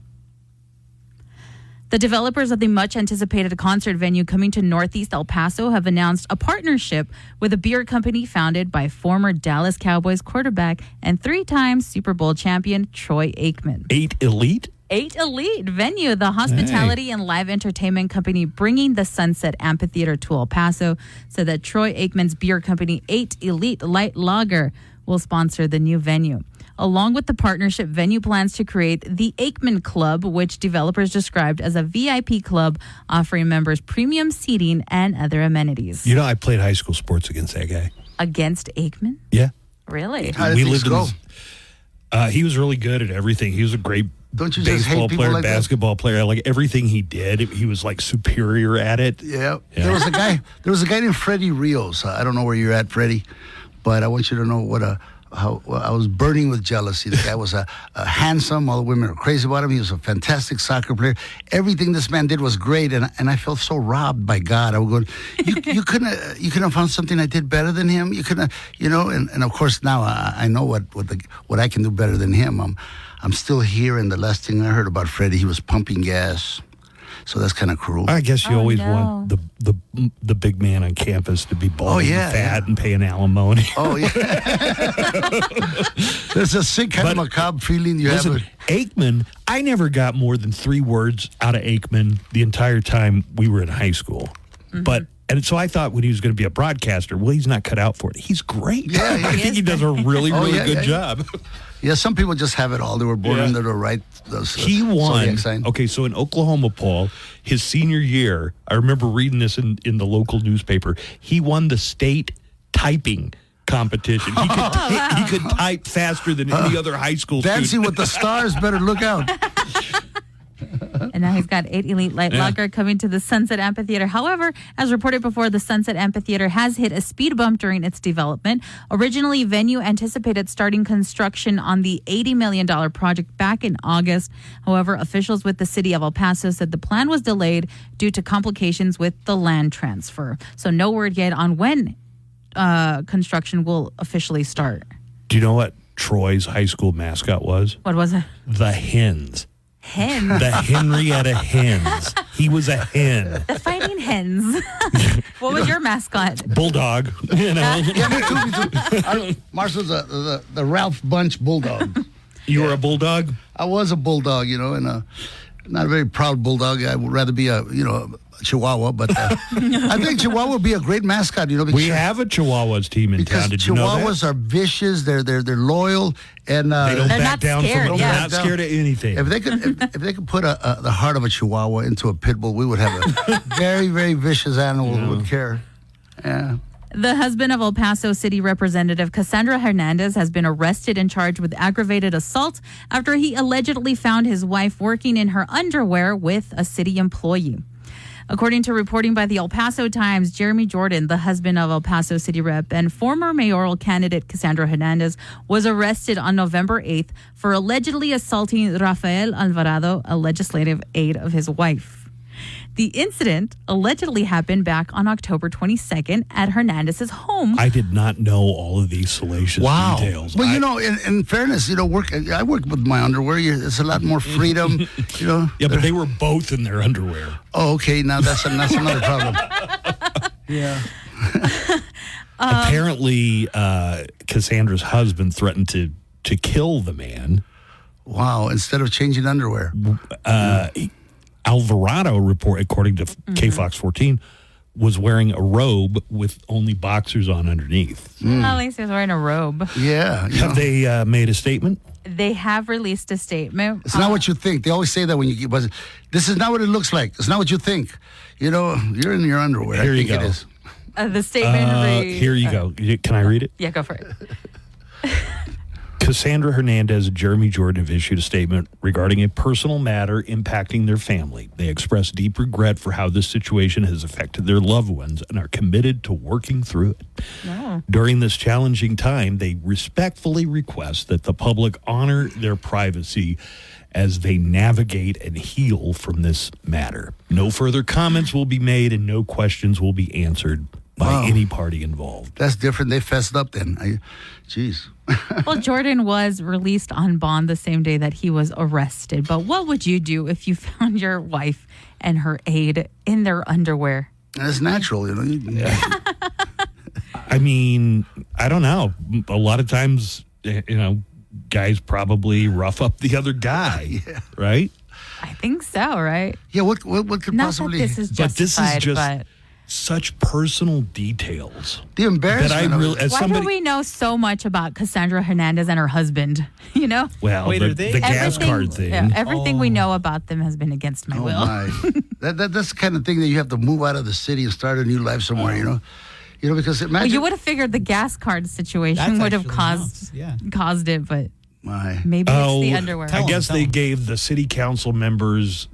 The developers of the much-anticipated concert venue coming to Northeast El Paso have announced a partnership with a beer company founded by former Dallas Cowboys quarterback and 3-time Super Bowl champion Troy Aikman. 8 Elite? 8 Elite venue, the hospitality and live entertainment company bringing the Sunset Amphitheater to El Paso, so that Troy Aikman's beer company 8 Elite Light Lager will sponsor the new venue. Along with the partnership, venue plans to create the Aikman Club, which developers described as a VIP club offering members premium seating and other amenities. You know, I played high school sports against that guy. Against Aikman? Yeah. Really? How did things go? He was really good at everything. He was a great Don't you just baseball hate people player, like that? basketball player. Like everything he did, he was like superior at it. Yeah. There was a guy named Freddie Rios. I don't know where you're at, Freddie, but I want you to know how I was burning with jealousy. The guy was a handsome. All the women were crazy about him. He was a fantastic soccer player. Everything this man did was great, and I felt so robbed by God. I would go, you couldn't have found something I did better than him. You couldn't, you know. And of course now I know what I can do better than him. I'm still here, and the last thing I heard about Freddie, he was pumping gas. So that's kind of cruel. I guess you always want the big man on campus to be bald and fat and paying alimony. Oh, yeah. There's a sick kind of macabre feeling you have. Aikman, I never got more than 3 words out of Aikman the entire time we were in high school. Mm-hmm. And so I thought when he was going to be a broadcaster, well, he's not cut out for it. He's great. Yeah, I think he does a really good job. Yeah, some people just have it all. They were born under the right. He won. Okay, so in Oklahoma, Paul, his senior year, I remember reading this in the local newspaper. He won the state typing competition. He could type faster than any other high school student. Dancing with the Stars, better look out. And now he's got 8 elite light lager coming to the Sunset Amphitheater. However, as reported before, the Sunset Amphitheater has hit a speed bump during its development. Originally, venue anticipated starting construction on the $80 million project back in August. However, officials with the city of El Paso said the plan was delayed due to complications with the land transfer. So no word yet on when construction will officially start. Do you know what Troy's high school mascot was? What was it? The Hens. Hens. The Henrietta Hens. He was a hen. The Fighting Hens. What was your mascot? Bulldog. You know. Yeah, me too. Marcel's the Ralph Bunch Bulldog. You were a bulldog? I was a bulldog, and not a very proud bulldog. I would rather be a Chihuahua, but I think Chihuahua would be a great mascot. Because we have a Chihuahuas team in town. Did you know that? Chihuahuas are vicious. They're loyal, and they don't back down from scared, they're not scared of anything. If they could put the heart of a Chihuahua into a pit bull, we would have a very, very vicious animal who would care. Yeah. The husband of El Paso City Representative Cassandra Hernandez has been arrested and charged with aggravated assault after he allegedly found his wife working in her underwear with a city employee. According to reporting by the El Paso Times, Jeremy Jordan, the husband of El Paso City Rep and former mayoral candidate Cassandra Hernandez, was arrested on November 8th for allegedly assaulting Rafael Alvarado, a legislative aide of his wife. The incident allegedly happened back on October 22nd at Hernandez's home. I did not know all of these salacious details. Well, in fairness, I work with my underwear. There's a lot more freedom, Yeah, but they were both in their underwear. Oh, okay. Now that's another problem. Yeah. Apparently, Cassandra's husband threatened to kill the man. Wow! Instead of changing underwear. Alvarado report, according to KFOX 14, was wearing a robe with only boxers on underneath. Well, at least he was wearing a robe. Yeah. Have they made a statement? They have released a statement. It's not what you think. They always say that when you but this is not what it looks like. It's not what you think. You're in your underwear. Here I think you go. it is. The statement here you go. Can I read it? Yeah, go for it. Cassandra Hernandez and Jeremy Jordan have issued a statement regarding a personal matter impacting their family. They express deep regret for how this situation has affected their loved ones and are committed to working through it. Oh. During this challenging time, they respectfully request that the public honor their privacy as they navigate and heal from this matter. No further comments will be made and no questions will be answered by any party involved. That's different. They fessed up then. Jeez. Well, Jordan was released on bond the same day that he was arrested. But what would you do if you found your wife and her aide in their underwear? That's natural, I mean, I don't know. A lot of times, guys probably rough up the other guy, right? I think so, right? Yeah, what could Not possibly... That this is but this is just... but such personal details. The embarrassment. Why do we know so much about Cassandra Hernandez and her husband? Well, the gas card thing. Yeah, everything we know about them has been against my will. My. That's the kind of thing that you have to move out of the city and start a new life somewhere. Because imagine... Well, you would have figured the gas card situation would have caused it, but maybe it's the underwear. I guess they gave the city council members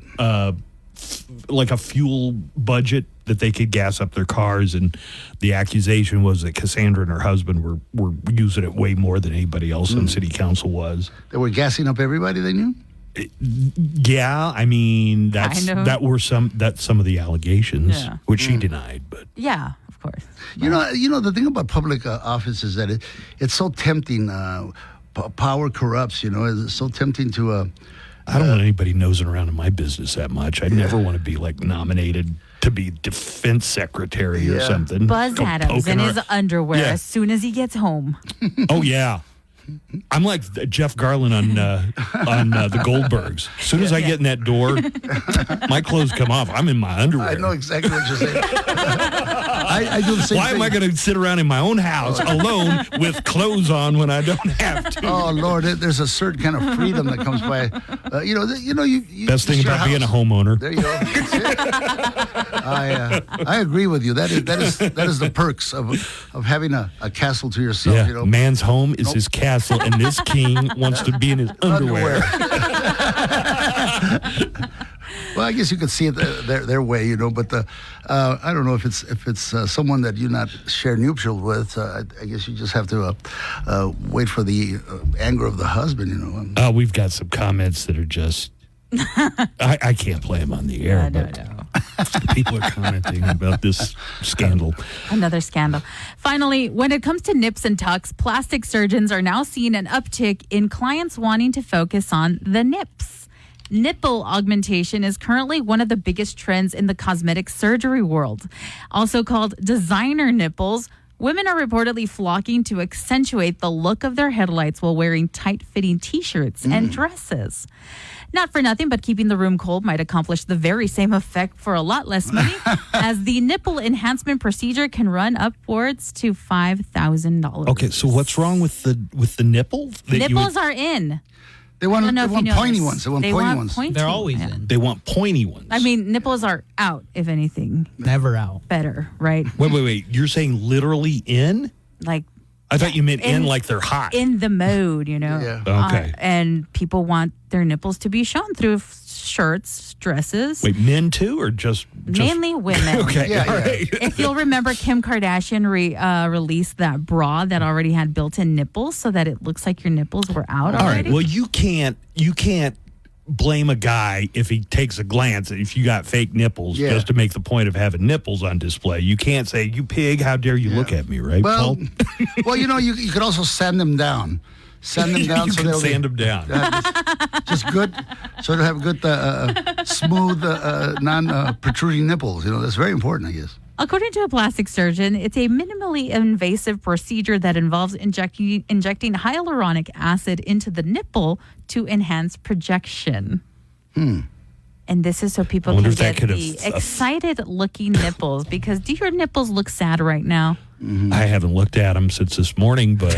like a fuel budget that they could gas up their cars, and the accusation was that Cassandra and her husband were using it way more than anybody else on city council was. They were gassing up everybody they knew? Yeah, I mean that's some of the allegations, which she denied, but yeah, of course. The thing about public office is that it's so tempting. Power corrupts. It's so tempting to I don't want anybody nosing around in my business that much. I never want to be like nominated to be defense secretary or something. Buzz Go Adams in poking his underwear Yeah. as soon as he gets home. Oh yeah, I'm like Jeff Garland on the Goldbergs. As soon as I get in that door, my clothes come off. I'm in my underwear. I know exactly what you're saying. I do the same Why thing. am I going to sit around in my own house alone with clothes on when I don't have to? Oh Lord, there's a certain kind of freedom that comes by. You Best thing it's your about being a house. homeowner. There you go. That's it. I agree with you. That is the perks of having a castle to yourself. Yeah, You know, man's home is his castle, and this king wants to be in his underwear. Well, I guess you could see it their way, you know, but I don't know if it's someone that you not share nuptials with. I guess you just have to wait for the anger of the husband, you know. We've got some comments that are just. I can't play them on the air, but people are commenting about this scandal. Another scandal. Finally, when it comes to nips and tucks, plastic surgeons are now seeing an uptick in clients wanting to focus on the nips. Nipple augmentation is currently one of the biggest trends in the cosmetic surgery world. Also called designer nipples, women are reportedly flocking to accentuate the look of their headlights while wearing tight-fitting T-shirts and dresses. Not for nothing, but keeping the room cold might accomplish the very same effect for a lot less money, as the nipple enhancement procedure can run upwards to $5,000. Okay, so what's wrong with the nipple? Nipples are in. They want I don't know if you know pointy this. ones. They want They pointy want ones. pointy. They're always Yeah. in. They want pointy ones. I mean, nipples are out, if anything. Never out. Better, right? Wait. You're saying literally in? Like I thought you meant in like they're hot. in the mode, you know. Yeah. Okay. And people want their nipples to be shown through shirts, dresses. Wait, men too, or just Mainly women. Okay, Yeah, all yeah. right. If you'll remember, Kim Kardashian released that bra that already had built-in nipples, so that it looks like your nipples were out All right. already. Well, you can't blame a guy if he takes a glance if you got fake nipples Yeah. just to make the point of having nipples on display. You can't say, "You pig, how dare you look at me," right? Well, Paul? well, you know, you could also sand them down. Sand them down You so can they'll be- sand them down. just good, so to have good, smooth, non-protruding nipples. You know, that's very important, I guess. According to a plastic surgeon, it's a minimally invasive procedure that involves injecting hyaluronic acid into the nipple to enhance projection. And this is so people I wonder can if that get could the excited-looking nipples. Because do your nipples look sad right now? I haven't looked at them since this morning, but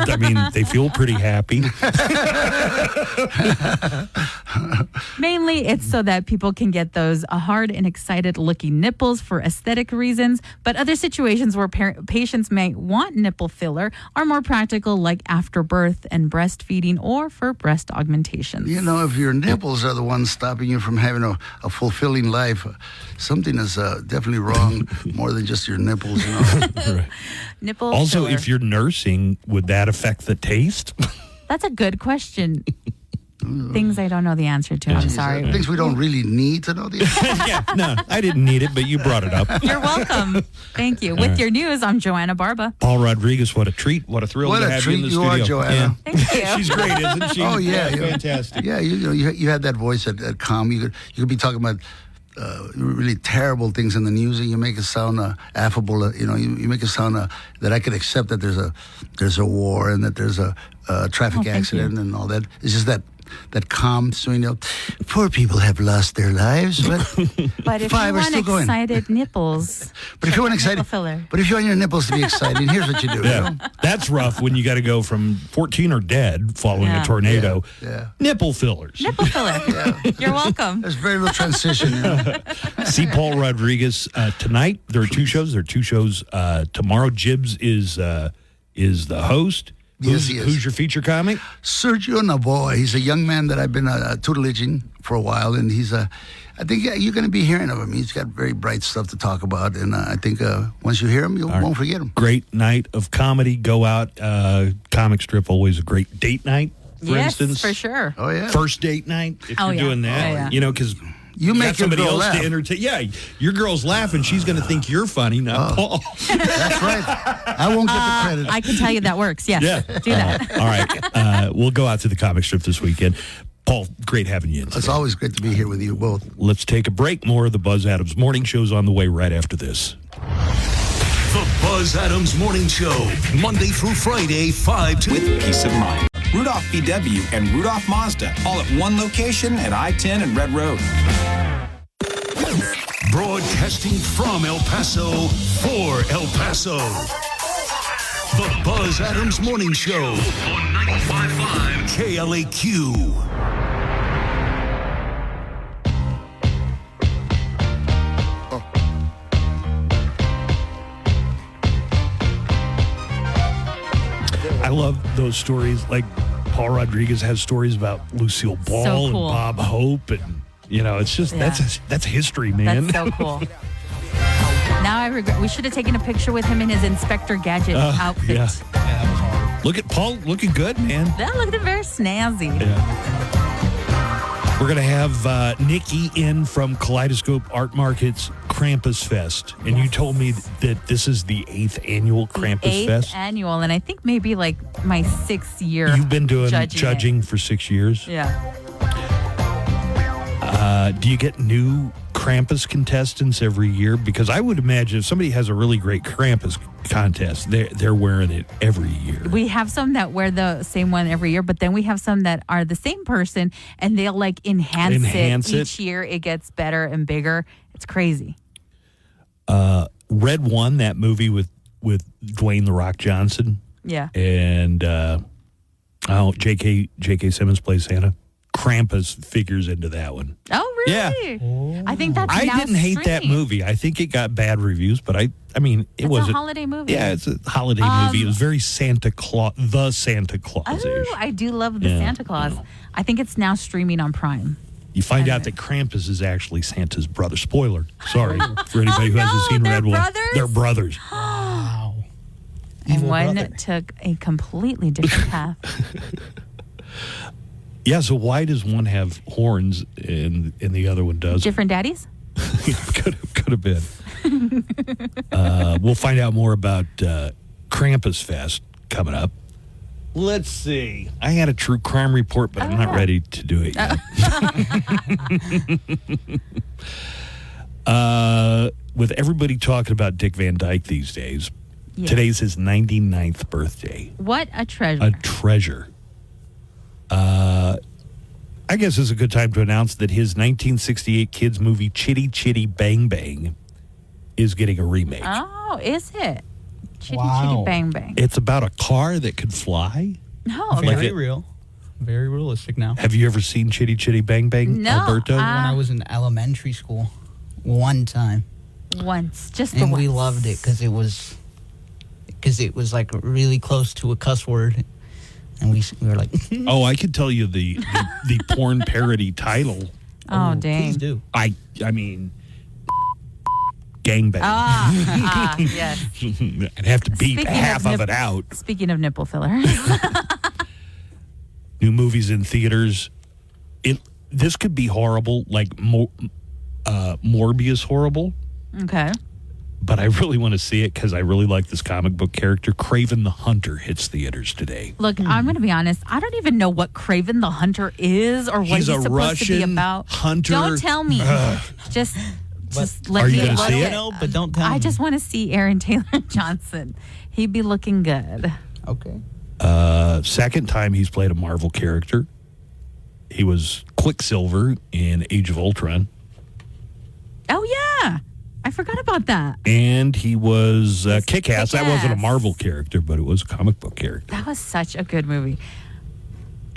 I mean, they feel pretty happy. Mainly, it's so that people can get those hard and excited-looking nipples for aesthetic reasons. But other situations where patients may want nipple filler are more practical, like after birth and breastfeeding or for breast augmentations. You know, if your nipples are the ones stopping you from having a fulfilling life, something is definitely wrong more than just your nipples, you know. Right. Nipple Also, filler. if you're nursing, would that affect the taste? That's a good question. Things I don't know the answer to. I'm sorry. Things we don't really need to know the answer. Yeah, no, I didn't need it, but you brought it up. You're welcome. Thank you. With your news, I'm Joanna Barba. Paul Rodriguez, what a treat. What a thrill What to a have you in treat the you studio. are, Joanna. Yeah. Thank you. She's great, isn't she? Oh, yeah. Fantastic. Yeah, you had that voice at calm. You could be talking about really terrible things in the news, and you make it sound affable. You know, you make it sound that I could accept that there's a war and that there's a traffic accident and all that. It's just that calm, so you know, poor people have lost their lives, but But if 5 you are want still going. excited nipples, But if you want nipple excited, filler. but if you want your nipples to be exciting, here's what you do. You Yeah, know? that's rough when you got to go from 14 are dead following Yeah. a tornado. Yeah. Nipple fillers. Nipple filler. You're welcome. There's very little transition. You know? See Paul Rodriguez tonight. There are two shows. Tomorrow. Jibs is the host. Yes, he is. Who's your feature comic? Sergio Navoy. He's a young man that I've been tutelaging for a while, and he's I think you're going to be hearing of him. He's got very bright stuff to talk about, and I think once you hear him, you won't forget him. Great night of comedy. Go out. Comic strip, always a great date night, for Yes, instance. for sure. Oh, yeah. First date night, if Oh, you're yeah. doing that. Oh, yeah. You know, because You make got your somebody girl else laugh. to entertain. Yeah, your girl's laughing. She's going to think you're funny, not Paul. That's right. I won't get the credit. I can tell you that works. Yes. Yeah. Do that. All right. We'll go out to the comic strip this weekend. Paul, great having you in today. It's always great to be here with you both. Let's take a break. More of the Buzz Adams Morning Show's on the way right after this. The Buzz Adams Morning Show, Monday through Friday, 5 to... With peace of mind. Rudolph VW and Rudolph Mazda, all at one location at I-10 and Red Road. Broadcasting from El Paso, for El Paso. The Buzz Adams Morning Show on 95.5 KLAQ. I love those stories. Like Paul Rodriguez has stories about Lucille Ball So cool. and Bob Hope, and it's just that's history, man. That's so cool. Now I regret. We should have taken a picture with him in his Inspector Gadget outfit. Yeah. Look at Paul looking good, man. That looked very snazzy. Yeah. We're going to have Nikki in from Kaleidoscope Art Market's Krampus Fest. And you told me that this is the 8th annual Krampus Fest. 8th annual, and I think maybe like my 6th year. You've been doing judging it. for 6 years? Yeah. Do you get new Krampus contestants every year? Because I would imagine if somebody has a really great Krampus contest, they're wearing it every year. We have some that wear the same one every year, but then we have some that are the same person, and they'll like enhance it. Each year it gets better and bigger. It's crazy. Red One, that movie with Dwayne "The Rock" Johnson. Yeah. And J.K. Simmons plays Santa. Krampus figures into that one. Oh, really? Yeah. I think that's I now didn't hate that streaming. movie. I think it got bad reviews, but it was a holiday movie. Yeah, it's a holiday movie. It was very Santa Claus, the Santa Claus. Oh, I do love the Santa Claus. I think it's now streaming on Prime. You find out that Krampus is actually Santa's brother. Spoiler. Sorry for anybody who hasn't seen Red One. They're brothers. Wow. And one took a completely different path. Yeah, so why does one have horns and the other one doesn't? Different daddies? Could have been. We'll find out more about Krampus Fest coming up. Let's see. I had a true crime report, but I'm not ready to do it yet. With everybody talking about Dick Van Dyke these days, today's his 99th birthday. What a treasure. A treasure. I guess it's a good time to announce that his 1968 kids movie Chitty Chitty Bang Bang is getting a remake. Oh, is it? Chitty Chitty Bang Bang. It's about a car that could fly. No. Very real. Very realistic now. Have you ever seen Chitty Chitty Bang Bang, No, Alberto? When I was in elementary school, one time. Once, just and the we once. loved it because it was like really close to a cuss word. And we were like, oh, I could tell you the porn parody title. Oh, dang. Please do. I mean, gangbang. Yes. I'd have to beat Speaking half of of it out. Speaking of nipple filler. New movies in theaters. This could be horrible, like Morbius horrible. Okay. But I really want to see it because I really like this comic book character. Kraven the Hunter hits theaters today. Look, I'm going to be honest. I don't even know what Kraven the Hunter is or what he's a supposed Russian to be about. hunter. Don't tell me. Just let Are me you gonna look see at it? No, but don't tell I me. just want to see Aaron Taylor Johnson. He'd be looking good. Okay. Second time he's played a Marvel character. He was Quicksilver in Age of Ultron. Oh, yeah. I forgot about that. And he was Kick-Ass. That wasn't a Kick-Ass. Marvel character, but it was a comic book character. That was such a good movie.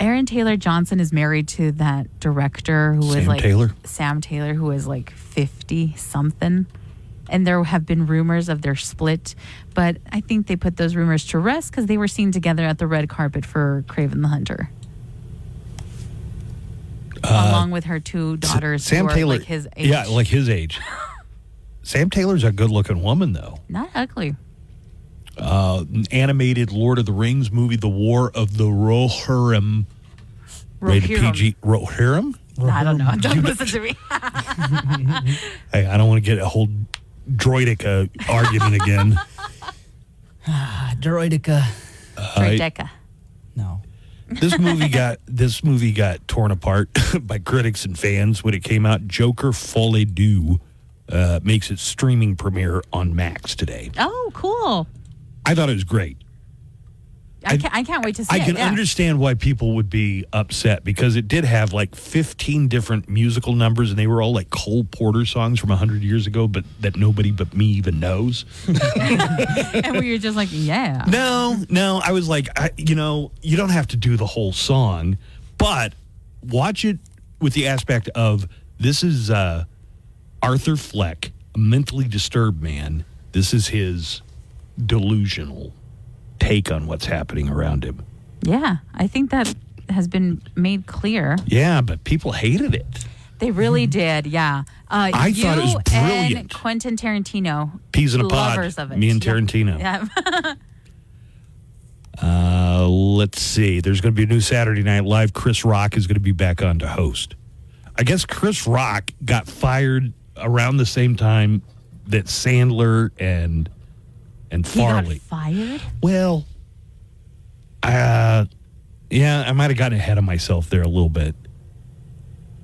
Aaron Taylor Johnson is married to that director who was like Sam Taylor, who is like 50-something. And there have been rumors of their split, but I think they put those rumors to rest because they were seen together at the red carpet for Kraven the Hunter. Along with her two daughters Sam who are Taylor, like his age. Yeah, like his age. Sam Taylor's a good-looking woman, though. Not ugly. Animated Lord of the Rings movie, The War of the Rohirrim. Rated PG. Rohirrim? I don't know. Don't listen to me. Hey, I don't want to get a whole droidica argument again. Droidica. Droideca. No. This movie got torn apart by critics and fans when it came out. Joker Folie Deux makes its streaming premiere on Max today. Oh, cool. I thought it was great. I can't wait to see it. I can understand why people would be upset because it did have like 15 different musical numbers and they were all like Cole Porter songs from 100 years ago, but that nobody but me even knows. And we were just like, yeah. No. I was like, you don't have to do the whole song, but watch it with the aspect of this is Arthur Fleck, a mentally disturbed man. This is his delusional take on what's happening around him. Yeah, I think that has been made clear. Yeah, but people hated it. They really did, yeah. I thought it was brilliant. And Quentin Tarantino, Peas in a pod. lovers of it. Me and Tarantino. Yeah. Let's see. There's going to be a new Saturday Night Live. Chris Rock is going to be back on to host. I guess Chris Rock got fired around the same time that Sandler and Farley. He got fired? Well, yeah, I might have gotten ahead of myself there a little bit.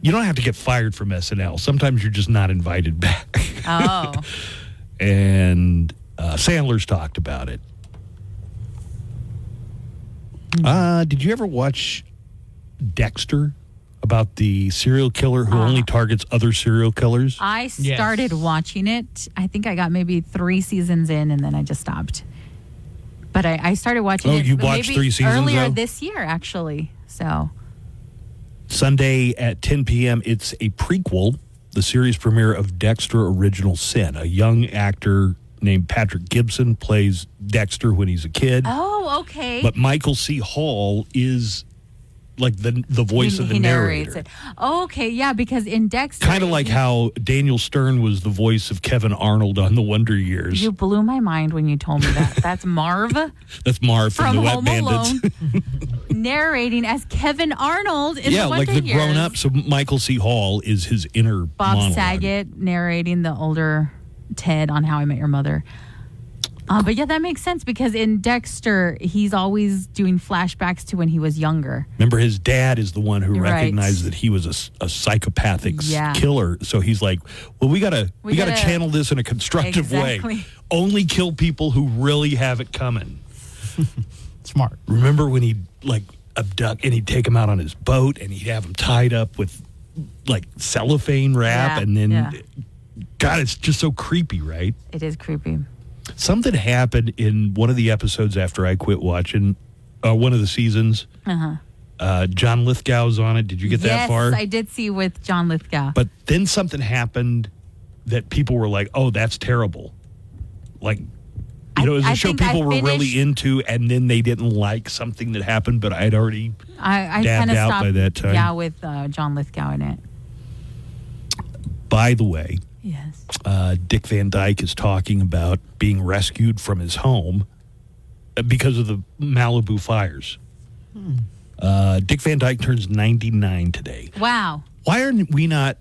You don't have to get fired from SNL. Sometimes you're just not invited back. Oh. And Sandler's talked about it. Did you ever watch Dexter? About the serial killer who only targets other serial killers? I started watching it. I think I got maybe 3 seasons in, and then I just stopped. But I started watching it. Oh, you watched 3 seasons earlier though? this year, actually. So Sunday at 10 p.m., it's a prequel, the series premiere of Dexter Original Sin. A young actor named Patrick Gibson plays Dexter when he's a kid. Oh, okay. But Michael C. Hall is like the voice of the narrator. It. Oh, okay, yeah, because in Dexter... Kind of like how Daniel Stern was the voice of Kevin Arnold on The Wonder Years. You blew my mind when you told me that. That's Marv. That's Marv from The Wet Home Bandits. Alone, narrating as Kevin Arnold in yeah, The Wonder like the Years. grown-up. So Michael C. Hall is his inner Bob monologue. Saget narrating the older Ted on How I Met Your Mother. But yeah, that makes sense because in Dexter, he's always doing flashbacks to when he was younger. Remember, his dad is the one who Right. recognized that he was a psychopathic killer. So he's like, well, we gotta channel this in a constructive way. Only kill people who really have it coming. Smart. Remember when he'd like abduct and he'd take him out on his boat and he'd have him tied up with like cellophane wrap and then, God, it's just so creepy, right? It is creepy. Something happened in one of the episodes after I quit watching, one of the seasons. John Lithgow's on it. Did you get that far? Yes, I did see with John Lithgow. But then something happened that people were like, oh, that's terrible. Like, it was a show people were really into, and then they didn't like something that happened, but I'd already I dabbed kind of out stopped, by that time. Yeah, with John Lithgow in it. By the way, yes. Dick Van Dyke is talking about being rescued from his home because of the Malibu fires. Dick Van Dyke turns 99 today. Wow. Why are we not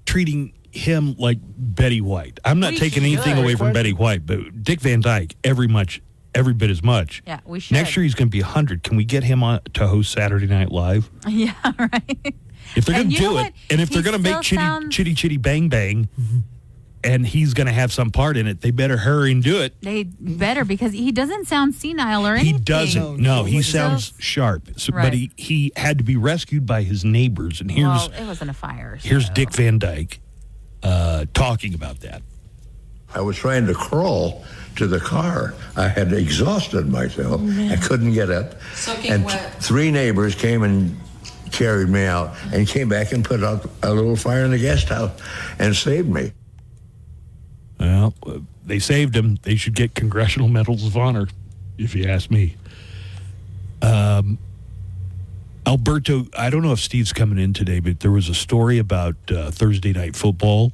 treating him like Betty White? I'm not taking anything away from Betty White, but Dick Van Dyke, every bit as much. Yeah, we should. Next year he's going to be 100. Can we get him on to host Saturday Night Live? Yeah, right. If they're going to do it, and if they're going to make Chitty Chitty Bang Bang, and he's going to have some part in it, they better hurry and do it. They better, because he doesn't sound senile or anything. He doesn't. No, he sounds sharp. So, Right. But he had to be rescued by his neighbors. And Well, it wasn't a fire. here's Dick Van Dyke talking about that. I was trying to crawl to the car. I had exhausted myself. I couldn't get up. Soaking and wet. 3 neighbors came and carried me out and came back and put out a little fire in the guest house and saved me. Well, they saved him. They should get Congressional Medals of Honor, if you ask me. Alberto, I don't know if Steve's coming in today, but there was a story about Thursday Night Football,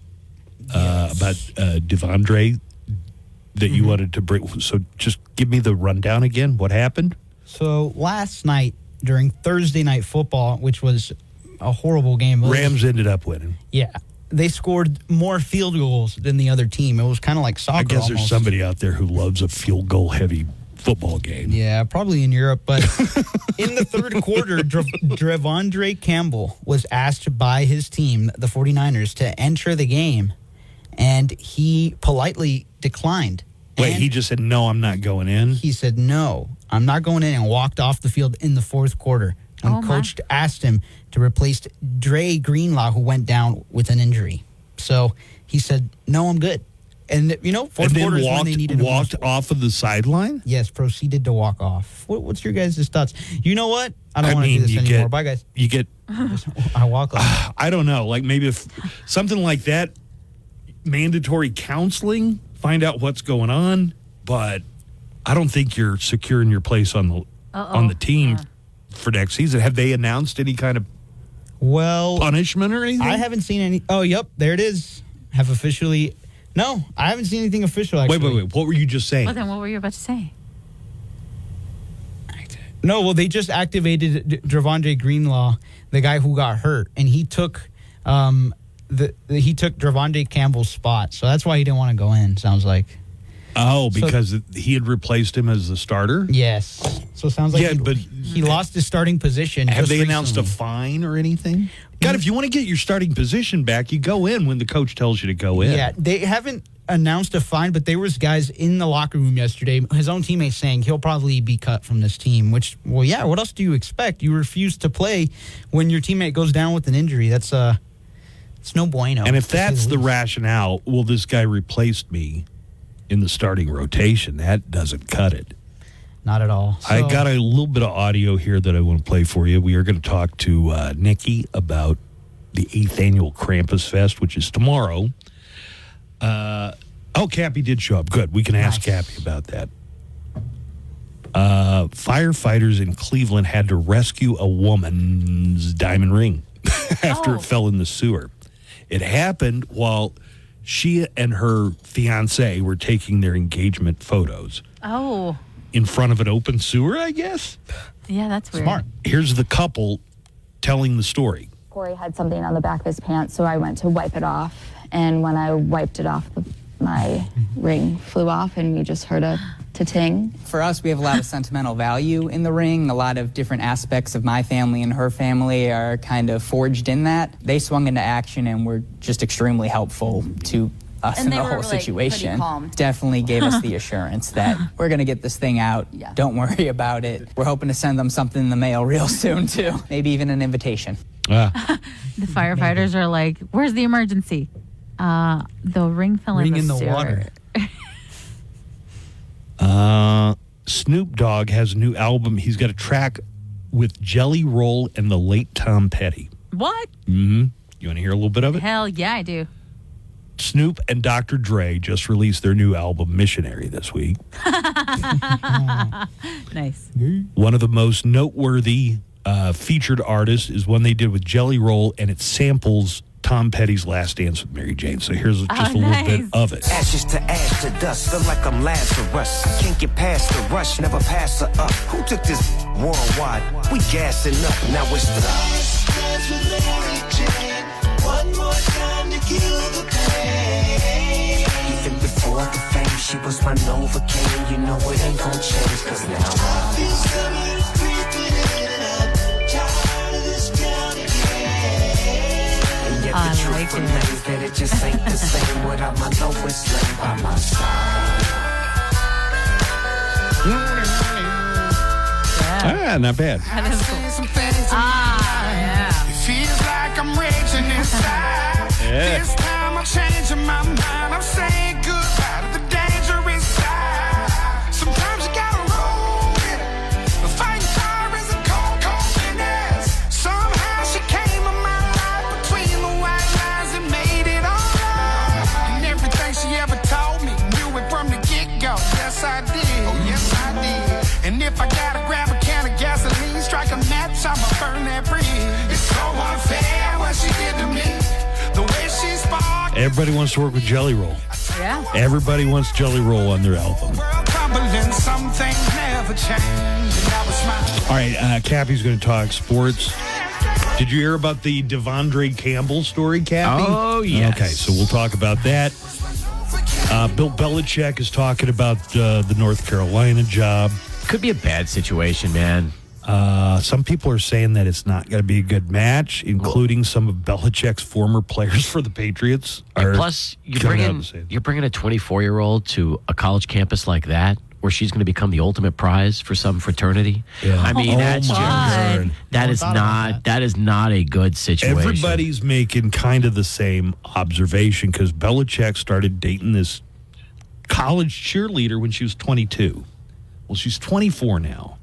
about Devondre that you wanted to bring. So just give me the rundown again. What happened? So last night during Thursday Night Football, which was a horrible game. Rams ended up winning. Yeah. They scored more field goals than the other team. It was kind of like soccer. I guess there's almost. somebody out there who loves a field goal heavy football game. Yeah, probably in Europe. But in the third quarter, Drevondre Campbell was asked by his team, the 49ers, to enter the game, and he politely declined. Wait, he just said, no, I'm not going in? He said, no, I'm not going in, and walked off the field in the fourth quarter. And coach asked him to replace Dre Greenlaw, who went down with an injury. So he said, no, I'm good. And, fourth quarter is when they needed to walked off of the sideline? Yes, proceeded to walk off. What's your guys' thoughts? You know what? I don't want to do this anymore. Bye, guys. You get... I walk off. I don't know. Like, maybe if something like that, mandatory counseling, find out what's going on, but I don't think you're secure in your place on the team for next season. Have they announced any kind of punishment or anything? I haven't seen any. Oh, yep, there it is. Have officially. No, I haven't seen anything official, actually. Wait. What were you just saying? Well, then what were you about to say? No, well, they just activated Drevondre Greenlaw, the guy who got hurt, and he took he took Drevondre Campbell's spot. So that's why he didn't want to go in, sounds like. Oh, because he had replaced him as the starter? Yes. So it sounds like he lost his starting position. Have they announced a fine or anything? God, if you want to get your starting position back, you go in when the coach tells you to go in. Yeah, they haven't announced a fine, but there was guys in the locker room yesterday, his own teammates saying he'll probably be cut from this team, which, well, yeah, what else do you expect? You refuse to play when your teammate goes down with an injury. That's it's no bueno. And if that's the rationale, well, this guy replaced me in the starting rotation, that doesn't cut it. Not at all. I got a little bit of audio here that I want to play for you. We are going to talk to Nikki about the 8th annual Krampus Fest, which is tomorrow. Cappy did show up. Good. We can ask Cappy about that. Firefighters in Cleveland had to rescue a woman's diamond ring after it fell in the sewer. It happened while she and her fiancé were taking their engagement photos. Oh. In front of an open sewer, I guess? Yeah, that's weird. Smart. Here's the couple telling the story. Corey had something on the back of his pants, so I went to wipe it off. And when I wiped it off, my ring flew off, and we just heard a ta-ting. For us, we have a lot of sentimental value in the ring. A lot of different aspects of my family and her family are kind of forged in that. They swung into action and were just extremely helpful to us in the whole situation. Definitely gave us the assurance that we're going to get this thing out. Yeah. Don't worry about it. We're hoping to send them something in the mail real soon, too. Maybe even an invitation. The firefighters are like, where's the emergency? The ring fell in the sewer. Water. Snoop Dogg has a new album. He's got a track with Jelly Roll and the late Tom Petty. What? Mm-hmm. You want to hear a little bit of it? Hell yeah, I do. Snoop and Dr. Dre just released their new album, Missionary, this week. Nice. One of the most noteworthy featured artists is one they did with Jelly Roll, and it samples Tom Petty's Last Dance with Mary Jane. So here's just a little bit of it. Ashes to ash to dust, feel like I'm Lazarus. Can't get past the rush, never pass her up. Who took this worldwide? We gassing up, now it's the Last Dance with Mary Jane. One more time to kill the pain. Even before the fame, she was my Novocaine. You know it ain't gon' change, cause now I feel summer creeping in and out. Tired of this town again. And yet the truth remains that it just ain't the same without my lowest lane by my side. Not bad. That is cool. Yeah. It feels like I'm raging inside. Yeah. This time I'm changing my mind. I'm saying goodbye to the dangerous side. Sometimes you gotta roll with it. The fighting fire is a cold, cold fitness. Somehow she came in my life between the white lines and made it all right. And everything she ever told me, knew it from the get-go. Yes, I did. Oh, yes, I did. And if I gotta grab a can of gasoline, strike a match, I'ma burn that bridge. It's so unfair what she did to me. The way she sparked. Everybody wants to work with Jelly Roll. Yeah. Everybody wants Jelly Roll on their album. Crumbling, some things never change. And that was my. All right, Cappy's going to talk sports. Did you hear about the Devondre Campbell story, Cappy? Oh, yes. Okay, so we'll talk about that. Bill Belichick is talking about the North Carolina job. Could be a bad situation, man. Some people are saying that it's not going to be a good match, including some of Belichick's former players for the Patriots. And plus, you're bringing a 24-year-old to a college campus like that, where she's going to become the ultimate prize for some fraternity. Yeah. I mean, that is not a good situation. Everybody's making kind of the same observation because Belichick started dating this college cheerleader when she was 22. Well, she's 24 now.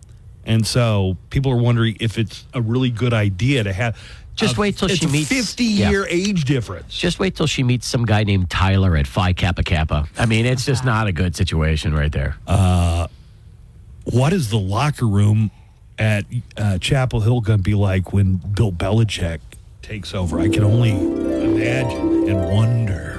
And so people are wondering if it's a really good idea to have. Just wait till she meets 50-year age difference. Just wait till she meets some guy named Tyler at Phi Kappa Kappa. I mean, it's just not a good situation right there. What is the locker room at Chapel Hill going to be like when Bill Belichick takes over? I can only imagine and wonder.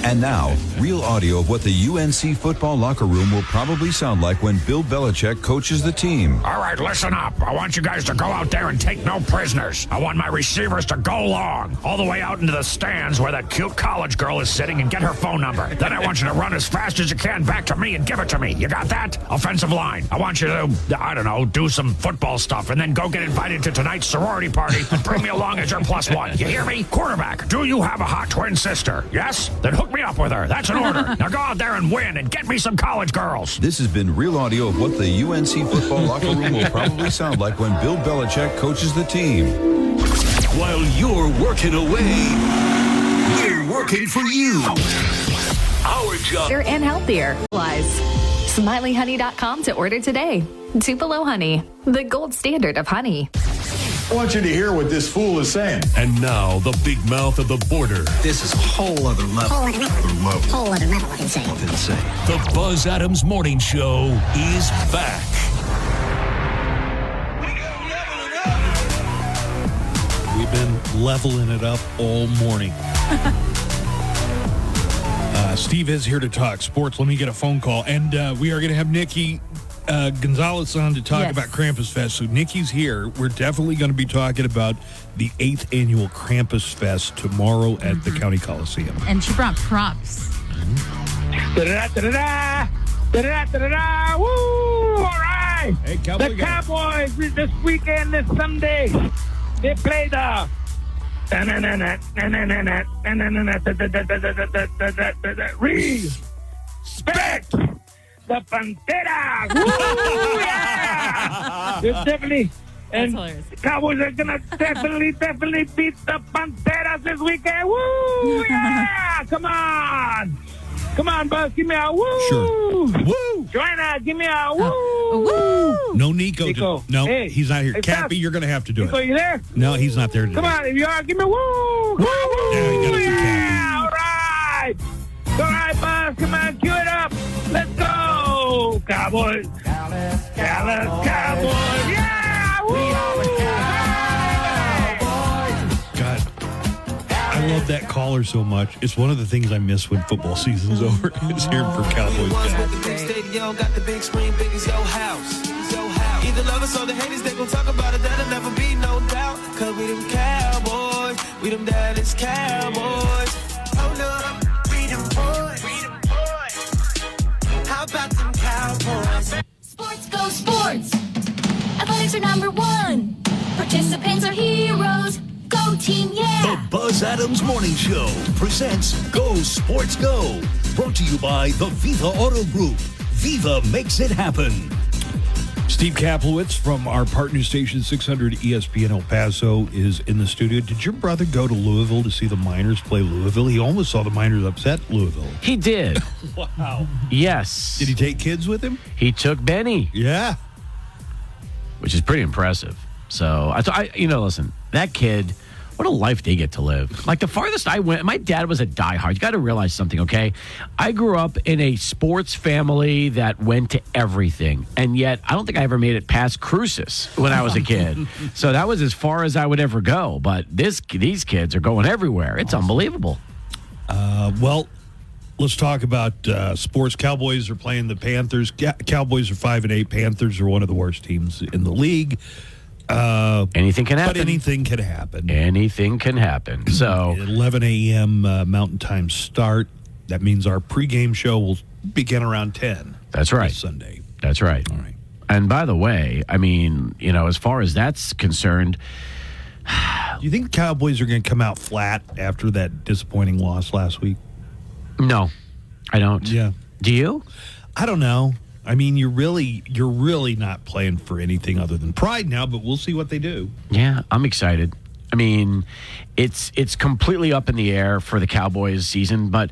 And now, real audio of what the UNC football locker room will probably sound like when Bill Belichick coaches the team. All right, listen up. I want you guys to go out there and take no prisoners. I want my receivers to go long, all the way out into the stands where that cute college girl is sitting and get her phone number. Then I want you to run as fast as you can back to me and give it to me. You got that? Offensive line. I want you to, I don't know, do some football stuff and then go get invited to tonight's sorority party and bring me along as your +1. You hear me? Quarterback, do you have a hot twin sister? Yes? Then hook me up with her. That's an order. Now go out there and win and get me some college girls. This has been real audio of what the UNC football locker room will probably sound like when Bill Belichick coaches the team. While you're working away, we're working for you. Our job. And healthier. SmileyHoney.com to order today. Tupelo Honey, the gold standard of honey. I want you to hear what this fool is saying. And now, the big mouth of the border. This is a whole other level. Whole other level of insane. The Buzz Adams Morning Show is back. We've been leveling it up all morning. Steve is here to talk sports. Let me get a phone call. And we are going to have Nikki Gonzalez on to talk about Krampus Fest. So Nikki's here. We're definitely going to be talking about the 8th annual Krampus Fest tomorrow at the County Coliseum. And she brought props. Da-da-da-da-da! Da-da-da-da-da! Woo! All right! Hey, Cowboy the guy. Cowboys this weekend, this Sunday, they play the respect the Pantera. Woo! Yeah! It's definitely. And the Cowboys are going to definitely beat the Panteras this weekend. Woo! Yeah! Come on! Come on, Buzz. Give me a woo! Sure. Woo! Joanna, give me a woo! Woo! No, Nico. No, Hey, he's not here. hey, Cappy, Seth. you're going to have to do Nico, it. you there? No, he's not there today. Come on, if you are, give me a woo! Come on, woo! Yeah, you gotta do Yeah! All right! All right, Buzz. Come on, cue it up. Let's go! Cowboys. Dallas Cowboys. Yeah! Woo! God, I love that caller so much. It's one of the things I miss when football season's over. Is hearing for Cowboys. Got the big stadium, got the big screen, big as your house. Either love us or the haters, they gon' talk about it, that'll never be no doubt. Cause we them Cowboys, we them Dallas Cowboys. Hold up, we them boys. How about them Cowboys? Sports go sports. Athletics are number one. Participants are heroes. Go team, yeah. The Buzz Adams Morning Show presents Go Sports Go. Brought to you by the Viva Auto Group. Viva makes it happen. Steve Kaplowitz from our partner station 600 ESPN El Paso is in the studio. Did your brother go to Louisville to see the Miners play Louisville? He almost saw the Miners upset Louisville. He did. Wow. Yes. Did he take kids with him? He took Benny. Yeah. Which is pretty impressive. So, listen, that kid, what a life they get to live. Like the farthest I went, my dad was a diehard. You got to realize something, okay? I grew up in a sports family that went to everything. And yet, I don't think I ever made it past Cruces when I was a kid. So that was as far as I would ever go. But these kids are going everywhere. It's unbelievable. Well, let's talk about sports. Cowboys are playing the Panthers. Cowboys are 5-8. Panthers are one of the worst teams in the league. Anything can happen. But anything can happen. Anything can happen. So 11 a.m. Mountain Time start. That means our pregame show will begin around 10. That's right. This Sunday. That's right. All right. And by the way, I mean, as far as that's concerned, do you think the Cowboys are going to come out flat after that disappointing loss last week? No, I don't. Yeah. Do you? I don't know. I mean, you're really not playing for anything other than pride now, but we'll see what they do. Yeah, I'm excited. I mean, it's completely up in the air for the Cowboys season, but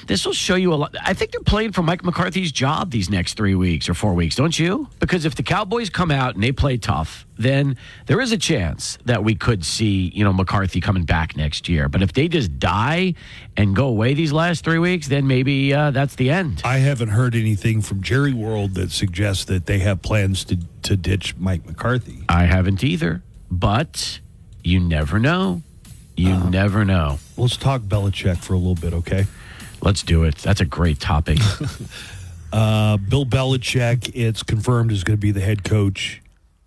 this will show you a lot. I think they're playing for Mike McCarthy's job these next 3 weeks or 4 weeks, don't you? Because if the Cowboys come out and they play tough, then there is a chance that we could see, McCarthy coming back next year. But if they just die and go away these last 3 weeks, then maybe that's the end. I haven't heard anything from Jerry World that suggests that they have plans to ditch Mike McCarthy. I haven't either, but you never know. You never know. Let's talk Belichick for a little bit, okay? Let's do it. That's a great topic. Bill Belichick, it's confirmed, is going to be the head coach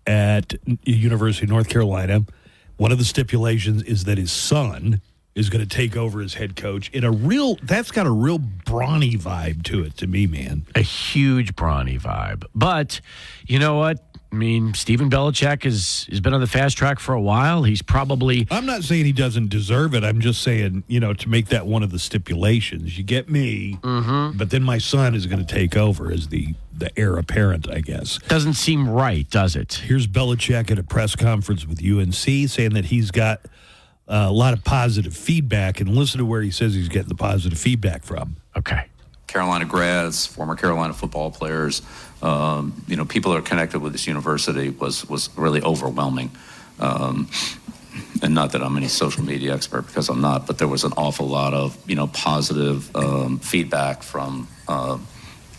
at University of North Carolina. One of the stipulations is that his son is going to take over as head coach. That's got a real brawny vibe to it to me, man. A huge brawny vibe. But you know what? I mean, Stephen Belichick has been on the fast track for a while. He's probably... I'm not saying he doesn't deserve it. I'm just saying, to make that one of the stipulations. You get me, but then my son is going to take over as the heir apparent, I guess. Doesn't seem right, does it? Here's Belichick at a press conference with UNC saying that he's got a lot of positive feedback, and listen to where he says he's getting the positive feedback from. Okay. Carolina grads, former Carolina football players, people that are connected with this university was really overwhelming. And not that I'm any social media expert, because I'm not, but there was an awful lot of, positive feedback from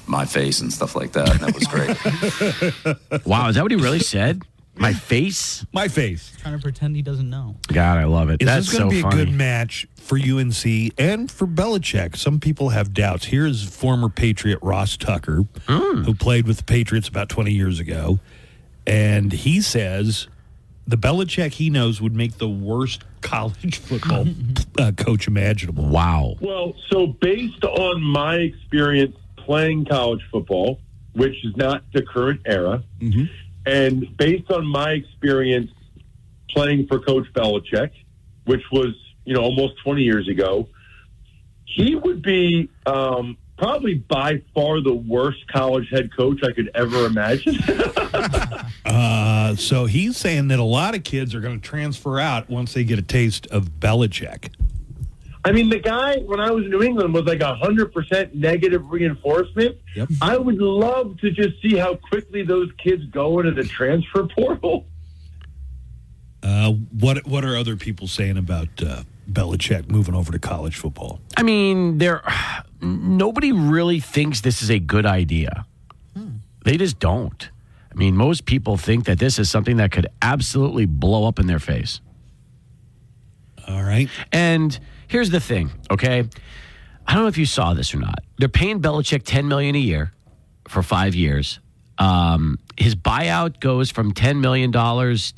my face and stuff like that, and that was great. Wow, is that what he really said? My face? My face. Trying to pretend he doesn't know. God, I love it. That's This going to be funny. a good match for UNC and for Belichick. Some people have doubts. Here's former Patriot Ross Tucker, who played with the Patriots about 20 years ago. And he says the Belichick he knows would make the worst college football coach imaginable. Wow. Well, so based on my experience playing college football, which is not the current era, and based on my experience playing for Coach Belichick, which was, almost 20 years ago, he would be probably by far the worst college head coach I could ever imagine. So he's saying that a lot of kids are going to transfer out once they get a taste of Belichick. I mean, the guy, when I was in New England, was like 100% negative reinforcement. Yep. I would love to just see how quickly those kids go into the transfer portal. What are other people saying about Belichick moving over to college football? I mean, nobody really thinks this is a good idea. They just don't. I mean, most people think that this is something that could absolutely blow up in their face. All right. And here's the thing, okay? I don't know if you saw this or not. They're paying Belichick $10 million a year for 5 years. His buyout goes from $10 million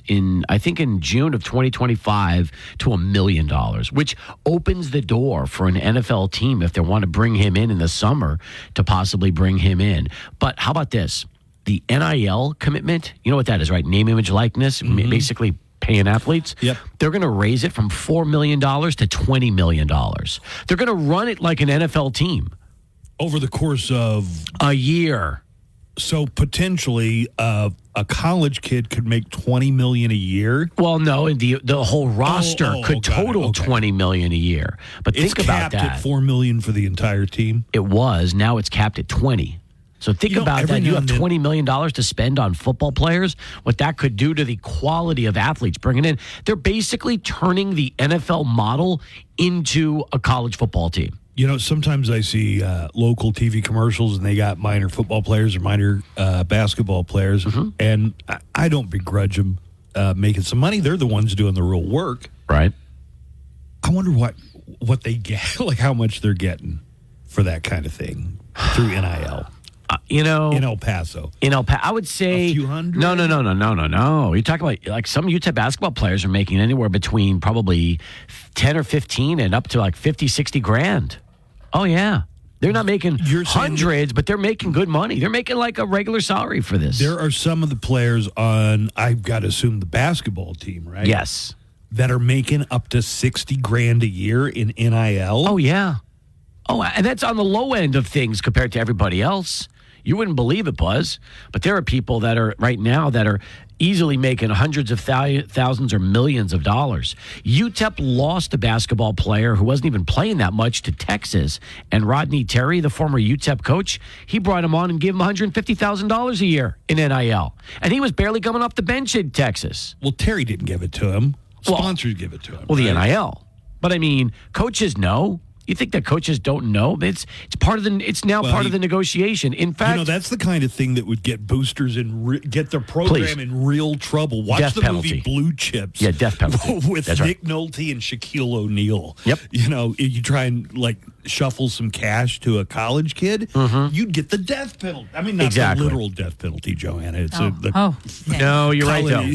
in June of 2025 to $1 million, which opens the door for an NFL team if they want to bring him in the summer to possibly bring him in. But how about this? The NIL commitment, you know what that is, right? Name, image, likeness, basically paying athletes. Yep. They're going to raise it from $4 million to $20 million. They're going to run it like an NFL team. Over the course of a year. So potentially a college kid could make $20 million a year? Well, no, the whole roster could total $20 million a year. But It's think about capped that. at $4 million for the entire team? It was. Now it's capped at 20. So think about every that. You now have and then- $20 million to spend on football players. What that could do to the quality of athletes bringing in. They're basically turning the NFL model into a college football team. Sometimes I see local TV commercials and they got minor football players or minor basketball players, and I don't begrudge them making some money. They're the ones doing the real work. Right. I wonder what they get, like how much they're getting for that kind of thing through NIL. in El Paso. I would say a few hundred. No. You talk about like some UTEP basketball players are making anywhere between probably 10 or 15 and up to like 50, 60 grand. Oh yeah. They're not making hundreds, but they're making good money. They're making like a regular salary for this. There are some of the players on, I've got to assume, the basketball team, right? Yes. That are making up to 60 grand a year in NIL. Oh, yeah. Oh, and that's on the low end of things compared to everybody else. You wouldn't believe it, Buzz. But there are people that are right now that are easily making hundreds of thousands or millions of dollars. UTEP lost a basketball player who wasn't even playing that much to Texas. And Rodney Terry, the former UTEP coach, he brought him on and gave him $150,000 a year in NIL. And he was barely coming off the bench in Texas. Well, Terry didn't give it to him. Sponsors give it to him. Well, the NIL. But I mean, coaches know. You think that coaches don't know? It's part of the. It's now part of the negotiation. In fact, that's the kind of thing that would get boosters and get their program in real trouble. Watch death the penalty. movie Blue Chips. Yeah, death penalty with that's Nick right. Nolte and Shaquille O'Neal. Yep. You try and like shuffle some cash to a college kid, you'd get the death penalty. I mean, not the literal death penalty, Joanna. It's no, you're right though.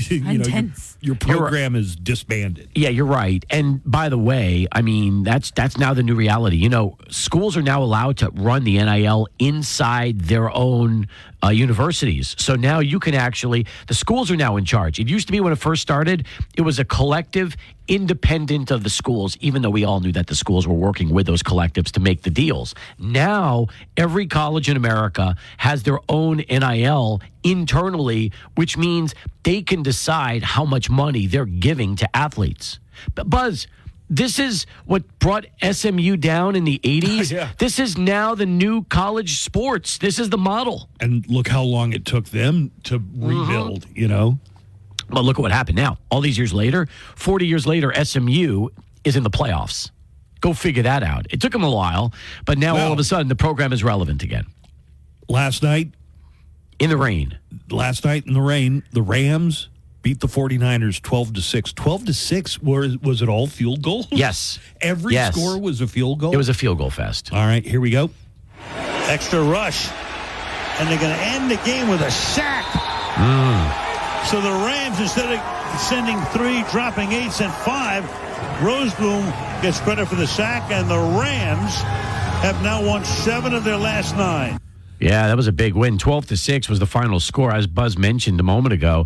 Your program is disbanded. Yeah, you're right. And by the way, I mean that's now the new reality. Schools are now allowed to run the NIL inside their own universities. So now you can the schools are now in charge. It used to be when it first started, it was a collective independent of the schools, even though we all knew that the schools were working with those collectives to make the deals. Now, every college in America has their own NIL internally, which means they can decide how much money they're giving to athletes. But Buzz, this is what brought SMU down in the 80s. Yeah. This is now the new college sports. This is the model. And look how long it took them to rebuild, But look at what happened now. All these years later, 40 years later, SMU is in the playoffs. Go figure that out. It took them a while, but now all of a sudden the program is relevant again. Last night in the rain, the Rams beat the 49ers 12-6. 12-6, was it all field goals? Yes. Every score was a field goal? It was a field goal fest. All right, here we go. Extra rush. And they're going to end the game with a sack. So the Rams, instead of sending 3, dropping 8, sent 5. Roseboom gets credit for the sack, and the Rams have now won 7 of their last 9. Yeah, that was a big win. 12-6 was the final score, as Buzz mentioned a moment ago.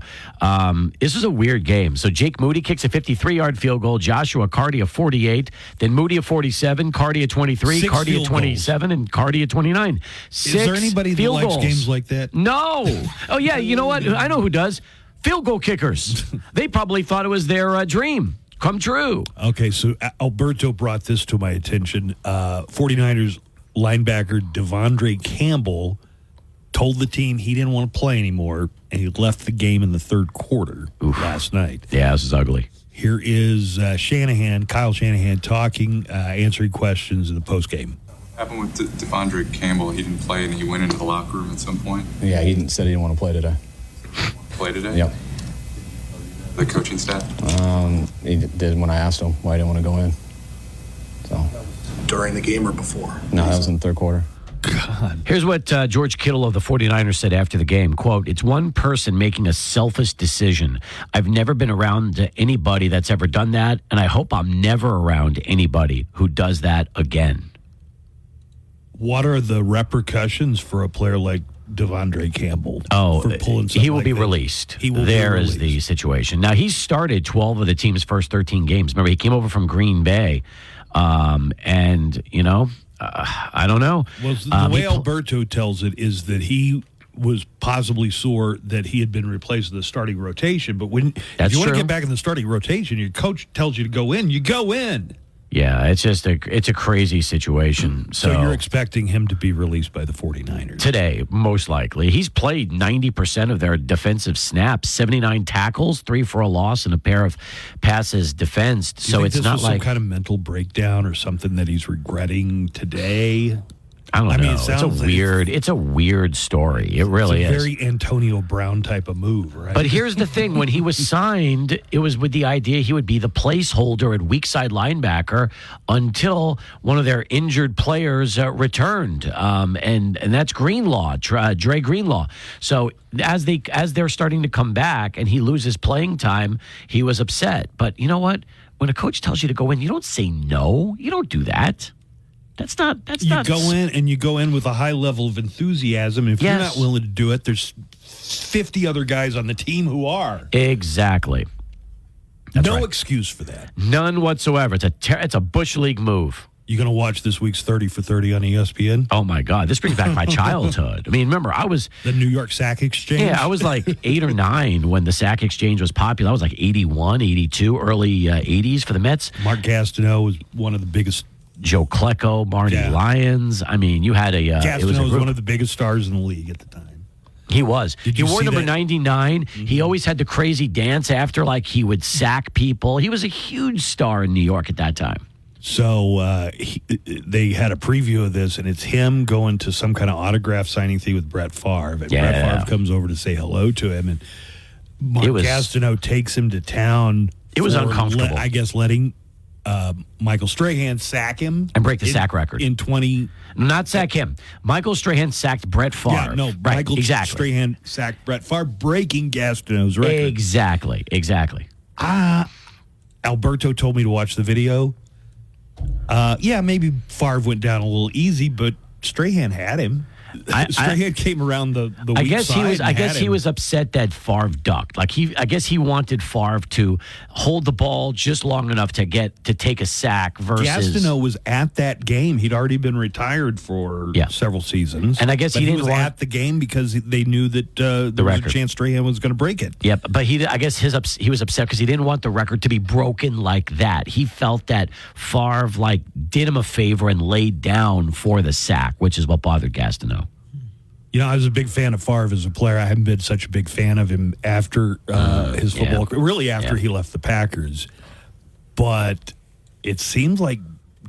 This was a weird game. So Jake Moody kicks a 53-yard field goal, Joshua Carty a 48, then Moody a 47, Carty a 23, Carty a 27, and Carty a 29. Is there anybody that likes games like that? No. Oh, yeah, you know what? I know who does. Field goal kickers. They probably thought it was their dream come true. Okay, so Alberto brought this to my attention. 49ers linebacker Devondre Campbell told the team he didn't want to play anymore, and he left the game in the third quarter last night. Yeah, this is ugly. Here is Kyle Shanahan talking, answering questions in the postgame. What happened with Devondre Campbell? He didn't play and he went into the locker room at some point? Yeah, he said he didn't want to play today. Play today? Yep. The coaching staff? He did when I asked him why he didn't want to go in. So. During the game or before? No, that was in the third quarter. God. Here's what George Kittle of the 49ers said after the game. Quote, "It's one person making a selfish decision. I've never been around anybody that's ever done that, and I hope I'm never around anybody who does that again." What are the repercussions for a player like Devondre Campbell? Oh, for pulling he will like be that? released. He will There be is the situation. Now, he's started 12 of the team's first 13 games. Remember, he came over from Green Bay. I don't know. Well, the way Alberto tells it is that he was possibly sore that he had been replaced in the starting rotation. But if you want to get back in the starting rotation, your coach tells you to go in, you go in. Yeah, it's just a crazy situation. So you're expecting him to be released by the 49ers? Today, most likely. He's played 90% of their defensive snaps, 79 tackles, 3 for a loss, and a pair of passes defensed. So it's not like some kind of mental breakdown or something that he's regretting today? I don't know. mean, it It's sounds it's a weird story. It really it's a is. very Antonio Brown type of move, right? But here's the thing. When he was signed, it was with the idea he would be the placeholder at weak side linebacker until one of their injured players returned. And that's Greenlaw, Dre Greenlaw. So as they're starting to come back and he loses playing time, he was upset. But you know what? When a coach tells you to go in, you don't say no. You don't do that. That's not. You go in with a high level of enthusiasm. If you're not willing to do it, there's 50 other guys on the team who are. Exactly. That's no right. excuse for that. None whatsoever. It's a Bush League move. You going to watch this week's 30 for 30 on ESPN? Oh, my God. This brings back my childhood. I mean, remember, I was... The New York Sack Exchange? Yeah, I was like 8 or 9 when the Sack Exchange was popular. I was like 81, 82, early 80s for the Mets. Mark Gastineau was one of the biggest... Joe Klecko, Marty Lyons. I mean, you had a... Gastineau was one of the biggest stars in the league at the time. He was. He wore number that? 99. Mm-hmm. He always had the crazy dance after, like he would sack people. He was a huge star in New York at that time. So they had a preview of this, and it's him going to some kind of autograph signing thing with Brett Favre. And Brett Favre comes over to say hello to him, and Mark Gastineau takes him to town. It was uncomfortable. I guess letting Michael Strahan sack him. And break the sack record. In 20... Not sack him. Michael Strahan sacked Brett Favre. Yeah, no, right, Michael Strahan sacked Brett Favre, breaking Gastineau's record. Exactly. Alberto told me to watch the video. Maybe Favre went down a little easy, but Strahan had him. Strahan came around the weak side. I guess he was upset that Favre ducked. I guess he wanted Favre to hold the ball just long enough to take a sack versus. Gastineau was at that game. He'd already been retired for several seasons, and I guess he was at the game because they knew that there was a chance Strahan was going to break it. Yep, but I guess he was upset because he didn't want the record to be broken like that. He felt that Favre did him a favor and laid down for the sack, which is what bothered Gastineau. You know, I was a big fan of Favre as a player. I haven't been such a big fan of him after his football career, really after he left the Packers. But it seems like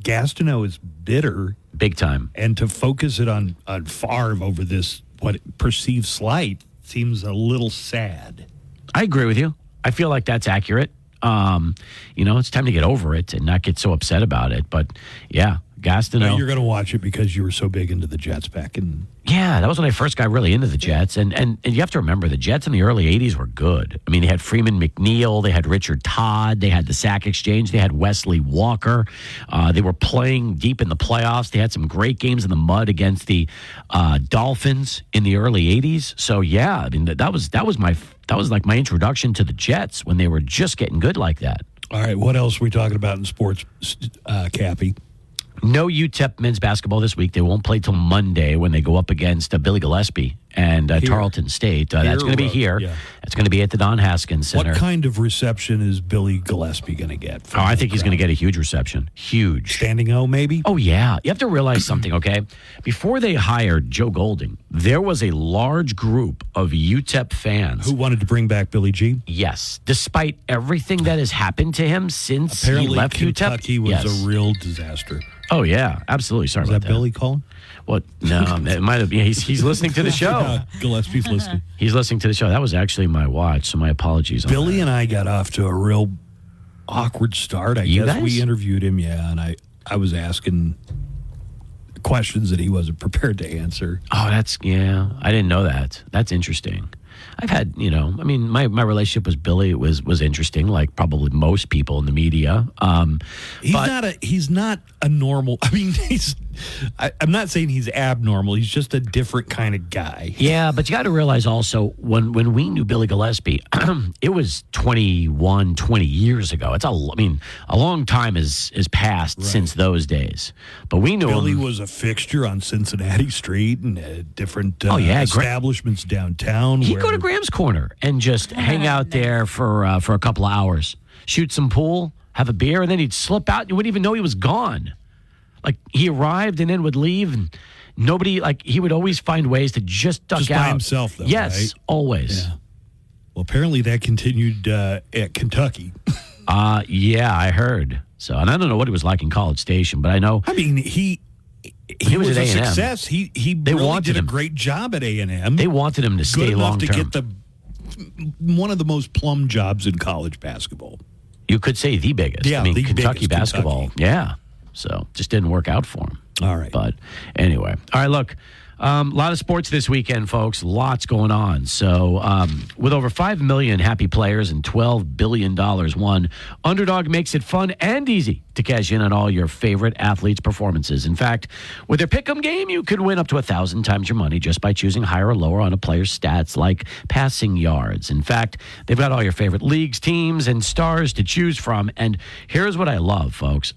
Gastineau is bitter. Big time. And to focus it on Favre over this, what perceived slight, seems a little sad. I agree with you. I feel like that's accurate. It's time to get over it and not get so upset about it. But, yeah, Gastineau. No, you're going to watch it because you were so big into the Jets back in... Yeah, that was when I first got really into the Jets. And you have to remember, the Jets in the early 80s were good. I mean, they had Freeman McNeil, they had Richard Todd, they had the Sack Exchange, they had Wesley Walker. They were playing deep in the playoffs. They had some great games in the mud against the Dolphins in the early 80s. So, yeah, I mean, that was like my introduction to the Jets when they were just getting good like that. All right, what else are we talking about in sports, Cappy? No UTEP men's basketball this week. They won't play till Monday when they go up against Billy Gillespie and Tarleton State. That's going to be here. Yeah. It's going to be at the Don Haskins Center. What kind of reception is Billy Gillespie going to get? I think he's going to get a huge reception. Huge. Standing O, maybe? Oh, yeah. You have to realize something, okay? Before they hired Joe Golding, there was a large group of UTEP fans. Who wanted to bring back Billy G? Yes. Despite everything that has happened to him since Apparently, he left Kentucky UTEP. was a real disaster. Oh, yeah. Absolutely. Sorry about that. Is that Billy calling? What? No, it might have been. He's listening to the show. Gillespie's listening. He's listening to the show. That was actually my watch, so my apologies. Billy and I got off to a real awkward start. I guess we interviewed him, and I was asking questions that he wasn't prepared to answer. Oh, I didn't know that. That's interesting. I've had, my relationship with Billy was interesting, like probably most people in the media. He's not a normal. I mean, I'm not saying he's abnormal. He's just a different kind of guy. Yeah, but you got to realize also when we knew Billy Gillespie, it was 20 years ago. A long time has passed since those days. But we knew Billy him. was a fixture on Cincinnati Street and different establishments downtown. He'd go to Graham's Corner and just hang out there for a couple of hours, shoot some pool, have a beer, and then he'd slip out. You wouldn't even know he was gone. Like, he arrived and then would leave, and nobody, he would always find ways to just duck out. Just by himself, though, yes, right? Always. Yeah. Well, apparently that continued at Kentucky. Yeah, I heard. So, and I don't know what he was like in College Station, but I know. I mean, he was at a A&M. success. He They really wanted did a him. great job at A&M. They wanted him to stay Good enough long to term. get one of the most plum jobs in college basketball. You could say the biggest. Yeah, I mean, the Kentucky biggest basketball. Kentucky. Yeah. So just didn't work out for him. All right. But anyway. All right, look. A lot of sports this weekend, folks. Lots going on. So, with over 5 million happy players and $12 billion won, Underdog makes it fun and easy to cash in on all your favorite athletes' performances. In fact, with their pick'em game, you could win up to 1,000 times your money just by choosing higher or lower on a player's stats like passing yards. In fact, they've got all your favorite leagues, teams, and stars to choose from. And here's what I love, folks.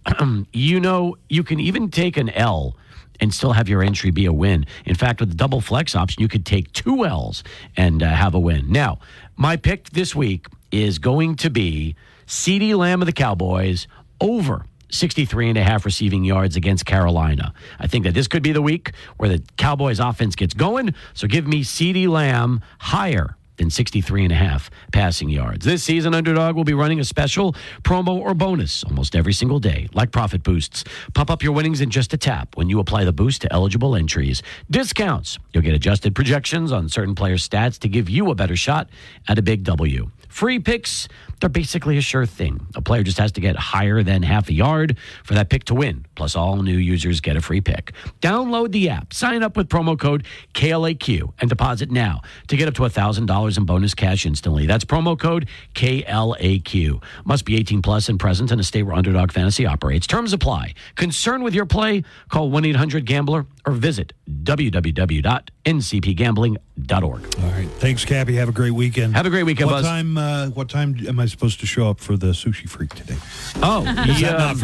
You can even take an L and still have your entry be a win. In fact, with the double flex option, you could take 2 L's and have a win. Now, my pick this week is going to be CeeDee Lamb of the Cowboys over 63.5 receiving yards against Carolina. I think that this could be the week where the Cowboys offense gets going. So give me CeeDee Lamb higher than 63.5 passing yards. This season, Underdog will be running a special promo or bonus almost every single day, like profit boosts. Pop up your winnings in just a tap when you apply the boost to eligible entries. Discounts. You'll get adjusted projections on certain players' stats to give you a better shot at a big W. Free picks, they're basically a sure thing. A player just has to get higher than half a yard for that pick to win. Plus, all new users get a free pick. Download the app, sign up with promo code KLAQ, and deposit now to get up to $1,000 in bonus cash instantly. That's promo code KLAQ. Must be 18 plus and present in a state where Underdog Fantasy operates. Terms apply. Concerned with your play? Call 1-800-GAMBLER or visit www.ncpgambling.org. All right. Thanks, Cappy. Have a great weekend. Have a great weekend, What Buzz. What time am I supposed to show up for the Sushi Freak today? Oh,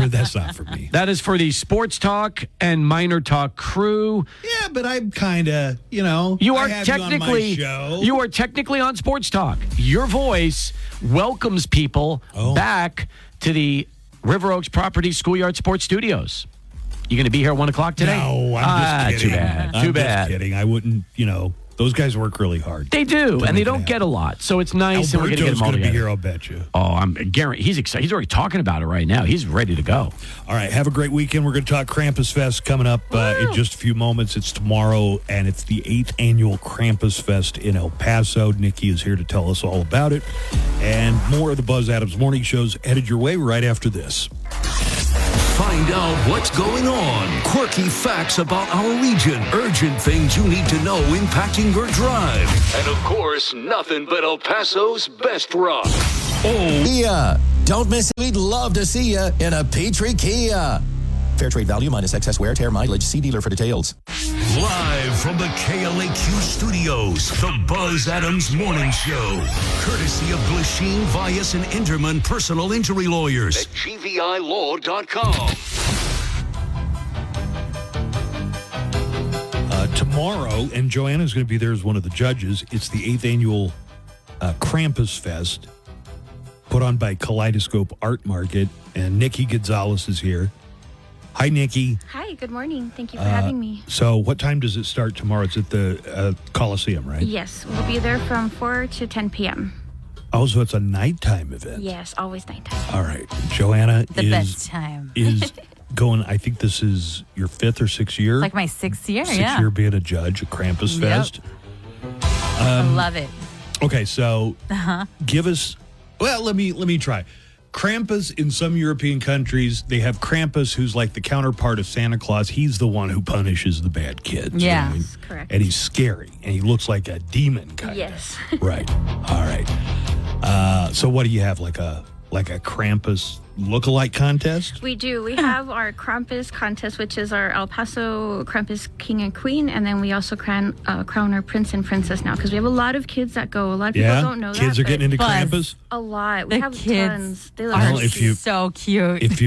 That's not for me. That is for the Sports Talk and Minor Talk crew. Yeah, but I'm kind of, You are I have technically you on my show. you are technically on Sports Talk. Your voice welcomes people back to the River Oaks Properties Schoolyard Sports Studios. You going to be here at 1 o'clock today? No, I'm just kidding. Too bad. I'm Too bad. Just kidding. I wouldn't, those guys work really hard. They do, and they don't happen. get a lot. So it's nice, and we're going to get them all gonna together. be here, I'll bet you. Oh, I'm guaranteed. He's excited. He's already talking about it right now. He's ready to go. All right, have a great weekend. We're going to talk Krampus Fest coming up in just a few moments. It's tomorrow, and it's the 8th annual Krampus Fest in El Paso. Nikki is here to tell us all about it. And more of the Buzz Adams Morning Show's headed your way right after this. Find out what's going on. Quirky facts about our region. Urgent things you need to know impacting your drive. And of course, nothing but El Paso's best rock. Kia. Don't miss it. We'd love to see you in a Petrie Kia. Fair trade value minus excess wear, tear, mileage. See dealer for details. Live from the KLAQ studios, the Buzz Adams Morning Show. Courtesy of Glasheen, Vyas, and Enderman Personal Injury Lawyers at GVILaw.com. Tomorrow, and Joanna's going to be there as one of the judges, it's the 8th annual Krampus Fest put on by Kaleidoscope Art Market, and Nikki Gonzalez is here. Hi, Nikki. Hi, good morning. Thank you for having me. So what time does it start tomorrow? It's at the Coliseum, right? Yes, we'll be there from 4 to 10 p.m. Oh, so it's a nighttime event. Yes, always nighttime. All right. Joanna The best time. is going, I think this is your 5th or 6th year. Like my 6th year, Sixth yeah. year being a judge at Krampus Yep. Fest. I love it. Okay, so Uh-huh. give us, well, let me try. Krampus in some European countries, they have Krampus, who's like the counterpart of Santa Claus. He's the one who punishes the bad kids. Yeah, right? correct. And he's scary, and he looks like a demon kind Yes. of. Right. All right. So what do you have, like a Krampus look-alike contest? We do. We have our Krampus contest, which is our El Paso Krampus King and Queen, and then we also crown our Prince and Princess now, because we have a lot of kids that go. A lot of people don't know that. Kids are getting into but Krampus? A lot. We The have kids tons. They look Well, if you- so cute. If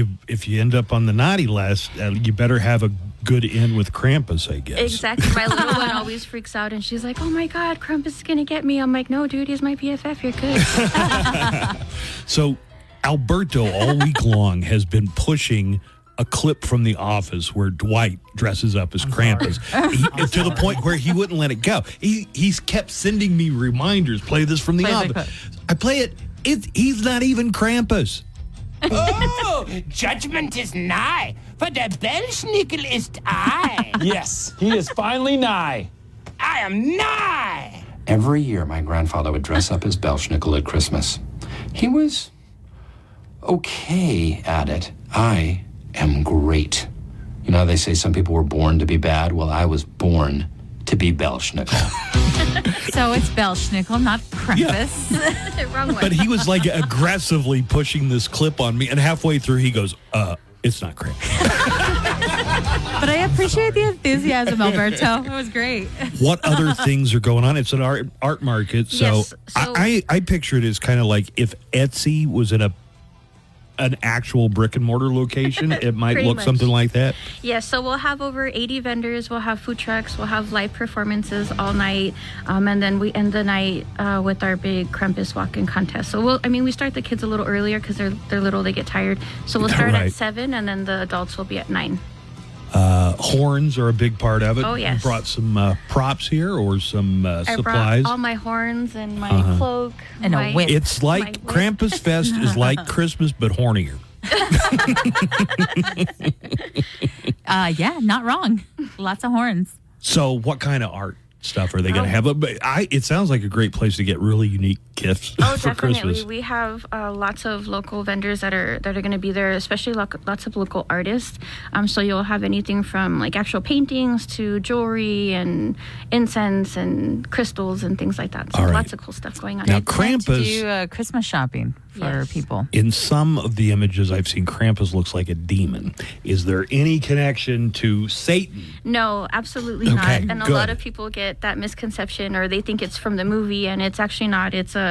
you end up on the naughty list, you better have a good in with Krampus, I guess. Exactly. My little one always freaks out, and she's like, "Oh my God, Krampus is gonna get me." I'm like, "No, dude, he's my BFF. You're good." So Alberto all week long has been pushing a clip from The Office where Dwight dresses up as Krampus to the point where he wouldn't let it go. He's kept sending me reminders. Play this from The Play the Office. I play it. He's not even Krampus. Oh, judgment is nigh, for der Belschnickel ist I. Yes, he is finally nigh. I am nigh. Every year, my grandfather would dress up as Belschnickel at Christmas. He was okay at it. I am great. You know how they say some people were born to be bad? Well, I was born to be Belschnickel. So it's Belschnickel, not Krampus. Yeah. Wrong one. But he was like aggressively pushing this clip on me, and halfway through he goes, it's not Krampus. But I appreciate the enthusiasm, Alberto. It was great. What other things are going on? It's an art market, so, Yes, so- I picture it as kind of like if Etsy was in an actual brick and mortar location, it might Pretty look much. something like that. Yes, so we'll have over 80 vendors. We'll have food trucks. We'll have live performances all night. And then we end the night with our big Krampus walk-in contest. So we start the kids a little earlier because they're little, they get tired. So we'll start Right. at 7 and then the adults will be at 9. Horns are a big part of it. Oh, yes. You brought some props here or some I supplies. brought all my horns and my Uh-huh. cloak. And a my- whip. It's like my whip. Krampus Fest is like Christmas, but hornier. Yeah, not wrong. Lots of horns. So what kind of art stuff are they going to have? But it sounds like a great place to get really unique gifts Oh, for definitely. Christmas. We have lots of local vendors that are going to be there, especially lots of local artists. So you'll have anything from like actual paintings to jewelry and incense and crystals and things like that. So All right. lots of cool stuff going on. Now, To Krampus, do Christmas shopping for people. in some of the images I've seen, Krampus looks like a demon. Is there any connection to Satan? No, absolutely Okay, not. And a good. lot of people get that misconception, or they think it's from the movie, and it's actually not. It's a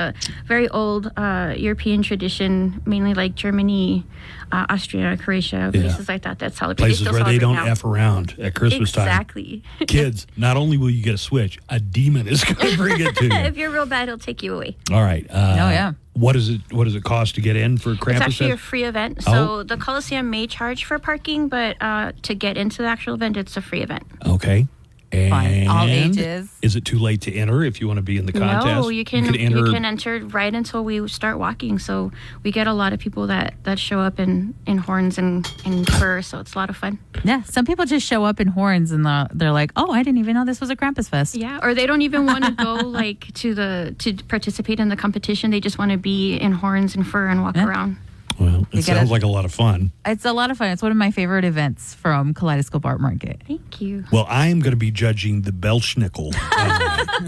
very old European tradition, mainly like Germany, Austria, Croatia, places like that celebrate. Places still where they celebrate don't now. F around at Christmas time. Exactly. Kids, not only will you get a Switch, a demon is going to bring it to you. If you're real bad, he'll take you away. All right. yeah. What does it cost to get in for Krampus? It's actually a Fest? free event. Oh. So the Coliseum may charge for parking, but to get into the actual event, it's a free event. Okay. And Fine. All ages. Is it too late to enter if you want to be in the contest? No, you can enter. enter right until we start walking. So we get a lot of people that show up in horns and fur. So it's a lot of fun. Yeah, some people just show up in horns and they're like, "Oh, I didn't even know this was a Krampus Fest." Yeah, or they don't even want to go like to participate in the competition. They just want to be in horns and fur and walk around. Well, You it sounds like a lot of fun. It's a lot of fun. It's one of my favorite events from Kaleidoscope Art Market. Thank you. Well, I am going to be judging the Belschnickel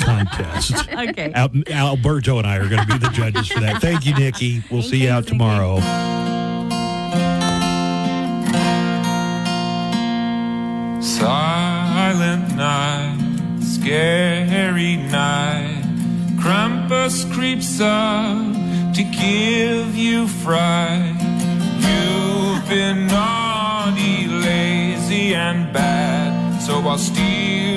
contest. Okay. Alberto and I are going to be the judges for that. Thank you, Nikki. We'll see you out tomorrow. Silent night, scary night. Krampus creeps up to give you fright. You've been naughty, lazy, and bad, so I'll steal